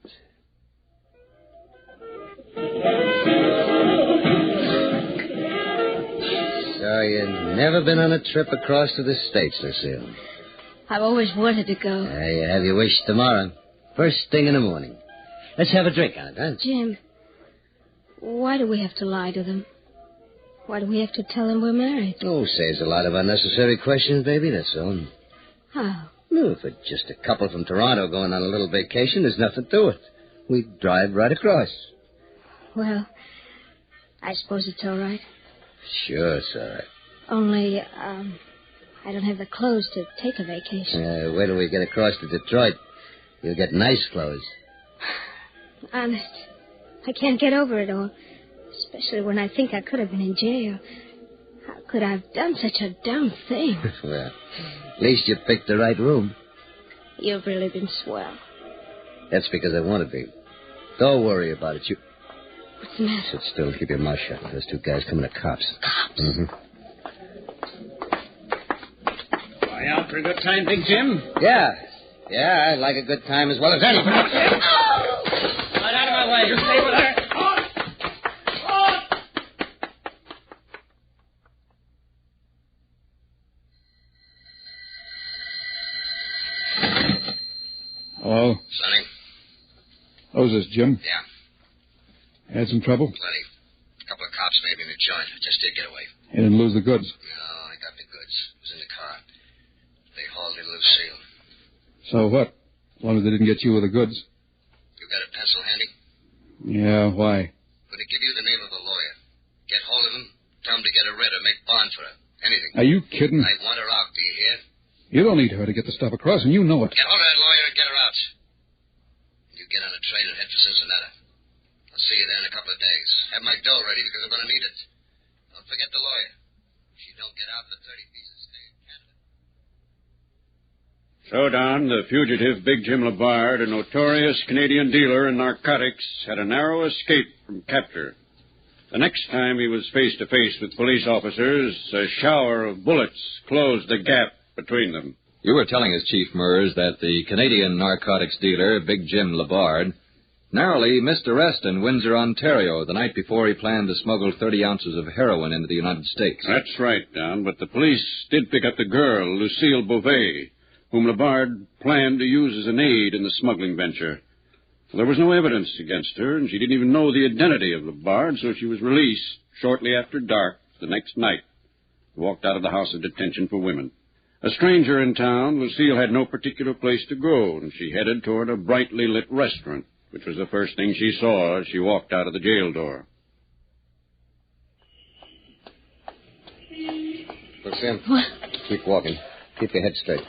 So you've never been on a trip across to the States, Lucille? I've always wanted to go. You have your wish tomorrow. First thing in the morning. Let's have a drink on it, huh? Jim, why do we have to lie to them? Why do we have to tell them we're married? Oh, saves a lot of unnecessary questions, baby, that's all. How? No, if it's just a couple from Toronto going on a little vacation, there's nothing to it. We drive right across. Well, I suppose it's all right. Sure, it's all right. Only, I don't have the clothes to take a vacation. Wait till we get across to Detroit. You'll get nice clothes. Honest, I can't get over it all. Especially when I think I could have been in jail. How could I have done such a dumb thing? Well, at least you picked the right room. You've really been swell. That's because I want to be. Don't worry about it. What's the matter? Sit still and keep your mouth shut. Those two guys coming to cops. Cops? Mm-hmm. Are you out for a good time, Big Jim? Yeah, I like a good time as well as anybody. Oh! Right out of my way. You stay with her. Hello? Sonny? Oh, is this Jim? Yeah. Had some trouble? Plenty. A couple of cops made me in the joint. I just did get away. You didn't lose the goods? No, I got the goods. It was in the car. They hauled in Lucille. So what? As long as they didn't get you with the goods. You got a pencil handy? Yeah, why? I'm going to give you the name of a lawyer. Get hold of him. Tell him to get a writ or make bond for her. Anything. Are you kidding? I want her out, do you hear? You don't need her to get the stuff across, and you know it. Get hold of that lawyer and get her out. You get on a train and head for Cincinnati. I'll see you there in a couple of days. Have my dough ready because I'm going to need it. Don't forget the lawyer. If she don't get out, the 30 pieces stay in Canada. So, Don, the fugitive Big Jim Labard, a notorious Canadian dealer in narcotics, had a narrow escape from capture. The next time he was face to face with police officers, a shower of bullets closed the gap between them. You were telling us, Chief Mers, that the Canadian narcotics dealer, Big Jim Labard, narrowly missed arrest in Windsor, Ontario, the night before he planned to smuggle 30 ounces of heroin into the United States. That's right, Don, but the police did pick up the girl, Lucille Beauvais, whom Labard planned to use as an aid in the smuggling venture. There was no evidence against her, and she didn't even know the identity of Labard, so she was released shortly after dark the next night. Walked out of the house of detention for women. A stranger in town, Lucille had no particular place to go, and she headed toward a brightly lit restaurant, which was the first thing she saw as she walked out of the jail door. Look, Sam. What? Keep walking. Keep your head straight.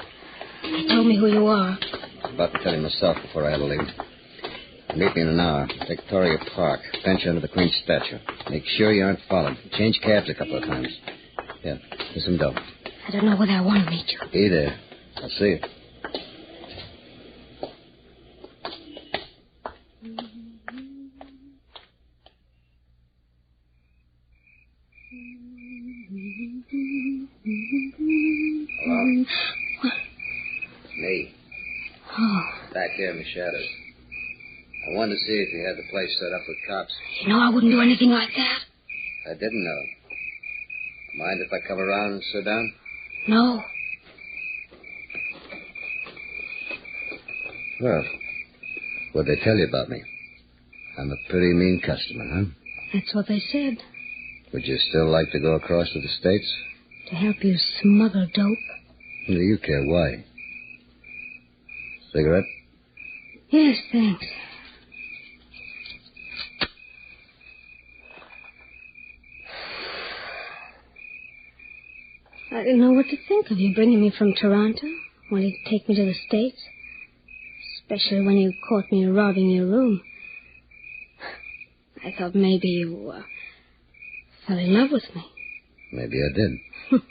They told me who you are. About to tell him myself before I had to leave. Meet me in an hour. Victoria Park. Bench under the Queen's statue. Make sure you aren't followed. Change cabs a couple of times. Yeah, here's some dough. I don't know whether I want to meet you. Be there. I'll see you. Hello? What? Me. Oh. Back here in the shadows. I wanted to see if you had the place set up with cops. You know I wouldn't do anything like that. I didn't know. Mind if I come around and sit down? No. Well, what'd they tell you about me? I'm a pretty mean customer, huh? That's what they said. Would you still like to go across to the States? To help you smuggle dope. Do you care why? Cigarette? Yes, thanks. I didn't know what to think of you bringing me from Toronto. Wanting to take me to the States. Especially when you caught me robbing your room. I thought maybe you fell in love with me. Maybe I did.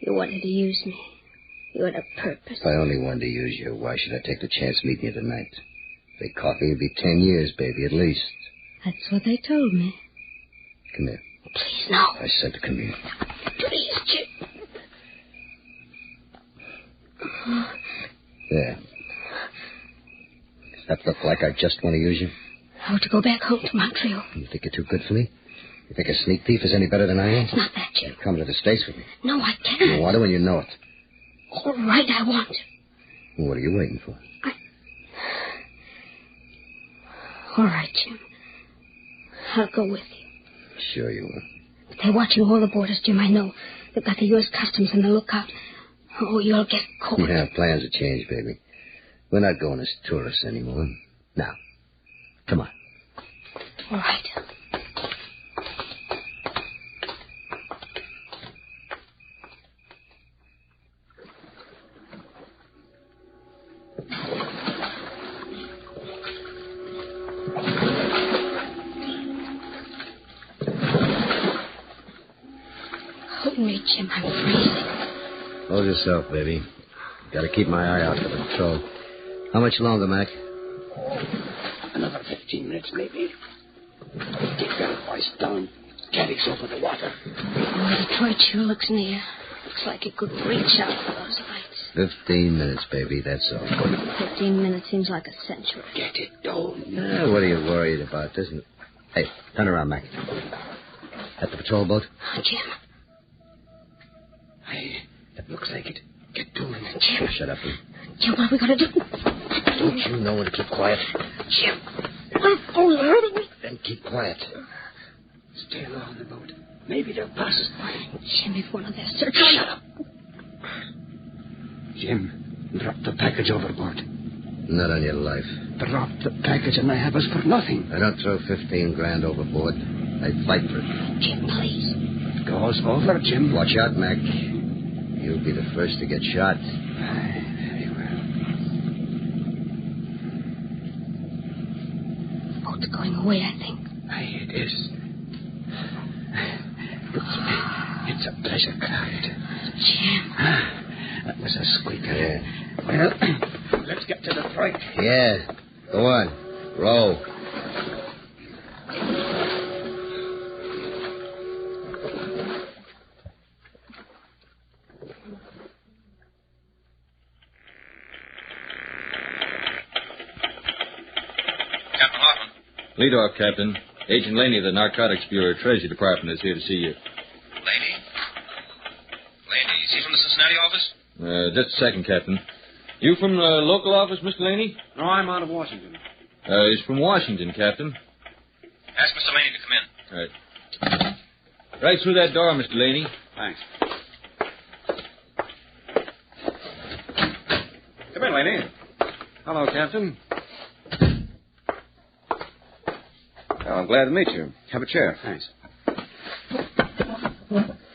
You wanted to use me. You had a purpose. If I only wanted to use you, why should I take the chance meeting you tonight? If they caught me, it'd be 10 years, baby, at least. That's what they told me. Come here. Please, no. I said to come here. Please, Jim. There. Does that look like I just want to use you? I want to go back home to Montreal. You think you're too good for me? You think a sneak thief is any better than I am? It's not that, Jim. Come to the States with me. No, I can't. You want to and you know it. All right, I want to. What are you waiting for? All right, Jim. I'll go with you. Sure you will. They're watching all the borders, Jim, I know. They've got the U.S. Customs on the lookout. Oh, you'll get caught. Yeah, plans have changed, baby. We're not going as tourists anymore. Now, come on. All right. Hold me, Jim. I'm freezing. Hold yourself, baby. Got to keep my eye out for the patrol. How much longer, Mac? Another 15 minutes, maybe. Keep that voice down. Carries over the water. Oh, Detroit sure looks near. Looks like it could reach out for those lights. 15 minutes, baby. That's all. 15 minutes seems like a century. Get it down. What are you worried about? Isn't? Hey, turn around, Mac. At the patrol boat? Jim. Hey, that looks like it. Get doing it. Jim. Shut up, Lee. Jim, what are we going to do? Don't you know when to keep quiet? Jim. Oh, you're hurting me. Then keep quiet. Stay along the boat. Maybe they'll pass us by. Jim, if one of their searchers... Shut up. Jim, drop the package overboard. Not on your life. Drop the package and I have us for nothing. I don't throw 15 grand overboard. I fight for it. Jim, please. It goes over, Jim. Watch out, Mac. You'll be the first to get shot. Very well. The boat's going away, I think. Aye, it is. It's a pleasure craft. Jim. That was a squeaker. Yeah. Well, let's get to the Detroit. Yeah. Go on. Row. Captain Hoffman. Lead off, Captain. Agent Laney of the Narcotics Bureau, Treasury Department, is here to see you. Laney? Laney, is he from the Cincinnati office? Just a second, Captain. You from the local office, Mr. Laney? No, I'm out of Washington. He's from Washington, Captain. Ask Mr. Laney to come in. Right. Right through that door, Mr. Laney. Thanks. Come in, Laney. Hello, Captain. Well, I'm glad to meet you. Have a chair. Thanks.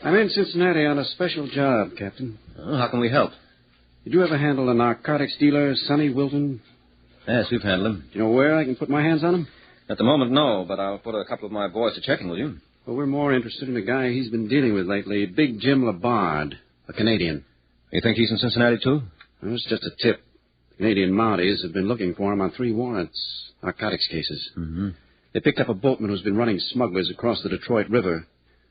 I'm in Cincinnati on a special job, Captain. How can we help? Did you ever handle a narcotics dealer, Sonny Wilton? Yes, we've handled him. Do you know where I can put my hands on him? At the moment, no, but I'll put a couple of my boys to checking with you. Well, we're more interested in a guy he's been dealing with lately, Big Jim Labard, a Canadian. You think he's in Cincinnati, too? Well, it's just a tip. The Canadian Mounties have been looking for him on 3 warrants, narcotics cases. Mm-hmm. They picked up a boatman who's been running smugglers across the Detroit River.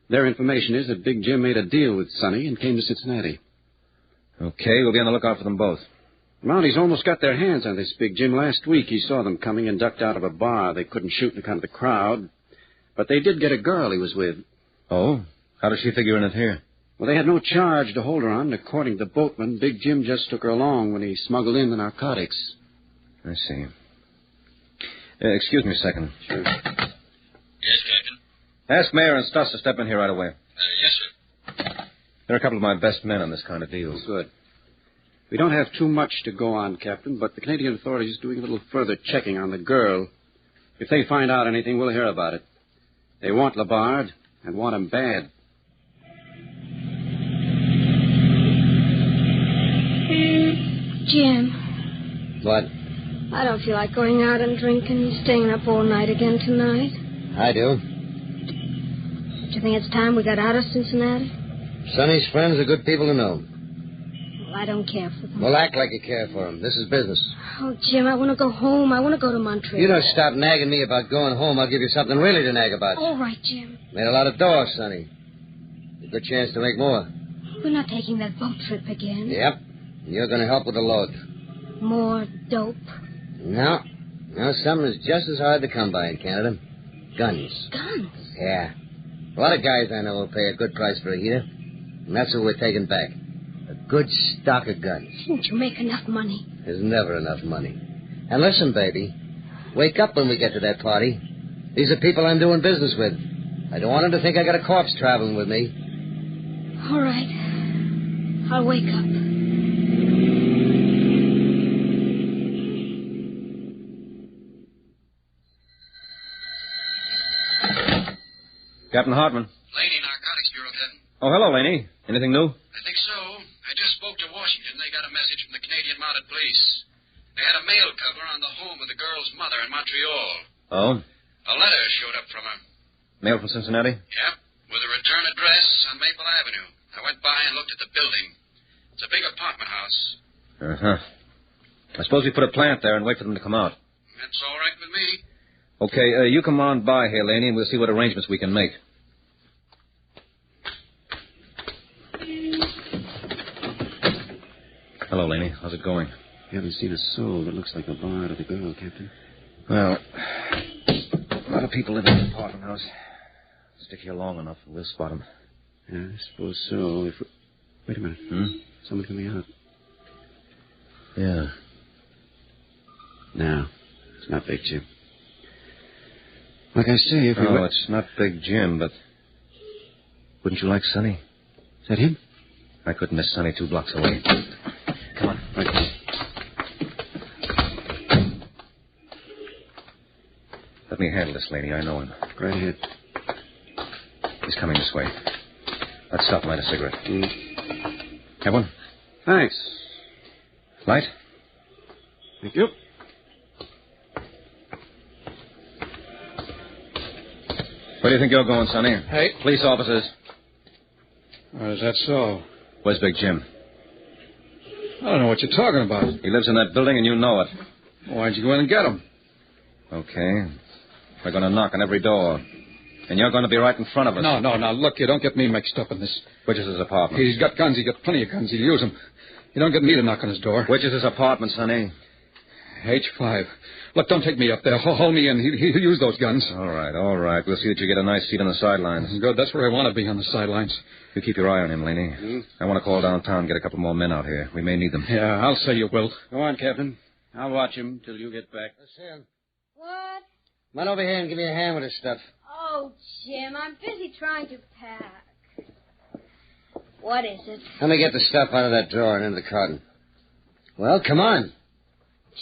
Their information is that Big Jim made a deal with Sonny and came to Cincinnati. Okay, we'll be on the lookout for them both. The Mounties almost got their hands on this Big Jim last week. He saw them coming and ducked out of a bar. They couldn't shoot in account of the crowd. But they did get a girl he was with. Oh? How does she figure in it here? Well, they had no charge to hold her on. According to the boatman, Big Jim just took her along when he smuggled in the narcotics. I see. Excuse me a second. Sure. Yes, Captain? Ask Mayor and Stuss to step in here right away. Yes, sir. They're a couple of my best men on this kind of deal. Good. We don't have too much to go on, Captain, but the Canadian authorities are doing a little further checking on the girl. If they find out anything, we'll hear about it. They want Labard and want him bad. Jim, What? I don't feel like going out and drinking, staying up all night again tonight. I do. Don't you think it's time we got out of Cincinnati? Sonny's friends are good people to know. Well, I don't care for them. Well, act like you care for them. This is business. Oh, Jim, I want to go home. I want to go to Montreal. You don't stop nagging me about going home. I'll give you something really to nag about. All right, Jim. Made a lot of dough, Sonny. A good chance to make more. We're not taking that boat trip again. Yep. And you're going to help with the load. More dope. No. No, something is just as hard to come by in Canada. Guns. Guns? Yeah. A lot of guys I know will pay a good price for a heater. And that's what we're taking back. A good stock of guns. Didn't you make enough money? There's never enough money. And listen, baby. Wake up when we get to that party. These are people I'm doing business with. I don't want them to think I got a corpse traveling with me. All right. I'll wake up. Captain Hartman. Laney, Narcotics Bureau, Captain. Oh, hello, Laney. Anything new? I think so. I just spoke to Washington. They got a message from the Canadian Mounted Police. They had a mail cover on the home of the girl's mother in Montreal. Oh? A letter showed up from her. Mail from Cincinnati? Yep, with a return address on Maple Avenue. I went by and looked at the building. It's a big apartment house. Uh-huh. I suppose we put a plant there and wait for them to come out. That's all right with me. Okay, you come on by here, Laney, and we'll see what arrangements we can make. Hello, Laney. How's it going? You haven't seen a soul that looks like a bar to the girl, Captain. Well, a lot of people live in this apartment house. Stick here long enough and we'll spot them. Yeah, I suppose so. Wait a minute. Someone coming out. Yeah. No, it's not Big Jim. Like I say, if we... No, it's not Big Jim, but... Wouldn't you like Sonny? Is that him? I couldn't miss Sonny 2 blocks away. Come on. Right. Let me handle this, Laney. I know him. Right ahead. He's coming this way. Let's stop and light a cigarette. Have one? Thanks. Light? Thank you. Where do you think you're going, Sonny? Hey. Police officers. Is that so? Where's Big Jim? I don't know what you're talking about. He lives in that building and you know it. Why'd you go in and get him? Okay. We're going to knock on every door. And you're going to be right in front of us. No, look, you don't get me mixed up in this. Which is his apartment? He's got guns. He's got plenty of guns. He'll use them. You don't get me to knock on his door. Which is his apartment, Sonny? H5. Look, don't take me up there. Haul me in. He'll use those guns. All right. We'll see that you get a nice seat on the sidelines. Good. That's where I want to be, on the sidelines. You keep your eye on him, Laney. I want to call downtown and get a couple more men out here. We may need them. Yeah, I'll say you will. Go on, Captain. I'll watch him till you get back. Let's see him. What? Come on over here and give me a hand with this stuff. Oh, Jim, I'm busy trying to pack. What is it? Let me get the stuff out of that drawer and into the carton. Well, come on.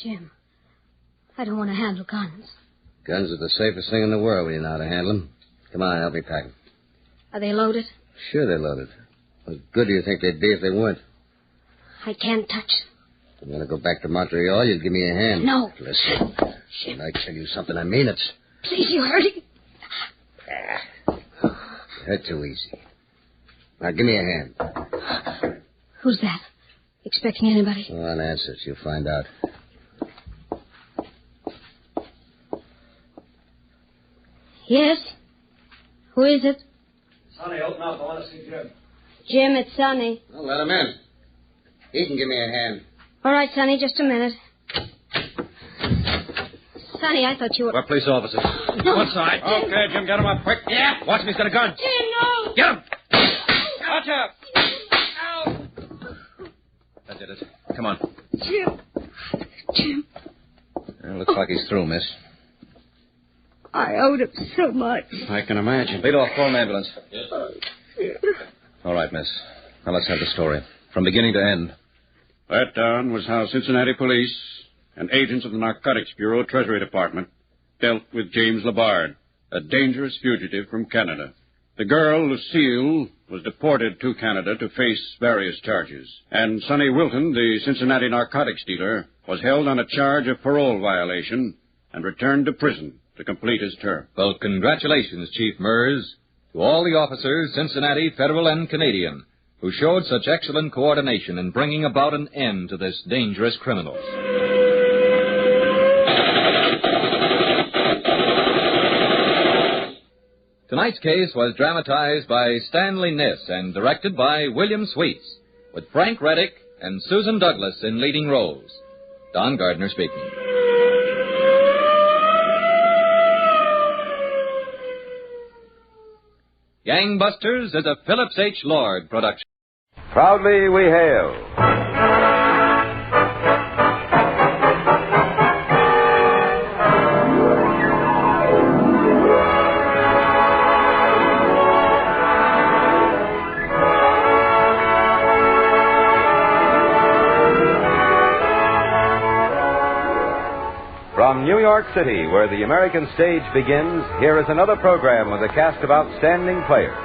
Jim, I don't want to handle guns. Guns are the safest thing in the world when you know how to handle them. Come on, help me pack them. Are they loaded? Sure they're loaded. What good do you think they'd be if they weren't? I can't touch them. I'm going to go back to Montreal. You'll give me a hand. No. Listen, when I tell you something, I mean it. Please, you hurt him. You hurt too easy. Now, give me a hand. Who's that? Expecting anybody? Go on, answer it. You'll find out. Yes? Who is it? Sonny, open up. I want to see Jim. Jim, it's Sonny. Well, let him in. He can give me a hand. All right, Sonny, just a minute. Sonny, I thought you were... We're police officers. No. One side. Jim. Okay, Jim, get him up quick. Yeah. Watch him, he's got a gun. Jim, no! Get him! Watch out! That did it. Come on. Jim. Well, looks like he's through, miss. I owed him so much. I can imagine. Lead off, call an ambulance. Yes. All right, miss. Now let's have the story. From beginning to end. That, Don, was how Cincinnati police and agents of the Narcotics Bureau Treasury Department dealt with James Labard, a dangerous fugitive from Canada. The girl, Lucille, was deported to Canada to face various charges. And Sonny Wilton, the Cincinnati narcotics dealer, was held on a charge of parole violation and returned to prison to complete his term. Well, congratulations, Chief Mers, to all the officers, Cincinnati, Federal, and Canadian, who showed such excellent coordination in bringing about an end to this dangerous criminal. Tonight's case was dramatized by Stanley Niss and directed by William Sweets, with Frank Reddick and Susan Douglas in leading roles. Don Gardner speaking. Gangbusters is a Phillips H. Lord production. Proudly we hail. From New York City, where the American stage begins, here is another program with a cast of outstanding players.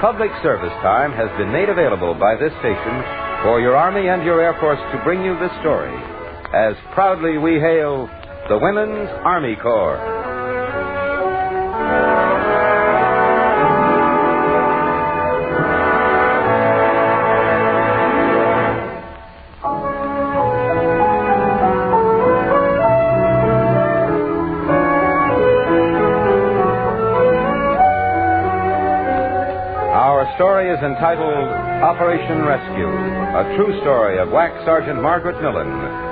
Public service time has been made available by this station for your Army and your Air Force to bring you this story, as proudly we hail the Women's Army Corps. Our story is entitled Operation Rescue, a true story of WAC Sergeant Margaret Millen,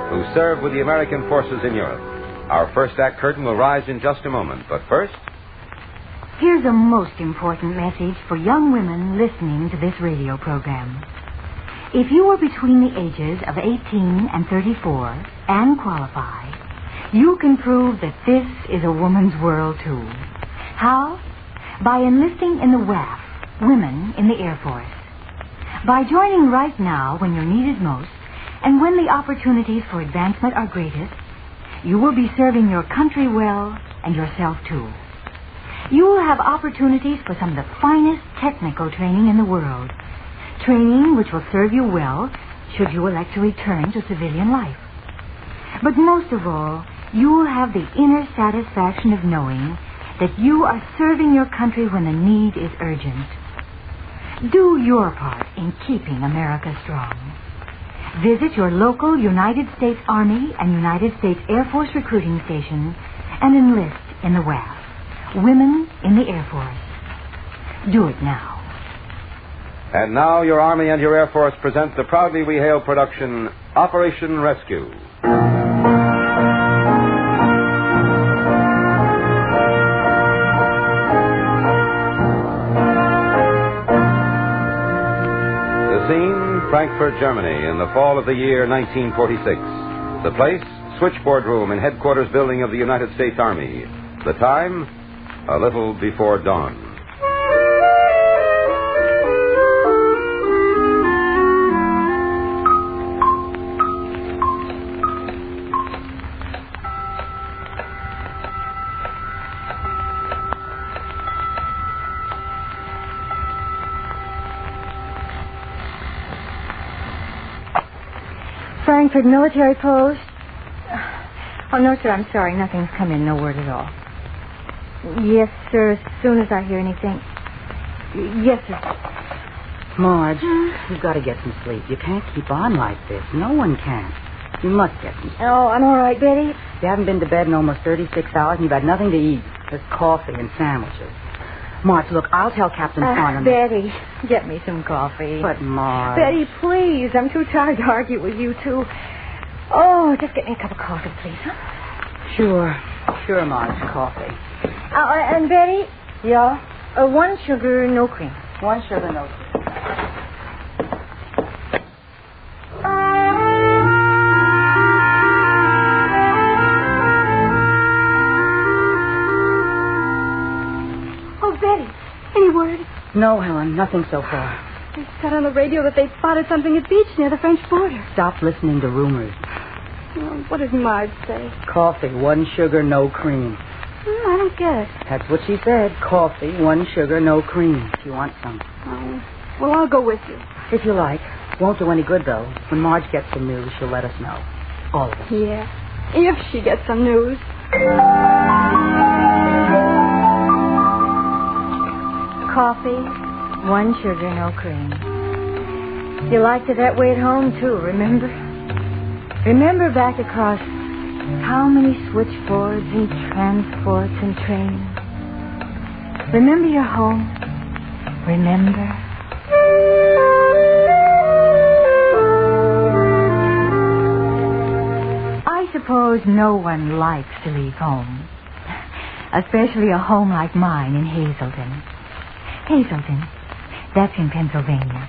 who served with the American forces in Europe. Our first act curtain will rise in just a moment, but first... Here's a most important message for young women listening to this radio program. If you are between the ages of 18 and 34 and qualify, you can prove that this is a woman's world, too. How? By enlisting in the WAF, Women in the Air Force. By joining right now when you're needed most and when the opportunities for advancement are greatest, you will be serving your country well and yourself too. You will have opportunities for some of the finest technical training in the world. Training which will serve you well should you elect to return to civilian life. But most of all, you will have the inner satisfaction of knowing that you are serving your country when the need is urgent. Do your part in keeping America strong. Visit your local United States Army and United States Air Force recruiting station and enlist in the WAF, Women in the Air Force. Do it now. And now your Army and your Air Force present the Proudly We Hail production, Operation Rescue. Frankfurt, Germany, in the fall of the year 1946. The place, switchboard room in headquarters building of the United States Army. The time, a little before dawn. Frankfurt military post? Oh, no, sir, I'm sorry. Nothing's come in. No word at all. Yes, sir, as soon as I hear anything. Yes, sir. Marge, you've got to get some sleep. You can't keep on like this. No one can. You must get some sleep. Oh, I'm all right, Betty. You haven't been to bed in almost 36 hours, and you've had nothing to eat. Just coffee and sandwiches. Marge, look, I'll tell Captain Farnham. Betty, get me some coffee. But, Marge... Betty, please. I'm too tired to argue with you two. Oh, just get me a cup of coffee, please, huh? Sure, Marge. Coffee. And Betty? Yeah? 1 sugar, no cream. 1 sugar, no cream. Oh, Betty, any word? No, Helen, nothing so far. They said on the radio that they spotted something at the beach near the French border. Stop listening to rumors. Well, what did Marge say? Coffee, 1 sugar, no cream. I don't get it. That's what she said. Coffee, 1 sugar, no cream. If you want some. Oh, well, I'll go with you. If you like. Won't do any good, though. When Marge gets some news, she'll let us know. All of us. Yeah, if she gets some news. Coffee, 1 sugar, no cream. You liked it that way at home, too, remember? Remember back across how many switchboards and transports and trains? Remember your home? Remember? I suppose no one likes to leave home. Especially a home like mine in Hazelton. Hazelton, that's in Pennsylvania.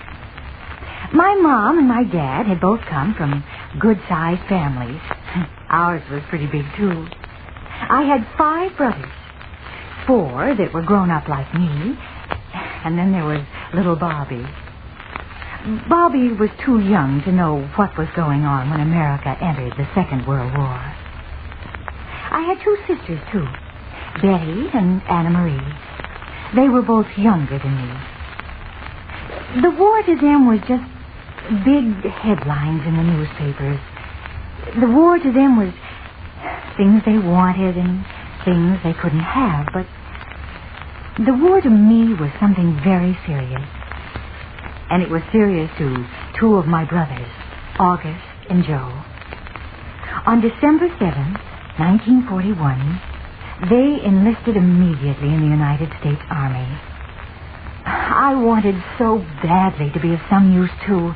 My mom and my dad had both come from good-sized families. Ours was pretty big, too. I had 5 brothers. 4 that were grown up like me. And then there was little Bobby. Bobby was too young to know what was going on when America entered the Second World War. I had 2 sisters, too. Betty and Anna Marie. They were both younger than me. The war to them was just big headlines in the newspapers. The war to them was things they wanted and things they couldn't have. But the war to me was something very serious. And it was serious to 2 of my brothers, August and Joe. On December 7th, 1941, they enlisted immediately in the United States Army. I wanted so badly to be of some use, too.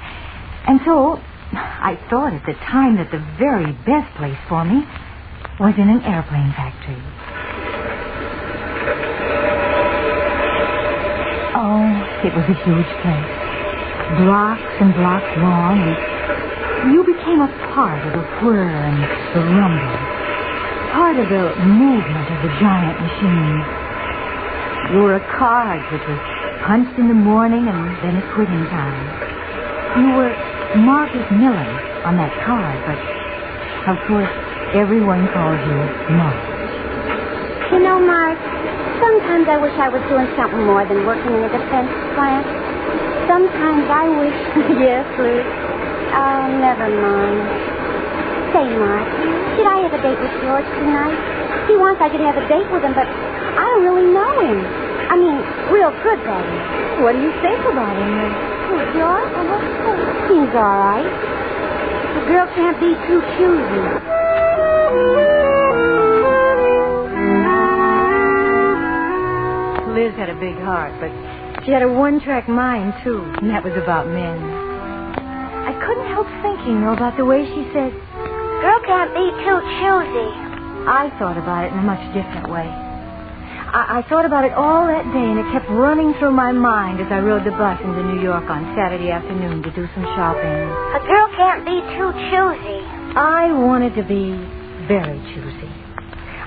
And so I thought at the time that the very best place for me was in an airplane factory. Oh, it was a huge place. Blocks and blocks long, and you became a part of the whir and the rumble. Part of the movement of the giant machine. You were a card which was punched in the morning and then at quitting time. You were Marcus Millen on that card, but of course everyone called you Marge. You know, Marge, sometimes I wish I was doing something more than working in a defense plant. Sometimes I wish... Yes, Liz? Oh, never mind. Say, Marge, should I have a date with George tonight? He wants I could have a date with him, but I don't really know him. I mean, real good, that is. What do you think about him, then? Who, George? Seems all right. The girl can't be too choosy. Liz had a big heart, but she had a one-track mind, too, and that was about men. I couldn't help thinking, though, about the way she said, Girl can't be too choosy. I thought about it in a much different way. I thought about it all that day, and it kept running through my mind as I rode the bus into New York on Saturday afternoon to do some shopping. A girl can't be too choosy. I wanted to be very choosy.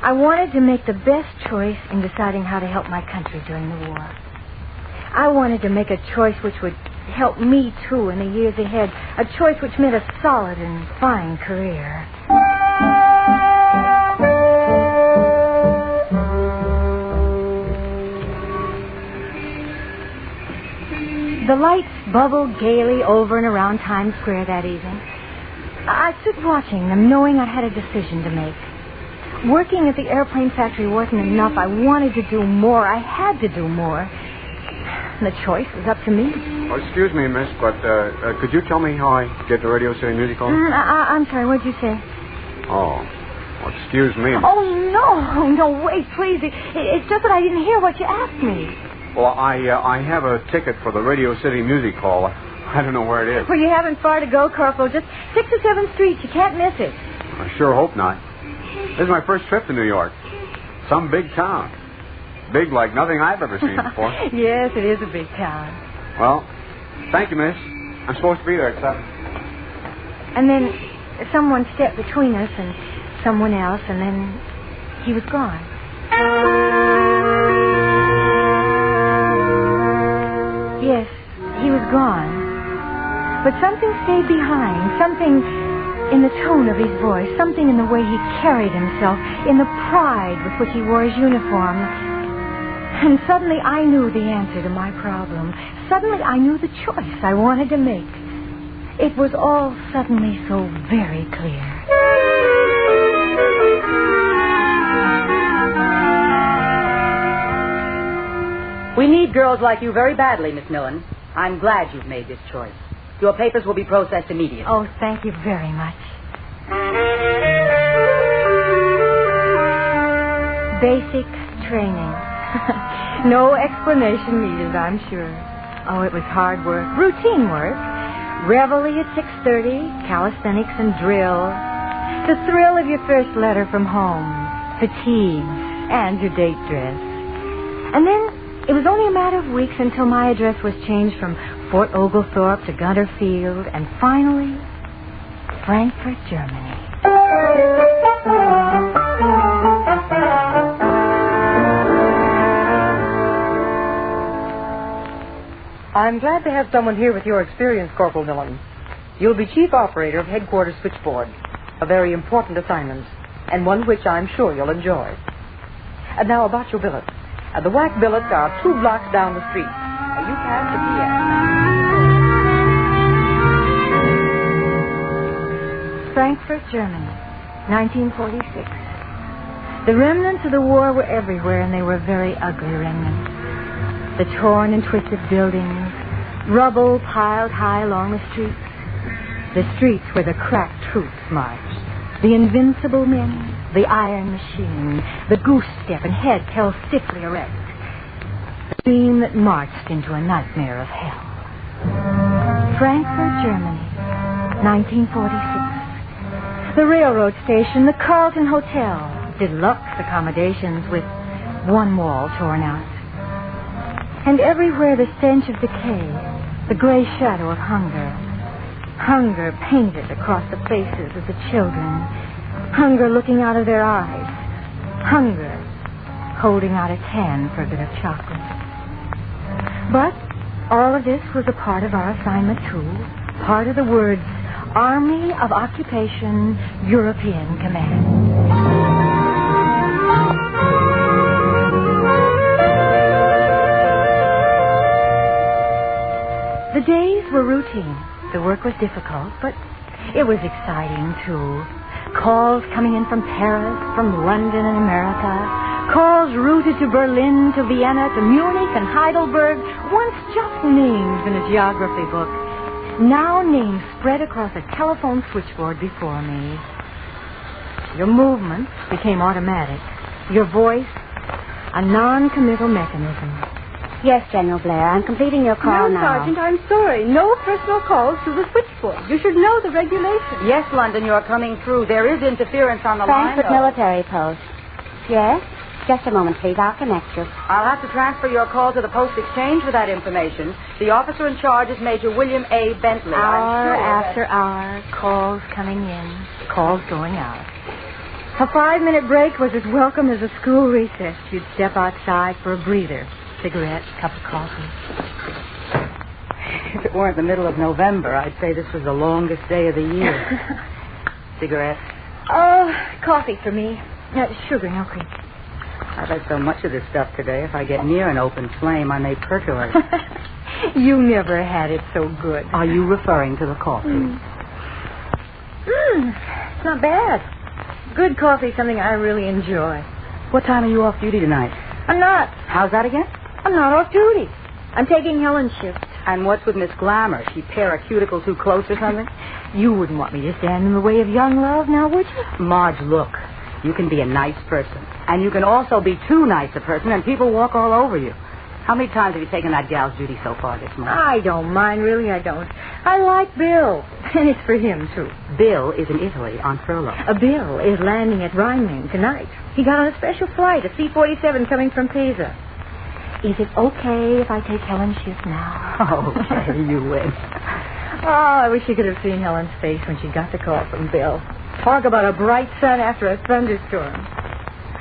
I wanted to make the best choice in deciding how to help my country during the war. I wanted to make a choice which would help me, too, in the years ahead. A choice which meant a solid and fine career. The lights bubbled gaily over and around Times Square that evening. I stood watching them, knowing I had a decision to make. Working at the airplane factory wasn't enough. I wanted to do more. I had to do more. The choice was up to me. Oh, excuse me, miss, but could you tell me how I get the Radio City Music Hall? I'm sorry, what'd you say? Oh, well, excuse me. Oh, no, wait, please. It's just that I didn't hear what you asked me. Well, I have a ticket for the Radio City Music Hall. I don't know where it is. Well, you haven't far to go, Corporal. Just 6th or 7th Street. You can't miss it. I sure hope not. This is my first trip to New York. Some big town. Big like nothing I've ever seen before. Yes, it is a big town. Well, thank you, miss. I'm supposed to be there at 7. And then someone stepped between us and someone else, and then he was gone. Yes, he was gone. But something stayed behind. Something in the tone of his voice. Something in the way he carried himself. In the pride with which he wore his uniform. And suddenly I knew the answer to my problem. Suddenly I knew the choice I wanted to make. It was all suddenly so very clear. We need girls like you very badly, Miss Millen. I'm glad you've made this choice. Your papers will be processed immediately. Oh, thank you very much. Basic training. No explanation needed, I'm sure. Oh, it was hard work. Routine work. Reveille at 6:30, calisthenics and drill. The thrill of your first letter from home. Fatigues and your date dress. And then it was only a matter of weeks until my address was changed from Fort Oglethorpe to Gunter Field, and finally, Frankfurt, Germany. I'm glad to have someone here with your experience, Corporal Millen. You'll be chief operator of headquarters switchboard. A very important assignment, and one which I'm sure you'll enjoy. And now about your billets. The WAC billets are 2 blocks down the street. You pass the PS. Frankfurt, Germany, 1946. The remnants of the war were everywhere, and they were very ugly remnants. The torn and twisted buildings, rubble piled high along the streets where the crack troops marched, the invincible men, the iron machine, the goose step and head held stiffly erect, the dream that marched into a nightmare of hell. Frankfurt, Germany, 1946. The railroad station, the Carlton Hotel, deluxe accommodations with one wall torn out. And everywhere the stench of decay, the gray shadow of hunger. Hunger painted across the faces of the children. Hunger looking out of their eyes. Hunger holding out its hand for a bit of chocolate. But all of this was a part of our assignment, too. Part of the words, Army of Occupation, European Command. The days were routine. The work was difficult, but it was exciting, too. Calls coming in from Paris, from London and America. Calls routed to Berlin, to Vienna, to Munich and Heidelberg. Once just names in a geography book. Now names spread across a telephone switchboard before me. Your movements became automatic. Your voice, a non-committal mechanism. Yes, General Blair, I'm completing your call No, now. Sergeant, I'm sorry. No personal calls to the switchboard. You should know the regulations. Yes, London, you're coming through. There is interference on the Frankfurt line, though. military post. Yes? Just a moment, please. I'll connect you. I'll have to transfer your call to the post exchange for that information. The officer in charge is Major William A. Bentley. Hour after hour, calls coming in, calls going out. A 5-minute break was as welcome as a school recess. You'd step outside for a breather, cigarette, cup of coffee. If it weren't the middle of November, I'd say this was the longest day of the year. Cigarette? Oh, coffee for me. Sugar, no cream. I've had so much of this stuff today, if I get near an open flame, I may percolate. You never had it so good. Are you referring to the coffee? It's not bad. Good coffee, something I really enjoy. What time are you off duty tonight? I'm not. How's that again? I'm not off duty. I'm taking Helen's shift. And what's with Miss Glamour? She pair a cuticle too close or something? You wouldn't want me to stand in the way of young love now, would you? Marge, look. You can be a nice person. And you can also be too nice a person, and people walk all over you. How many times have you taken that gal's duty so far this month? I don't mind, really, I don't. I like Bill. And it's for him, too. Bill is in Italy on furlough. Bill is landing at Rhineland tonight. He got on a special flight, a C-47 coming from Pisa. Is it okay if I take Helen's shift now? Okay, you win. Oh, I wish you could have seen Helen's face when she got the call from Bill. Talk about a bright sun after a thunderstorm.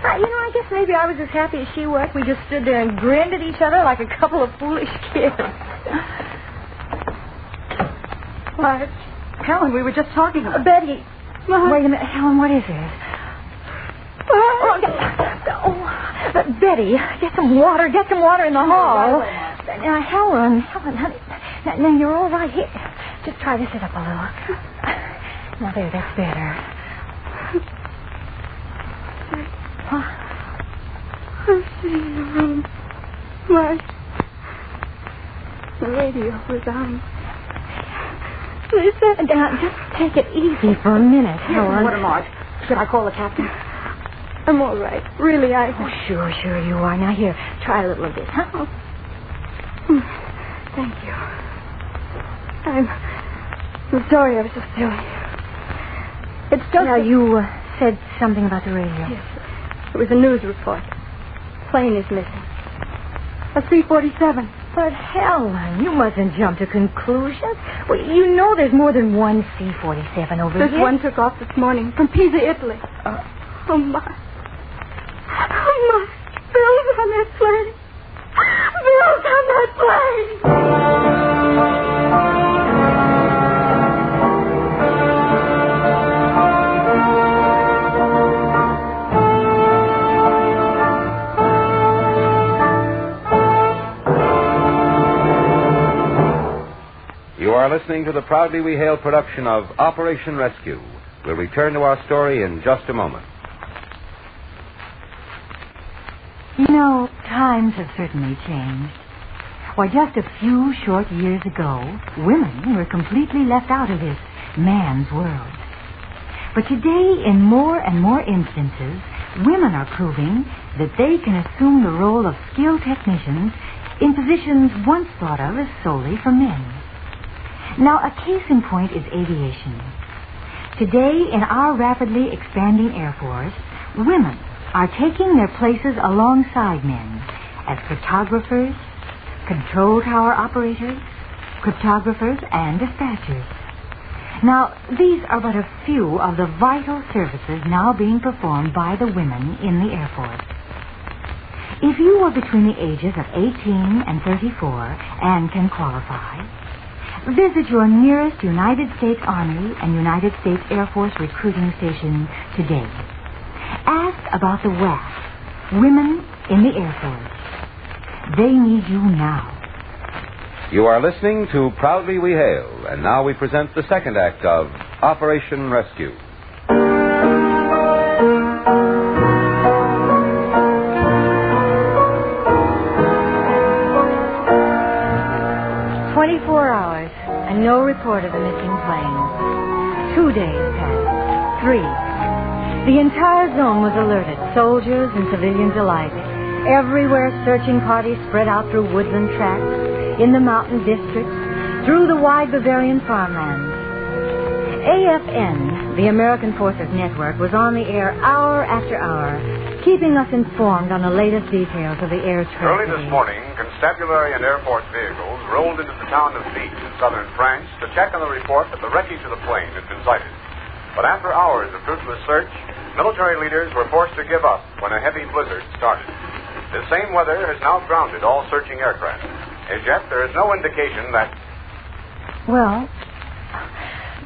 I guess maybe I was as happy as she was. We just stood there and grinned at each other like a couple of foolish kids. What? Helen, we were just talking about... Betty. Wait a minute. Helen, what is it? Betty, get some water. Get some water in the hall. Now, Helen, honey. Now, you're all right. Here, just try to sit up a little. Now, there, that's better. I'm sitting in the room. Marge. The radio was on. Listen. Now, just take it easy for a minute, Helen. What, Marge? Should I call the captain? I'm all right. Really, Oh, sure you are. Now, here, try a little of this, huh? Oh. Thank you. I'm sorry I was so silly. It's just... Now, you said something about the radio. Yes. It was a news report. Plane is missing. A C-47. But, Helen, you mustn't jump to conclusions. Well, you know there's more than one C-47 over here. This one took off this morning from Pisa, Italy. Oh, my. Bill's on that plane. Bill's on that plane. You are listening to the Proudly We Hail production of Operation Rescue. We'll return to our story in just a moment. Times have certainly changed. Why, just a few short years ago, women were completely left out of this man's world. But today, in more and more instances, women are proving that they can assume the role of skilled technicians in positions once thought of as solely for men. Now, a case in point is aviation. Today, in our rapidly expanding Air Force, women are taking their places alongside men as photographers, control tower operators, cryptographers, and dispatchers. Now, these are but a few of the vital services now being performed by the women in the Air Force. If you are between the ages of 18 and 34 and can qualify, visit your nearest United States Army and United States Air Force recruiting station today. Ask about the WAF, Women in the Air Force. They need you now. You are listening to Proudly We Hail, and now we present the second act of Operation Rescue. Hours and no report of the missing plane. 2 days passed. 3. The entire zone was alerted, soldiers and civilians alike. Everywhere searching parties spread out through woodland tracts, in the mountain districts, through the wide Bavarian farmlands. AFN, the American Forces Network, was on the air hour after hour, keeping us informed on the latest details of the air tragedy. Early this morning, constabulary and Air Force vehicles rolled into the town of Nice in southern France to check on the report that the wreckage of the plane had been sighted. But after hours of fruitless search, military leaders were forced to give up when a heavy blizzard started. The same weather has now grounded all searching aircraft. As yet, there is no indication that... Well,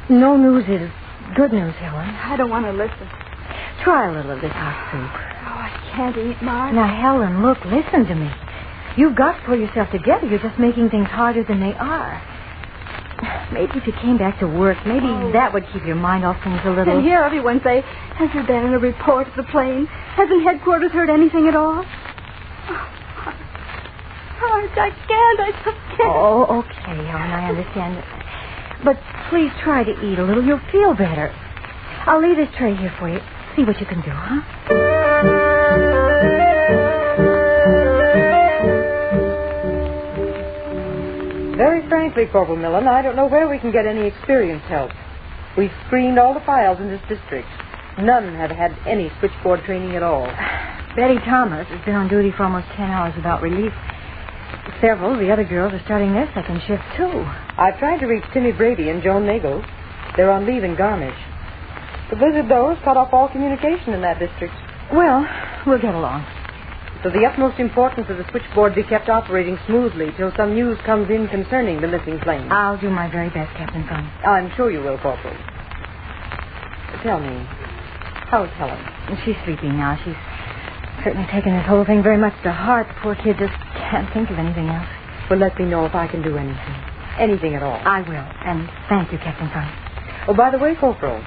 no news is good news, Helen. I don't want to listen. Try a little of this hot soup. Oh, I can't eat, Marge. Now, Helen, look, listen to me. You've got to pull yourself together. You're just making things harder than they are. Maybe if you came back to work, maybe that would keep your mind off things a little. And hear everyone say, has there been a report of the plane? Hasn't headquarters heard anything at all? Marge, I just can't. Oh, okay, Helen, I understand. But please try to eat a little. You'll feel better. I'll leave this tray here for you. See what you can do, huh? Very frankly, Corporal Millen, I don't know where we can get any experienced help. We've screened all the files in this district. None have had any switchboard training at all. Betty Thomas has been on duty for almost 10 hours without relief. Several of the other girls are starting their second shift, too. I've tried to reach Timmy Brady and Joan Nagel. They're on leave in Garmisch. The blizzard, though, has cut off all communication in that district. Well, we'll get along. So the utmost importance of the switchboard be kept operating smoothly till some news comes in concerning the missing plane. I'll do my very best, Captain Fun. I'm sure you will, Corporal. Tell me, how's Helen? She's sleeping now. She's certainly taken this whole thing very much to heart. The poor kid just can't think of anything else. Well, let me know if I can do anything. Anything at all. I will. And thank you, Captain Fun. Oh, by the way, Corporal,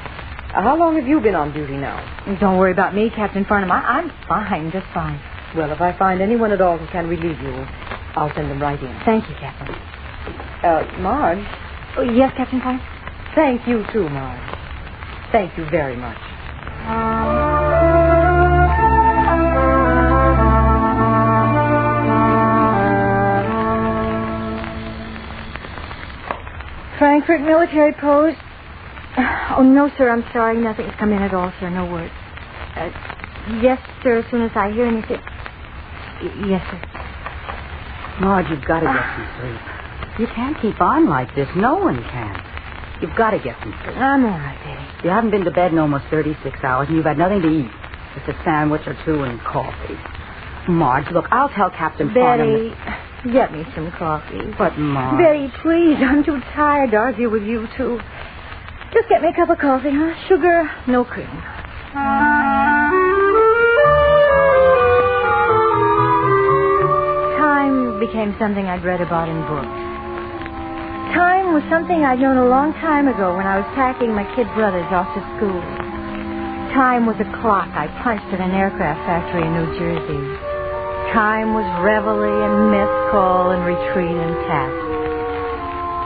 how long have you been on duty now? Don't worry about me, Captain Farnham. I'm fine, just fine. Well, if I find anyone at all who can relieve you, I'll send them right in. Thank you, Captain. Marge? Oh, yes, Captain Farnham? Thank you, too, Marge. Thank you very much. Frankfurt Military Post. Oh, no, sir, I'm sorry. Nothing's come in at all, sir. No word. Yes, sir, as soon as I hear anything. Yes, sir. Marge, you've got to get some sleep. You can't keep on like this. No one can. You've got to get some sleep. I'm all right, Betty. You haven't been to bed in almost 36 hours, and you've had nothing to eat. Just a sandwich or two and coffee. Marge, look, I'll tell Captain Farnham. Betty, get me some coffee. But, Marge... Betty, please, I'm too tired to argue with you, too. Just get me a cup of coffee, huh? Sugar, no cream. Time became something I'd read about in books. Time was something I'd known a long time ago when I was packing my kid brothers off to school. Time was a clock I punched at an aircraft factory in New Jersey. Time was reveille and mess call and retreat and task.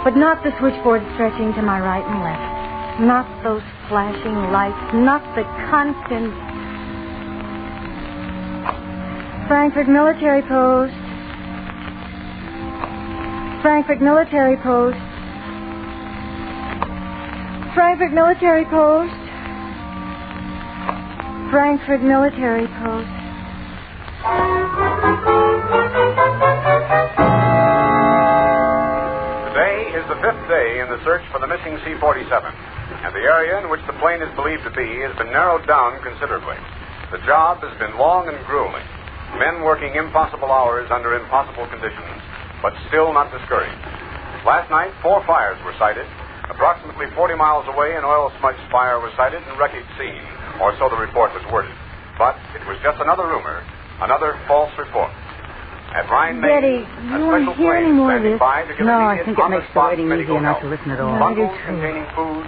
But not the switchboard stretching to my right and left. Not those flashing lights. Not the constant... Frankfurt Military Post. Frankfurt Military Post. Frankfurt Military Post. Frankfurt Military Post. Today is the 5th day in the search for the missing C-47, and the area in which the plane is believed to be has been narrowed down considerably. The job has been long and grueling, men working impossible hours under impossible conditions, but still not discouraged. Last night, 4 fires were sighted. Approximately 40 miles away, an oil smudge fire was sighted and wreckage seen, or so the report was worded. But it was just another rumor, another false report. At Rhine, Betty, Maine, you a won't special hear plane any more of standing this. by to give No, I immediate think it makes the on-the-spot waiting medical easier not help. to listen at all. Bundles containing food.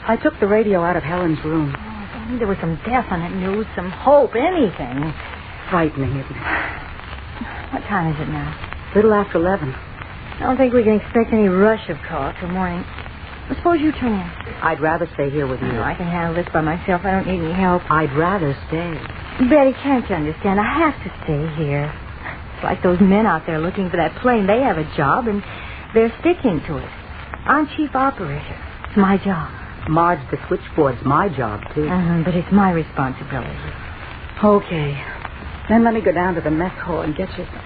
I took the radio out of Helen's room. Oh, there was some definite news, some hope, anything. Frightening, isn't it? What time is it now? Little after 11. I don't think we can expect any rush of calls till morning. Suppose you turn in. I'd rather stay here with you. No, I can handle this by myself. I don't need any help. I'd rather stay. Betty, can't you understand? I have to stay here. It's like those men out there looking for that plane. They have a job, and they're sticking to it. I'm chief operator. It's my job. Marge, the switchboard's my job, too. But it's my responsibility. Okay. Then let me go down to the mess hall and get you some...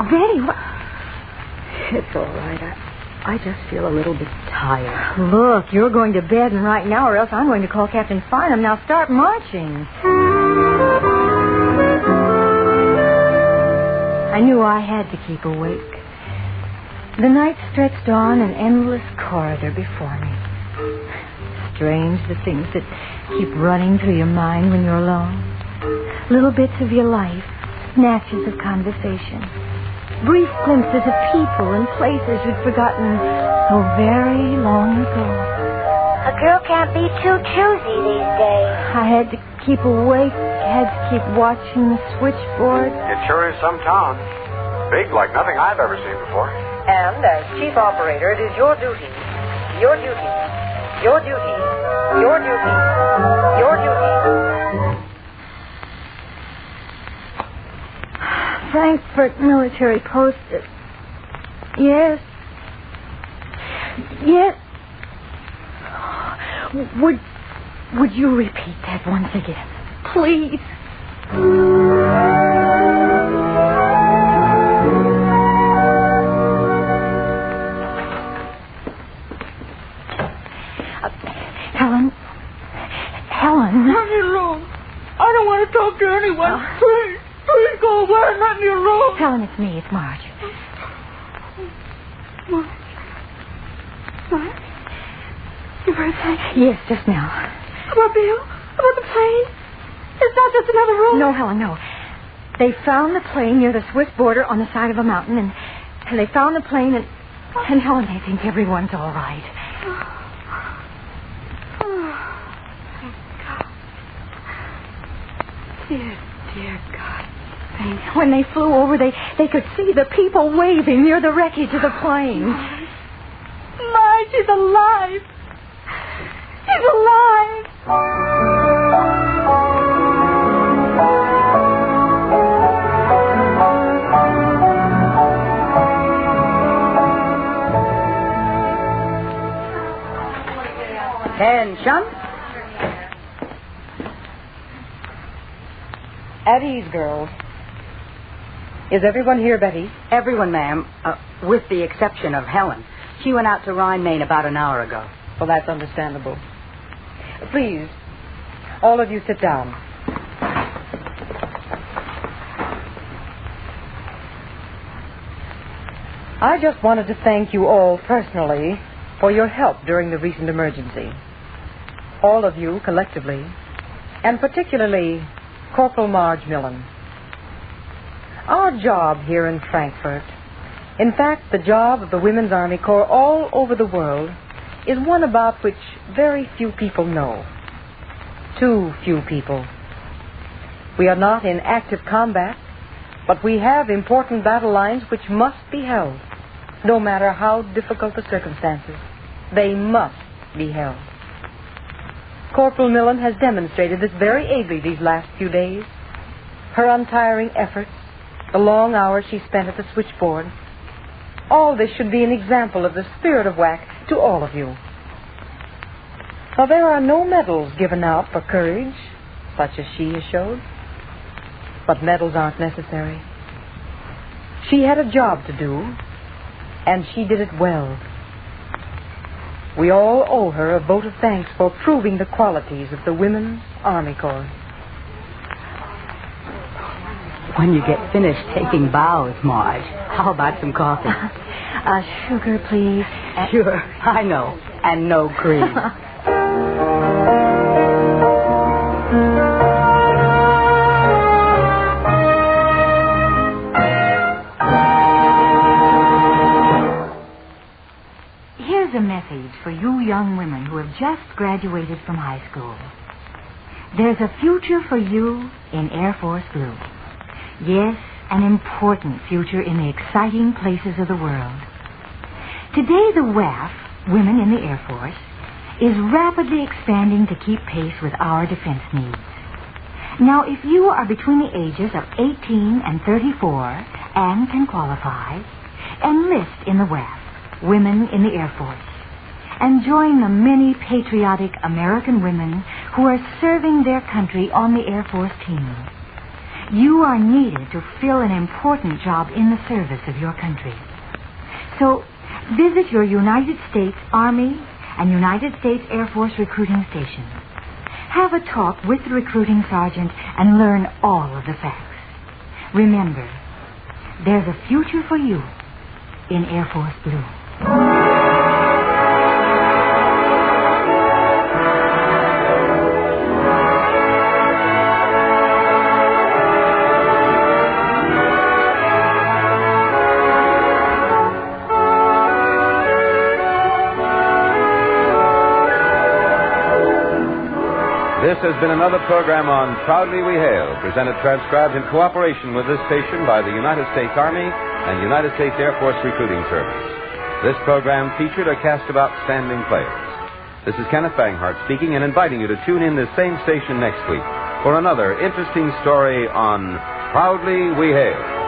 Betty, what... It's all right. I just feel a little bit tired. Look, you're going to bed and right now, or else I'm going to call Captain Farnham. Now start marching. I knew I had to keep awake. The night stretched on an endless corridor before me. Strange, the things that keep running through your mind when you're alone. Little bits of your life, snatches of conversation. brief glimpses of people and places you'd forgotten so very long ago. A girl can't be too choosy these days. I had to keep awake, had to keep watching the switchboard. It sure is some town. Big like nothing I've ever seen before. And as chief operator, it is your duty, your duty, your duty, your duty, your duty. Frankfurt Military Post. Yes. Yes. Would you repeat that once again, please? Helen. Let me alone. I don't want to talk to anyone. Please go away and let me alone. Helen, it's me. It's Marge. Marge? You heard that? Yes, just now. About Bill? About the plane? It's not just another room. No, Helen, no. They found the plane near the Swiss border on the side of a mountain, and they found the plane, and Helen, they think everyone's all right. Dear God. When they flew over, they could see the people waving near the wreckage of the plane. Marge, she's alive. She's alive. Attention. At ease, girls. Is everyone here, Betty? Everyone, ma'am, with the exception of Helen. She went out to Rhine, Maine about an hour ago. Well, that's understandable. Please, all of you sit down. I just wanted to thank you all personally for your help during the recent emergency. All of you collectively, and particularly Corporal Marge Millen. Our job here in Frankfurt, in fact, the job of the Women's Army Corps all over the world, is one about which very few people know. Too few people. We are not in active combat, but we have important battle lines which must be held, no matter how difficult the circumstances. They must be held. Corporal Millen has demonstrated this very ably these last few days. Her untiring efforts, the long hours she spent at the switchboard, all this should be an example of the spirit of WAC to all of you. Now, there are no medals given out for courage, such as she has showed. But medals aren't necessary. She had a job to do, and she did it well. We all owe her a vote of thanks for proving the qualities of the Women's Army Corps. When you get finished taking bows, Marge, how about some coffee? Sugar, please. Sure, I know. And no cream. Here's a message for you young women who have just graduated from high school. There's a future for you in Air Force Blue. Yes, an important future in the exciting places of the world. Today, the WAF, Women in the Air Force, is rapidly expanding to keep pace with our defense needs. Now, if you are between the ages of 18 and 34 and can qualify, enlist in the WAF, Women in the Air Force, and join the many patriotic American women who are serving their country on the Air Force team. You are needed to fill an important job in the service of your country. So, visit your United States Army and United States Air Force recruiting stations. Have a talk with the recruiting sergeant and learn all of the facts. Remember, there's a future for you in Air Force Blue. This has been another program on Proudly We Hail, presented transcribed in cooperation with this station by the United States Army and United States Air Force Recruiting Service. This program featured a cast of outstanding players. This is Kenneth Banghart speaking and inviting you to tune in this same station next week for another interesting story on Proudly We Hail.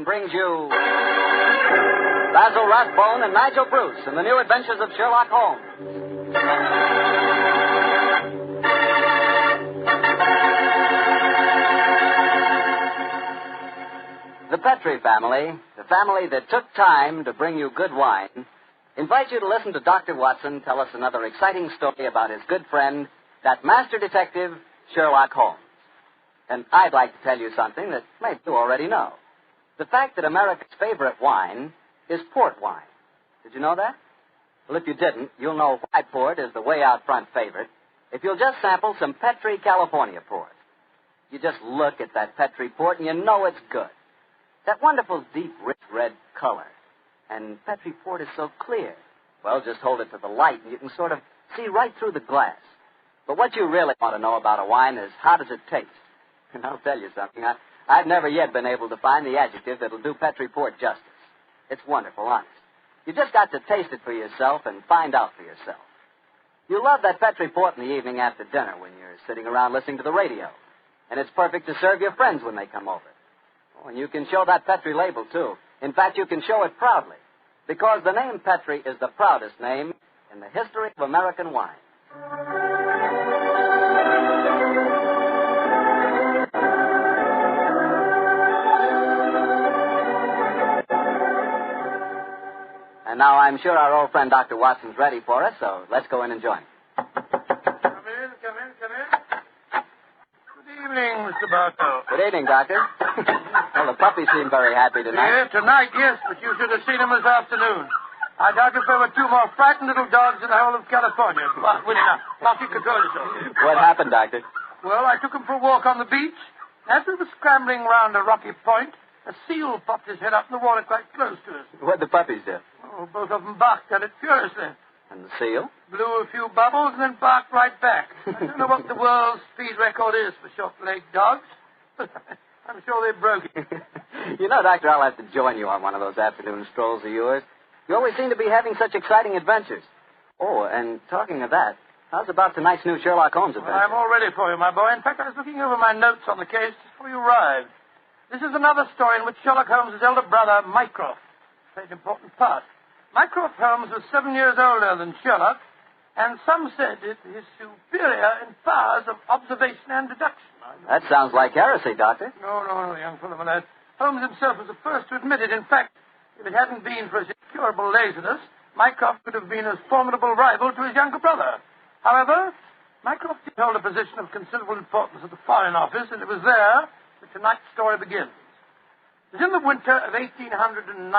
Brings you Basil Rathbone and Nigel Bruce in the new adventures of Sherlock Holmes. The Petrie family, the family that took time to bring you good wine, invites you to listen to Dr. Watson tell us another exciting story about his good friend, that master detective, Sherlock Holmes. And I'd like to tell you something that maybe you already know. The fact that America's favorite wine is port wine. Did you know that? Well, if you didn't, you'll know why port is the way out front favorite if you'll just sample some Petrie California port. You just look at that Petrie port and you know it's good. That wonderful deep, rich red color. And Petrie port is so clear. Well, just hold it to the light and you can sort of see right through the glass. But what you really want to know about a wine is how does it taste? And I'll tell you something. I've never yet been able to find the adjective that'll do Petrie port justice. It's wonderful, honest. You just got to taste it for yourself and find out for yourself. You love that Petrie port in the evening after dinner when you're sitting around listening to the radio. And it's perfect to serve your friends when they come over. Oh, and you can show that Petrie label, too. In fact, you can show it proudly. Because the name Petrie is the proudest name in the history of American wine. And now I'm sure our old friend Dr. Watson's ready for us, so let's go in and join him. Come in. Good evening, Mr. Bartow. Good evening, Doctor. Well, the puppies seem very happy tonight. Yeah, tonight, yes, but you should have seen them this afternoon. I doubt if there were two more frightened little dogs in the whole of California. Willie, now you control yourself. What happened, Doctor? Well, I took them for a walk on the beach. As we were scrambling round a rocky point, a seal popped his head up in the water quite close to us. What'd the puppies do? Oh, both of them barked at it furiously. And the seal? Blew a few bubbles and then barked right back. I don't know what the world's speed record is for short-legged dogs, but I'm sure they broke it. You know, Doctor, I'll have to join you on one of those afternoon strolls of yours. You always seem to be having such exciting adventures. Oh, and talking of that, how's about tonight's new Sherlock Holmes adventure? Well, I'm all ready for you, my boy. In fact, I was looking over my notes on the case just before you arrived. This is another story in which Sherlock Holmes' elder brother, Mycroft, played an important part. Mycroft Holmes was 7 years older than Sherlock, and some said it is superior in powers of observation and deduction. That sounds like heresy, Doctor. No, young fellow, my lad. Holmes himself was the first to admit it. In fact, if it hadn't been for his incurable laziness, Mycroft could have been a formidable rival to his younger brother. However, Mycroft did hold a position of considerable importance at the Foreign Office, and it was there that tonight's story begins. It was in the winter of 1899,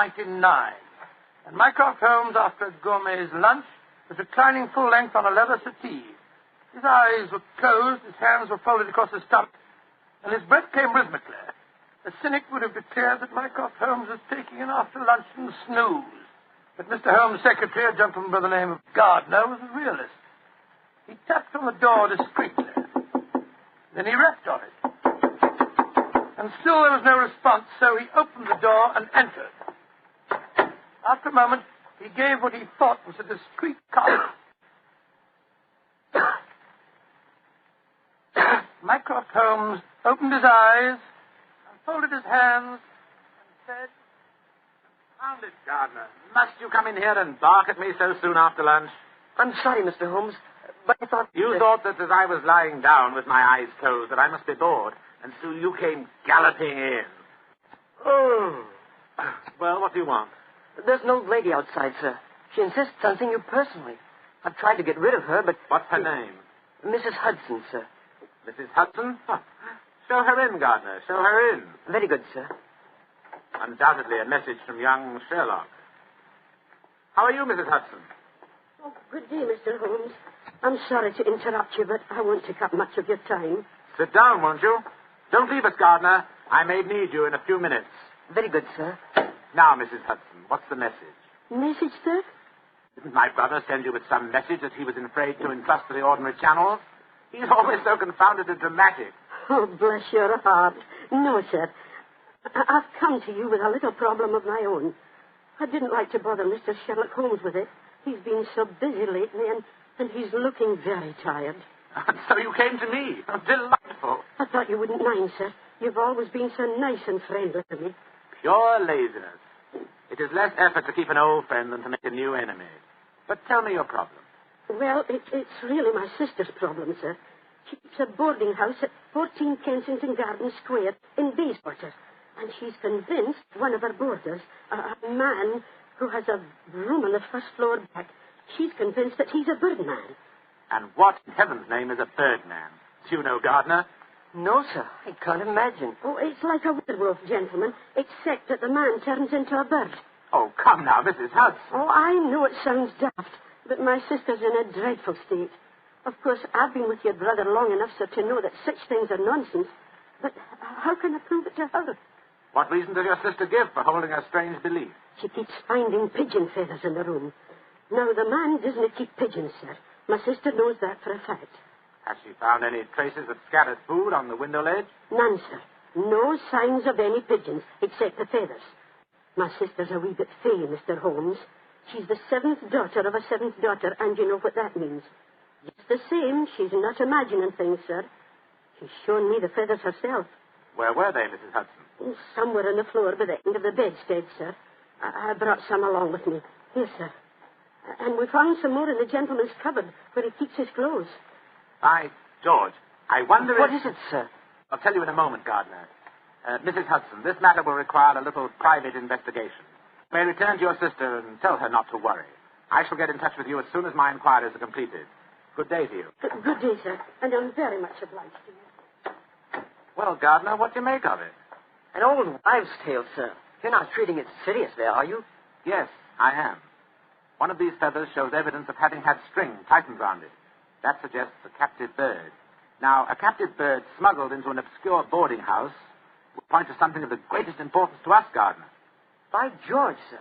and Mycroft Holmes, after a gourmet's lunch, was reclining full length on a leather settee. His eyes were closed, his hands were folded across his stomach, and his breath came rhythmically. A cynic would have declared that Mycroft Holmes was taking an after-luncheon snooze. But Mr. Holmes' secretary, a gentleman by the name of Gardner, was a realist. He tapped on the door discreetly. Then he rapped on it. And still there was no response, so he opened the door and entered. After a moment, he gave what he thought was a discreet cough. Mycroft Holmes opened his eyes and folded his hands and said, Found it, Gardner. Must you come in here and bark at me so soon after lunch? I'm sorry, Mr. Holmes, but I thought... You thought that as I was lying down with my eyes closed that I must be bored, and so you came galloping in. Oh. Well, what do you want? There's an old lady outside, sir. She insists on seeing you personally. I've tried to get rid of her, but... What's her name? Mrs. Hudson, sir. Mrs. Hudson? Huh. Show her in, Gardner. Show her in. Very good, sir. Undoubtedly a message from young Sherlock. How are you, Mrs. Hudson? Oh, good day, Mr. Holmes. I'm sorry to interrupt you, but I won't take up much of your time. Sit down, won't you? Don't leave us, Gardner. I may need you in a few minutes. Very good, sir. Now, Mrs. Hudson, what's the message? Message, sir? Didn't my brother send you with some message that he was afraid to entrust to the ordinary channels? He's always so confoundedly dramatic. Oh, bless your heart. No, sir. I've come to you with a little problem of my own. I didn't like to bother Mr. Sherlock Holmes with it. He's been so busy lately, and he's looking very tired. So you came to me. Oh, delightful. I thought you wouldn't mind, sir. You've always been so nice and friendly to me. Pure laziness. It is less effort to keep an old friend than to make a new enemy. But tell me your problem. Well, it's really my sister's problem, sir. She keeps a boarding house at 14 Kensington Gardens Square in Bayswater. And she's convinced one of her boarders, a man who has a room on the first floor back, she's convinced that he's a birdman. And what in heaven's name is a birdman? Do you know, Gardner? No, sir. I can't imagine. Oh, it's like a werewolf, gentlemen, except that the man turns into a bird. Oh, come now, Mrs. Hudson. Oh, I know it sounds daft, but my sister's in a dreadful state. Of course, I've been with your brother long enough, sir, to know that such things are nonsense. But how can I prove it to her? What reason does your sister give for holding a strange belief? She keeps finding pigeon feathers in the room. Now, the man doesn't keep pigeons, sir. My sister knows that for a fact. Has she found any traces of scattered food on the window ledge? None, sir. No signs of any pigeons, except the feathers. My sister's a wee bit fey, Mr. Holmes. She's the seventh daughter of a seventh daughter, and you know what that means. Just the same, she's not imagining things, sir. She's shown me the feathers herself. Where were they, Mrs. Hudson? Somewhere on the floor by the end of the bedstead, sir. I brought some along with me. Here, sir. And we found some more in the gentleman's cupboard where he keeps his clothes. By George, I wonder What if... is it, sir? I'll tell you in a moment, Gardner. Mrs. Hudson, this matter will require a little private investigation. You may return to your sister and tell her not to worry. I shall get in touch with you as soon as my inquiries are completed. Good day to you. Good day, sir. And I'm very much obliged to you. Well, Gardner, what do you make of it? An old wives' tale, sir. You're not treating it seriously, are you? Yes, I am. One of these feathers shows evidence of having had string tightened round it. That suggests a captive bird. Now, a captive bird smuggled into an obscure boarding house would point to something of the greatest importance to us, Gardner. By George, sir.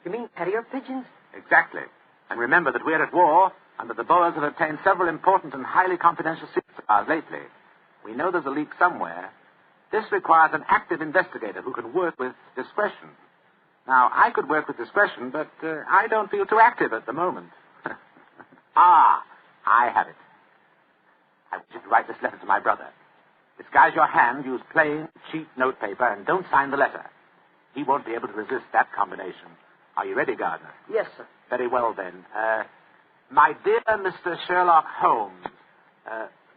You mean carrier pigeons? Exactly. And remember that we're at war, and that the Boers have obtained several important and highly confidential secrets of ours lately. We know there's a leak somewhere. This requires an active investigator who can work with discretion. Now, I could work with discretion, but I don't feel too active at the moment. I have it. I want you to write this letter to my brother. Disguise your hand, use plain, cheap notepaper, and don't sign the letter. He won't be able to resist that combination. Are you ready, Gardner? Yes, sir. Very well, then. My dear Mr. Sherlock Holmes,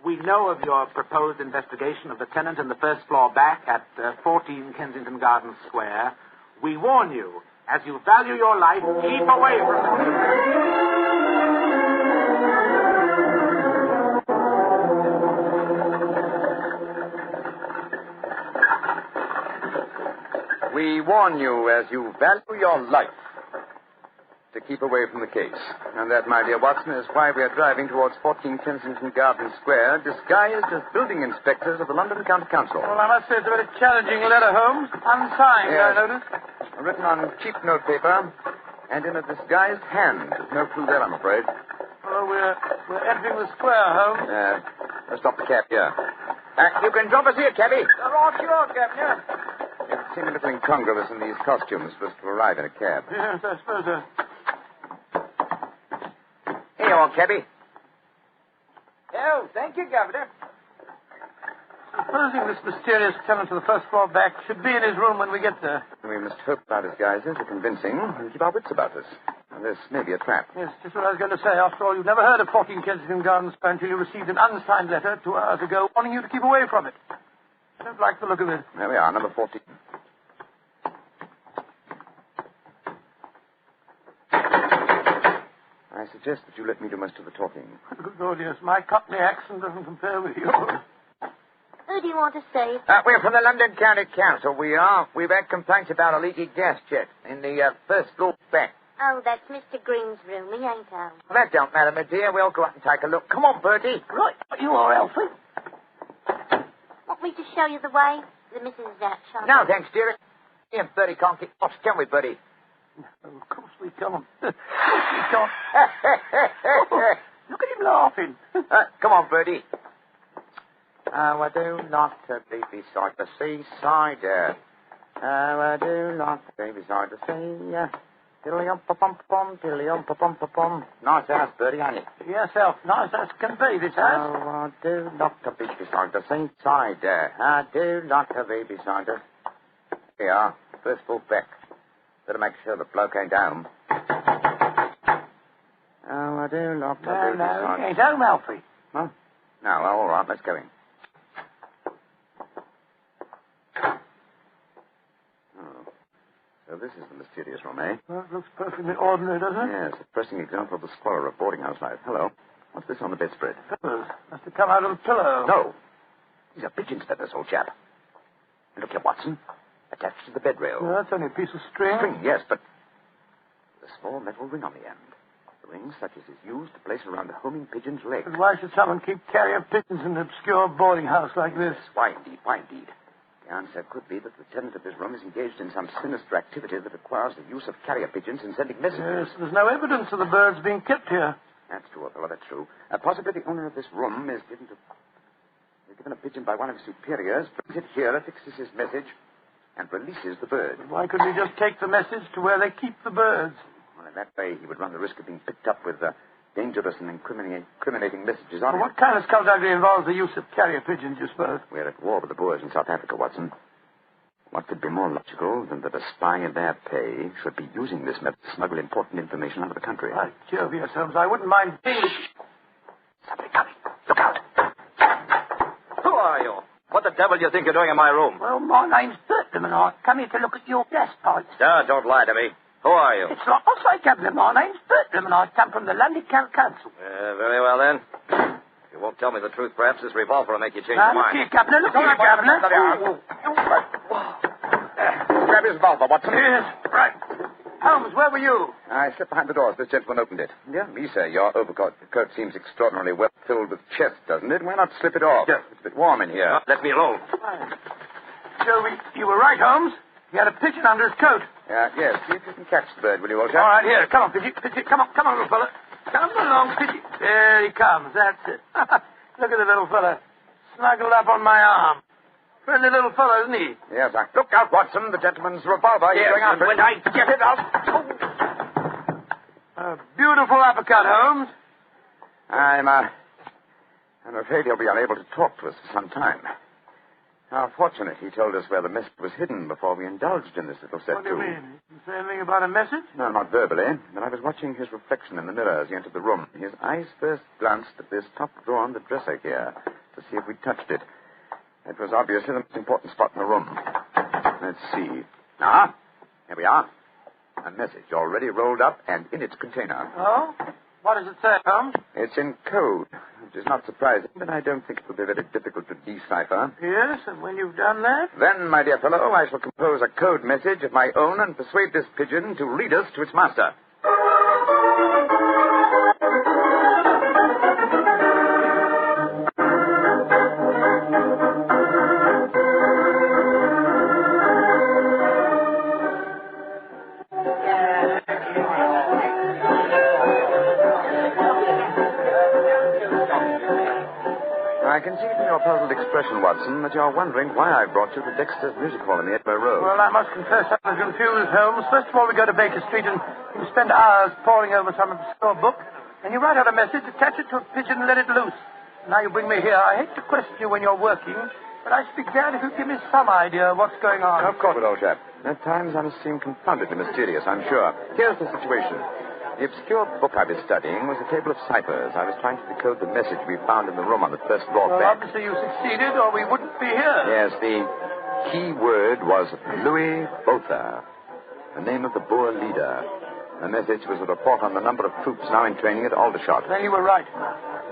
we know of your proposed investigation of the tenant in the first floor back at 14 Kensington Gardens Square. We warn you, as you value your life, keep away from it. We warn you, as you value your life, to keep away from the case. And that, my dear Watson, is why we are driving towards 14 Kensington Gardens Square, disguised as building inspectors of the London County Council. Well, I must say it's a very challenging letter, Holmes. Unsigned, Yes. I notice. Written on cheap notepaper and in a disguised hand. There's no clue there, I'm afraid. Well, we're entering the square, Holmes. Let's stop the cab here. You can drop us here, cabby. Right, sure, Captain. It seemed a little incongruous in these costumes for us to arrive in a cab. Yes, I suppose so. Here you are, cabby. Oh, thank you, Governor. Supposing this mysterious tenant of the first floor back should be in his room when we get there. We must hope our disguises are convincing and keep our wits about us. This may be a trap. Yes, just what I was going to say. After all, you've never heard of 14 Kensington Gardens until you received an unsigned letter 2 hours ago warning you to keep away from it. I don't like the look of it. There we are, number 14. I suggest that you let me do most of the talking. Good Lord, yes. My Cockney accent doesn't compare with yours. Who do you want to see? We're from the London County Council, we are. We've had complaints about a leaky gas jet in the first floor back. Oh, that's Mr. Green's room. He ain't home. Well, that don't matter, my dear. We'll go up and take a look. Come on, Bertie. Right. You are, Alfie. Want me to show you the way? The missus is out shopping. No, thanks, dearie. Me and Bertie can't get lost, can we, Bertie? Of course we can't. Of course we can't. Look at him laughing. Come on, Bertie. I do not be beside the seaside. I do not be beside the sea. Tiddly-um-pa-pum-pa-pum, tiddly-um-pa-pum-pa-pum. Nice house, Bertie, ain't it? Yes, Alf. Nice as can be, this house. I do not be beside the seaside. I do not be beside the... Here we are. First floor back. Better make sure the bloke ain't home. I do not be beside... No, he ain't home, Alfie. Huh? No, well, all right, let's go in. So this is the mysterious room, eh? Well, it looks perfectly ordinary, doesn't it? Yes, a pressing example of the squalor of boarding house life. Hello. What's this on the bedspread? Feathers. Must have come out of the pillow. No. These are pigeon's feathers, old chap. And look here, Watson. Attached to the bed rail. Well, that's only a piece of string. String, yes, but with a small metal ring on the end. A ring such as is used to place around a homing pigeon's leg. But why should someone keep carrier pigeons in an obscure boarding house like this? Why indeed? The answer could be that the tenant of this room is engaged in some sinister activity that requires the use of carrier pigeons in sending messages. Yes, there's no evidence of the birds being kept here. That's true, Othello, that's true. Possibly the owner of this room is given a pigeon by one of his superiors, brings it here, affixes his message, and releases the bird. But why couldn't he just take the message to where they keep the birds? Well, in that way, he would run the risk of being picked up with dangerous and incriminating messages on him. What kind of skullduggery involves the use of carrier pigeons, you suppose? We're at war with the Boers in South Africa, Watson. What could be more logical than that a spy in their pay should be using this method to smuggle important information out of the country? By Jove, yes, Holmes, I wouldn't mind being... Somebody coming. Look out. Who are you? What the devil do you think you're doing in my room? Well, my name's Bertram, and I come here to look at your gas pipes. Don't lie to me. Who are you? It's like I say, Captain, my name's Bertram, and I come from the London County Council. Very well, then. If you won't tell me the truth, perhaps this revolver will make you change your Look mind. here, Captain, look here, Captain. Grab his revolver, Watson. Yes, right. Holmes, where were you? I slipped behind the door as this gentleman opened it. Yeah, me, sir. Your overcoat coat seems extraordinarily well filled with chest, doesn't it? Why not slip it off? Yeah. It's a bit warm in here. Let me alone. Joe, you were right, Holmes. He had a pigeon under his coat. Yes. See if you can catch the bird, will you, old chap? All right, here. Come on, Pidgey. Come on, little fella. Come along, Pidgey. There he comes. That's it. Look at the little fella. Snuggled up on my arm. Friendly little fellow, isn't he? Yes, Look out, Watson. The gentleman's revolver. He's going after it. When I get it out... A beautiful uppercut, Holmes. I'm afraid he'll be unable to talk to us for some time. How fortunate he told us where the message was hidden before we indulged in this little set, What do you mean? Didn't say anything about a message? No, not verbally, but I was watching his reflection in the mirror as he entered the room. His eyes first glanced at this top drawer on the dresser here to see if we touched it. It was obviously the most important spot in the room. Let's see. Here we are. A message already rolled up and in its container. Oh? What does it say, Holmes? It's in code, which is not surprising, but I don't think it will be very difficult to decipher. Yes, and when you've done that? Then, my dear fellow, I shall compose a code message of my own and persuade this pigeon to lead us to its master. I can see from your puzzled expression, Watson, that you're wondering why I brought you to Dexter's Music Hall in the Edinburgh Road. Well, I must confess I was confused, Holmes. First of all, we go to Baker Street and you spend hours poring over some obscure book, and you write out a message, attach it to a pigeon, and let it loose. Now you bring me here. I hate to question you when you're working, but I should be glad if you'd give me some idea of what's going on. Of course, old chap. At times I must seem confoundedly mysterious, I'm sure. Here's the situation. The obscure book I was studying was a table of ciphers. I was trying to decode the message we found in the room on the first floor Well, bed. obviously you succeeded, or we wouldn't be here. Yes, the key word was Louis Botha, the name of the Boer leader. The message was a report on the number of troops now in training at Aldershot. Then you were right.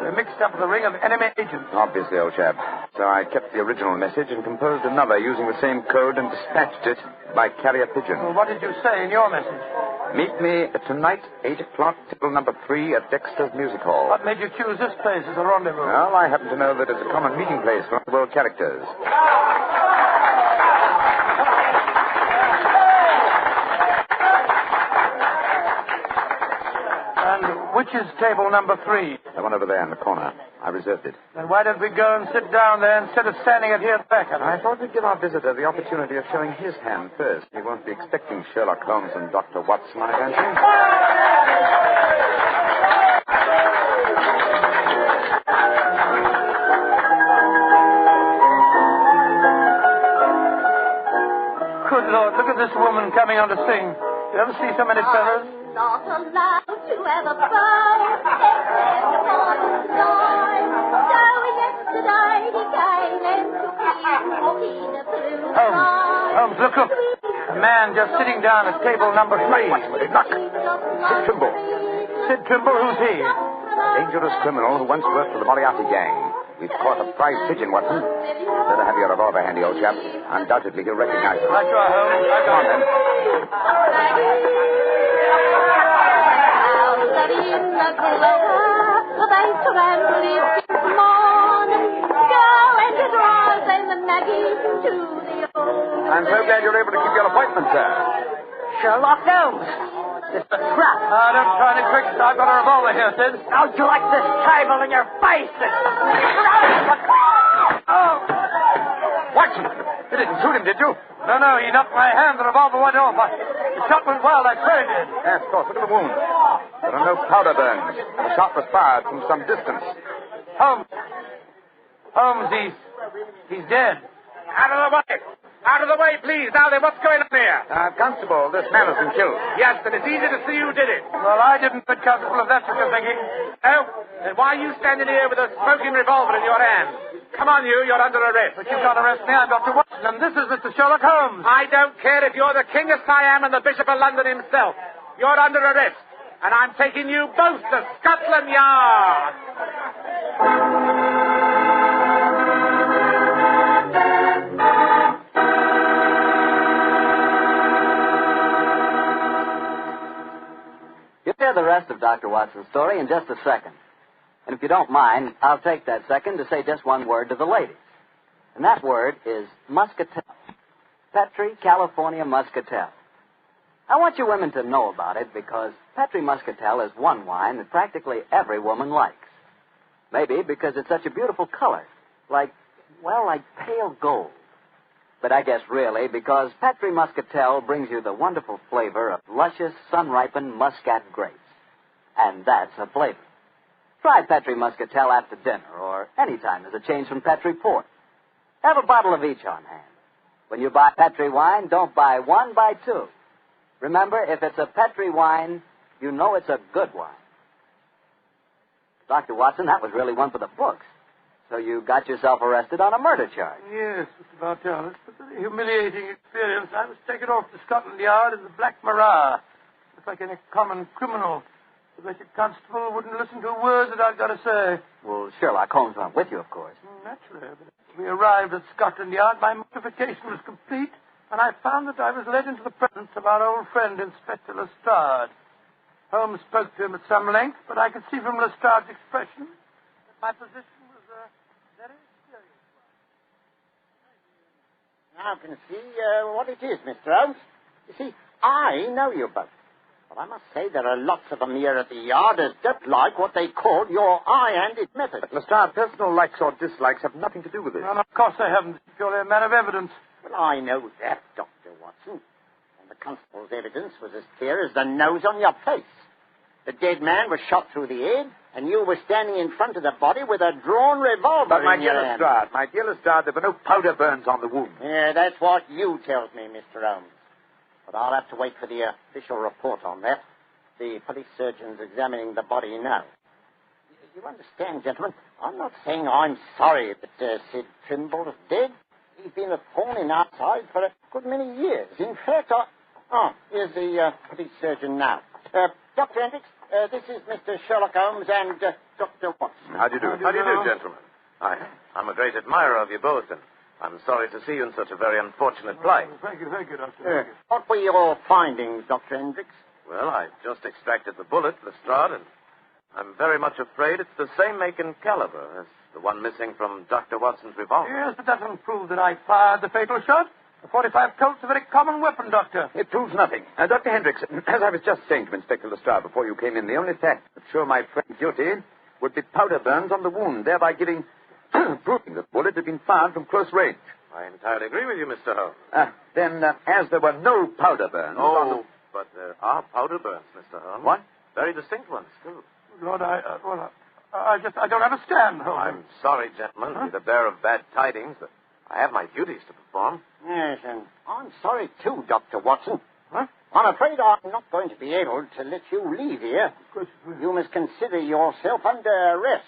We're mixed up with a ring of enemy agents. Obviously, old chap. So I kept the original message and composed another using the same code and dispatched it by carrier pigeon. Well, what did you say in your message? Meet me tonight, 8 o'clock, table number 3 at Dexter's Music Hall. What made you choose this place as a rendezvous? Well, I happen to know that it's a common meeting place for world characters. And which is table number 3? The one over there in the corner. I reserved it. Then why don't we go and sit down there instead of standing at here at the back? I thought we'd give our visitor the opportunity of showing his hand first. He won't be expecting Sherlock Holmes and Dr. Watson, I fancy. Good Lord, look at this woman coming on to sing. You ever see so many fellas? Not allowed to have a bow, except upon the floor. So yesterday he came and took me walking a blue Holmes, look. A man just sitting down at table number 3. Look. Sid Trimble. Sid Trimble, who's he? Dangerous criminal who once worked for the Moriarty gang. We've caught a prize pigeon, Watson. Better have your revolver handy, old chap. Undoubtedly he'll recognize it. Right you are, Holmes. Come on, then. I'm so glad you're able to keep your appointment, sir. Sherlock Holmes. It's a trap. Don't try any tricks. I've got a revolver here, Sid. How'd you like this table in your face? Oh! Watson, you didn't shoot him, did you? No, he knocked my hand. The revolver went off. The shot went wild. I swear it did. Yes, of course. Look at the wound. There are no powder burns. The shot was fired from some distance. Holmes, he's dead. Out of the way! Out of the way, please. Now then, what's going on here? Constable, this man has been killed. Yes, but it's easy to see who did it. Well, I didn't, but Constable, if that's what you're thinking. Oh? Then why are you standing here with a smoking revolver in your hand? Come on, you're under arrest. But you can't arrest me. I'm Dr. Watson, and this is Mr. Sherlock Holmes. I don't care if you're the King of Siam and the Bishop of London himself. You're under arrest, and I'm taking you both to Scotland Yard. You'll hear the rest of Dr. Watson's story in just a second. And if you don't mind, I'll take that second to say just one word to the ladies. And that word is muscatel. Petri California Muscatel. I want you women to know about it because Petri Muscatel is one wine that practically every woman likes. Maybe because it's such a beautiful color, like pale gold. But I guess really because Petri Muscatel brings you the wonderful flavor of luscious, sun-ripened muscat grapes. And that's a flavor. Try Petri Muscatel after dinner or any time as a change from Petri port. Have a bottle of each on hand. When you buy Petri wine, don't buy one, buy two. Remember, if it's a Petri wine, you know it's a good wine. Dr. Watson, that was really one for the books. So you got yourself arrested on a murder charge. Yes, Mr. Bartell. It's a very humiliating experience. I was taken off to Scotland Yard in the Black Marat. Just like any common criminal. The wretched constable wouldn't listen to a word that I've got to say. Well, Sherlock Holmes went with you, of course. Naturally. But as we arrived at Scotland Yard, my mortification was complete, and I found that I was led into the presence of our old friend, Inspector Lestrade. Holmes spoke to him at some length, but I could see from Lestrade's expression that my position was very serious. Now I can see what it is, Mr. Holmes. You see, I know you both. But I must say there are lots of them here at the Yard that don't like what they call your high-handed method. But, Lestrade, personal likes or dislikes have nothing to do with it. Well, of course they haven't. It's purely a matter of evidence. Well, I know that, Dr. Watson. And the constable's evidence was as clear as the nose on your face. The dead man was shot through the head, and you were standing in front of the body with a drawn revolver But, my in your dear hand. Lestrade, there were no powder burns on the wound. Yeah, that's what you tells me, Mr. Holmes. But I'll have to wait for the official report on that. The police surgeon's examining the body now. You understand, gentlemen, I'm not saying I'm sorry that Sid Trimble is dead. He's been a thorn in our side for a good many years. In fact, here's the police surgeon now. Dr. Hendricks, this is Mr. Sherlock Holmes and Dr. Watson. How do you do? How do you do, gentlemen? I'm a great admirer of you both, and I'm sorry to see you in such a very unfortunate plight. Thank you, Doctor. What were your findings, Dr. Hendricks? Well, I just extracted the bullet, Lestrade, and I'm very much afraid it's the same make and caliber as the one missing from Dr. Watson's revolver. Yes, but that doesn't prove that I fired the fatal shot. The 45 Colt's a very common weapon, Doctor. It proves nothing. Dr. Hendricks, as I was just saying to Inspector Lestrade before you came in, the only fact that show my friend guilty would be powder burns on the wound, thereby proving that the bullet had been fired from close range. I entirely agree with you, Mr. Holmes. Then, as there were no powder burns... But there are powder burns, Mr. Holmes. What? Very distinct ones, too. Lord, I don't understand, Holmes. I'm sorry, gentlemen, to be the bearer of bad tidings, but I have my duties to perform. Yes, and I'm sorry, too, Dr. Watson. Huh? I'm afraid I'm not going to be able to let you leave here. You must consider yourself under arrest.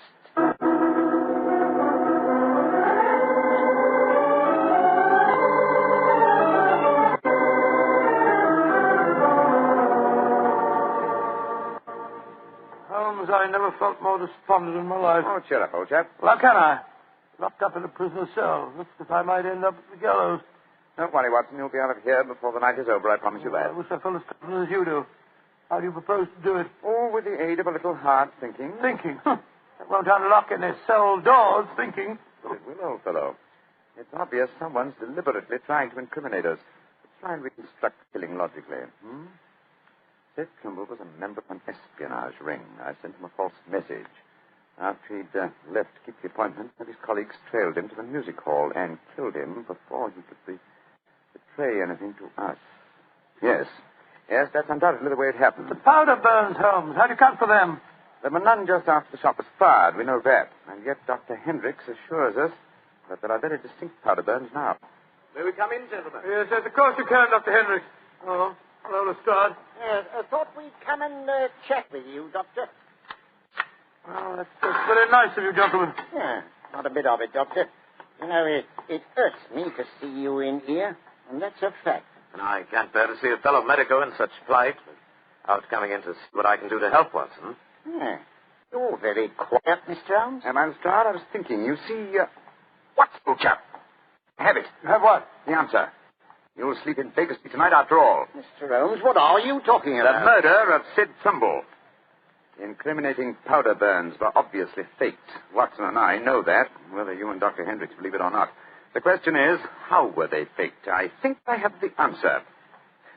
Holmes, I never felt more despondent in my life. Oh, cheer up, old chap. Well, how can I? Locked up in a prisoner's cell. Looks as if I might end up at the gallows. Don't worry, Watson. You'll be out of here before the night is over. I promise you that. I wish I felt as confident as you do. How do you propose to do it? Oh, with the aid of a little hard thinking. Thinking? That won't unlock any cell doors, thinking. But it will, old fellow. It's obvious someone's deliberately trying to incriminate us. Let's try and reconstruct the killing logically. Sid Trimble was a member of an espionage ring. I sent him a false message. After he'd left to keep the appointment, one of his colleagues trailed him to the music hall and killed him before he could betray anything to us. Yes, that's undoubtedly the way it happened. The powder burns, Holmes. How do you account for them? There were none just after the shot was fired. We know that. And yet Dr. Hendricks assures us that there are very distinct powder burns now. May we come in, gentlemen? Yes, of course you can, Dr. Hendricks. Oh, hello, Lestrade. Yes, I thought we'd come and chat with you, Doctor. Oh, that's very nice of you, gentlemen. Yeah, not a bit of it, Doctor. You know, it hurts me to see you in here, and that's a fact. And I can't bear to see a fellow medico in such plight without coming in to see what I can do to help Watson. Yeah. You're very quiet, Mr. Holmes. Am I, Lestrade? I was thinking. You see, what, old chap? Have it. You have what? The answer. You'll sleep in Baker Street tonight after all. Mr. Holmes, what are you talking about? The murder of Sid Trimble. The incriminating powder burns were obviously faked. Watson and I know that, whether you and Dr. Hendricks believe it or not. The question is, how were they faked? I think I have the answer.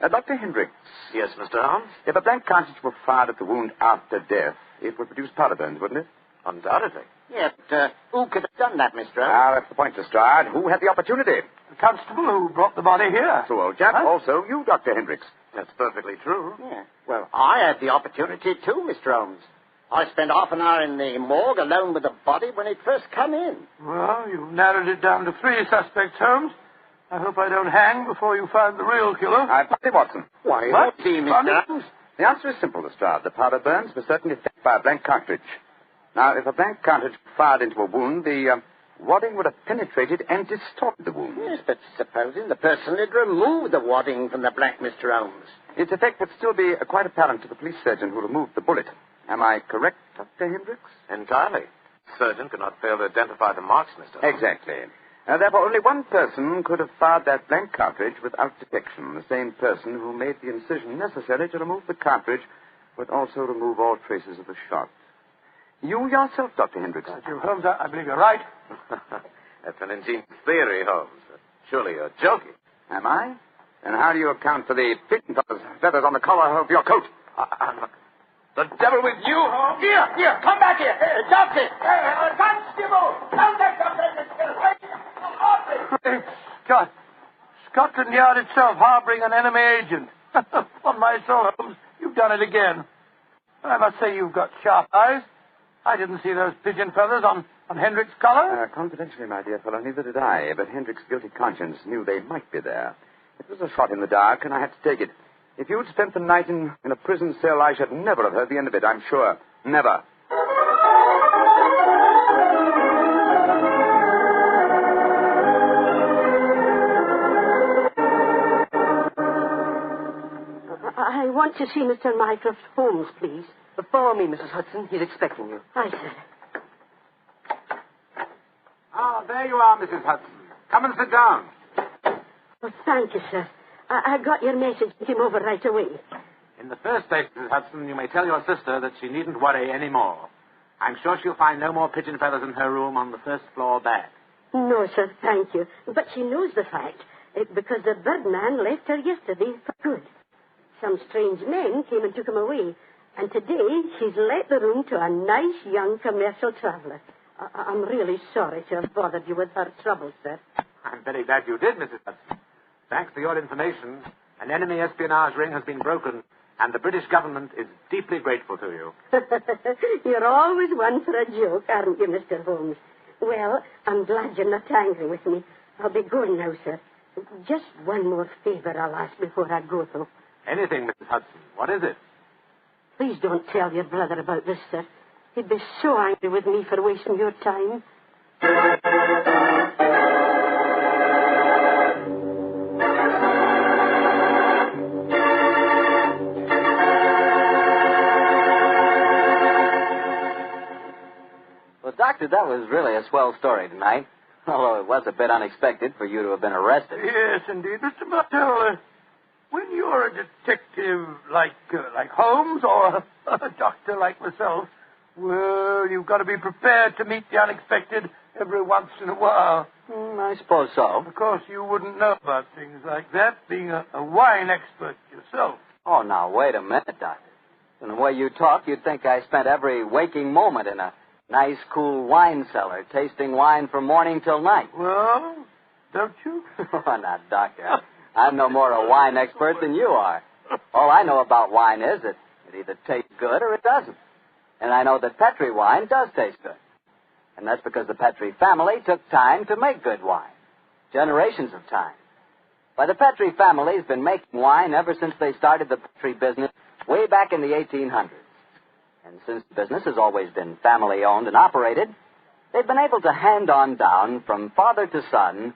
Dr. Hendricks. Yes, Mr. Holmes? If a blank cartridge were fired at the wound after death, it would produce powder burns, wouldn't it? Undoubtedly. Yeah, but who could have done that, Mr. Holmes? Ah, that's the point, Lestrade. Who had the opportunity? The constable who brought the body here. So, old chap. Huh? Also, you, Dr. Hendricks. That's perfectly true. Yeah. Well, I had the opportunity, too, Mr. Holmes. I spent half an hour in the morgue alone with the body when it first come in. Well, you've narrowed it down to 3 suspects, Holmes. I hope I don't hang before you find the real killer. Funny, Watson. Why, what? Mr. Holmes? The answer is simple, Lestrade. The powder burns were certainly faked by a blank cartridge. Now, if a blank cartridge fired into a wound, the wadding would have penetrated and distorted the wound. Yes, but supposing the person had removed the wadding from the blank, Mr. Holmes. Its effect would still be quite apparent to the police surgeon who removed the bullet. Am I correct, Dr. Hendricks? Entirely. The surgeon could not fail to identify the marks, Mr. Holmes. Exactly. Therefore, only one person could have fired that blank cartridge without detection. The same person who made the incision necessary to remove the cartridge would also remove all traces of the shot. You yourself, Dr. Hendricks. Holmes, I believe you're right. That's an ingenious theory, Holmes. Surely you're joking. Am I? Then how do you account for the pigeon feathers on the collar of your coat? The devil with you, Holmes? Here, come back here. Doctor! Constable! Contact Scott. Scotland Yard itself harboring an enemy agent. On my soul, Holmes, you've done it again. I must say you've got sharp eyes. I didn't see those pigeon feathers on Hendrick's collar. Confidentially, my dear fellow, neither did I. But Hendrick's guilty conscience knew they might be there. It was a shot in the dark, and I had to take it. If you'd spent the night in a prison cell, I should never have heard the end of it, I'm sure. Never. I want to see Mr. Mycroft Holmes, please. Follow me, Mrs. Hudson. He's expecting you. Aye, sir. Ah, there you are, Mrs. Hudson. Come and sit down. Oh, thank you, sir. I got your message and came over right away. In the first place, Mrs. Hudson, you may tell your sister that she needn't worry any more. I'm sure she'll find no more pigeon feathers in her room on the first floor back. No, sir, thank you. But she knows the fact, because the birdman left her yesterday for good. Some strange men came and took him away, and today he's let the room to a nice young commercial traveler. I'm really sorry to have bothered you with her trouble, sir. I'm very glad you did, Mrs. Hudson. Thanks to your information, an enemy espionage ring has been broken, and the British government is deeply grateful to you. You're always one for a joke, aren't you, Mr. Holmes? Well, I'm glad you're not angry with me. I'll be going now, sir. Just one more favor I'll ask before I go, though. Anything, Mrs. Hudson. What is it? Please don't tell your brother about this, sir. He'd be so angry with me for wasting your time. Well, Doctor, that was really a swell story tonight. Although it was a bit unexpected for you to have been arrested. Yes, indeed. Mr. Martell, when you're a detective like Holmes or a doctor like myself, well, you've got to be prepared to meet the unexpected every once in a while. I suppose so. Of course, you wouldn't know about things like that, being a wine expert yourself. Oh, now, wait a minute, Doctor. From the way you talk, you'd think I spent every waking moment in a nice, cool wine cellar, tasting wine from morning till night. Well, don't you? Oh, now, Doctor, I'm no more a wine expert than you are. All I know about wine is that it either tastes good or it doesn't. And I know that Petri wine does taste good. And that's because the Petri family took time to make good wine. Generations of time. Why, the Petri family's been making wine ever since they started the Petri business way back in the 1800s. And since the business has always been family-owned and operated, they've been able to hand on down from father to son,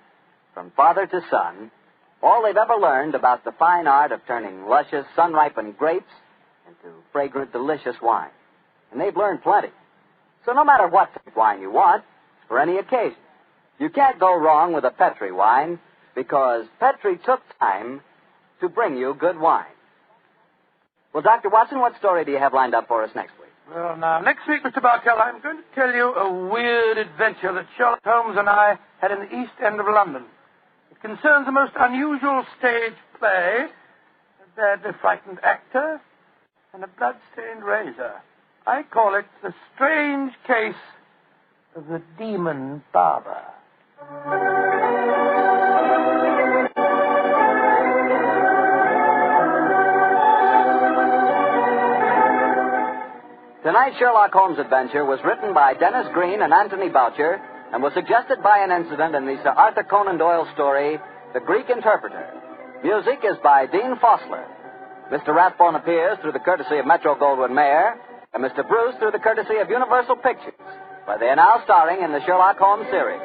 all they've ever learned about the fine art of turning luscious, sun-ripened grapes into fragrant, delicious wine. And they've learned plenty. So no matter what type of wine you want, for any occasion, you can't go wrong with a Petri wine because Petri took time to bring you good wine. Well, Dr. Watson, what story do you have lined up for us next week? Well, now, next week, Mr. Bartell, I'm going to tell you a weird adventure that Sherlock Holmes and I had in the East End of London. It concerns a most unusual stage play, a badly frightened actor, and a blood-stained razor. I call it The Strange Case of the Demon Barber. Tonight's Sherlock Holmes adventure was written by Dennis Green and Anthony Boucher and was suggested by an incident in the Sir Arthur Conan Doyle story, The Greek Interpreter. Music is by Dean Fossler. Mr. Rathbone appears through the courtesy of Metro-Goldwyn-Mayer, and Mr. Bruce through the courtesy of Universal Pictures, where they are now starring in the Sherlock Holmes series.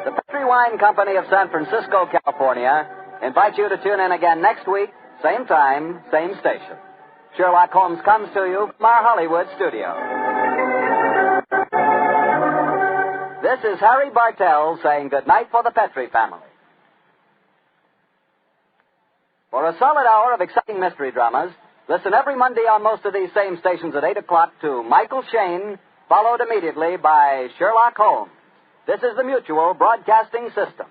The Petri Wine Company of San Francisco, California, invites you to tune in again next week, same time, same station. Sherlock Holmes comes to you from our Hollywood studio. This is Harry Bartell saying good night for the Petri family. For a solid hour of exciting mystery dramas, listen every Monday on most of these same stations at 8 o'clock to Michael Shayne, followed immediately by Sherlock Holmes. This is the Mutual Broadcasting System.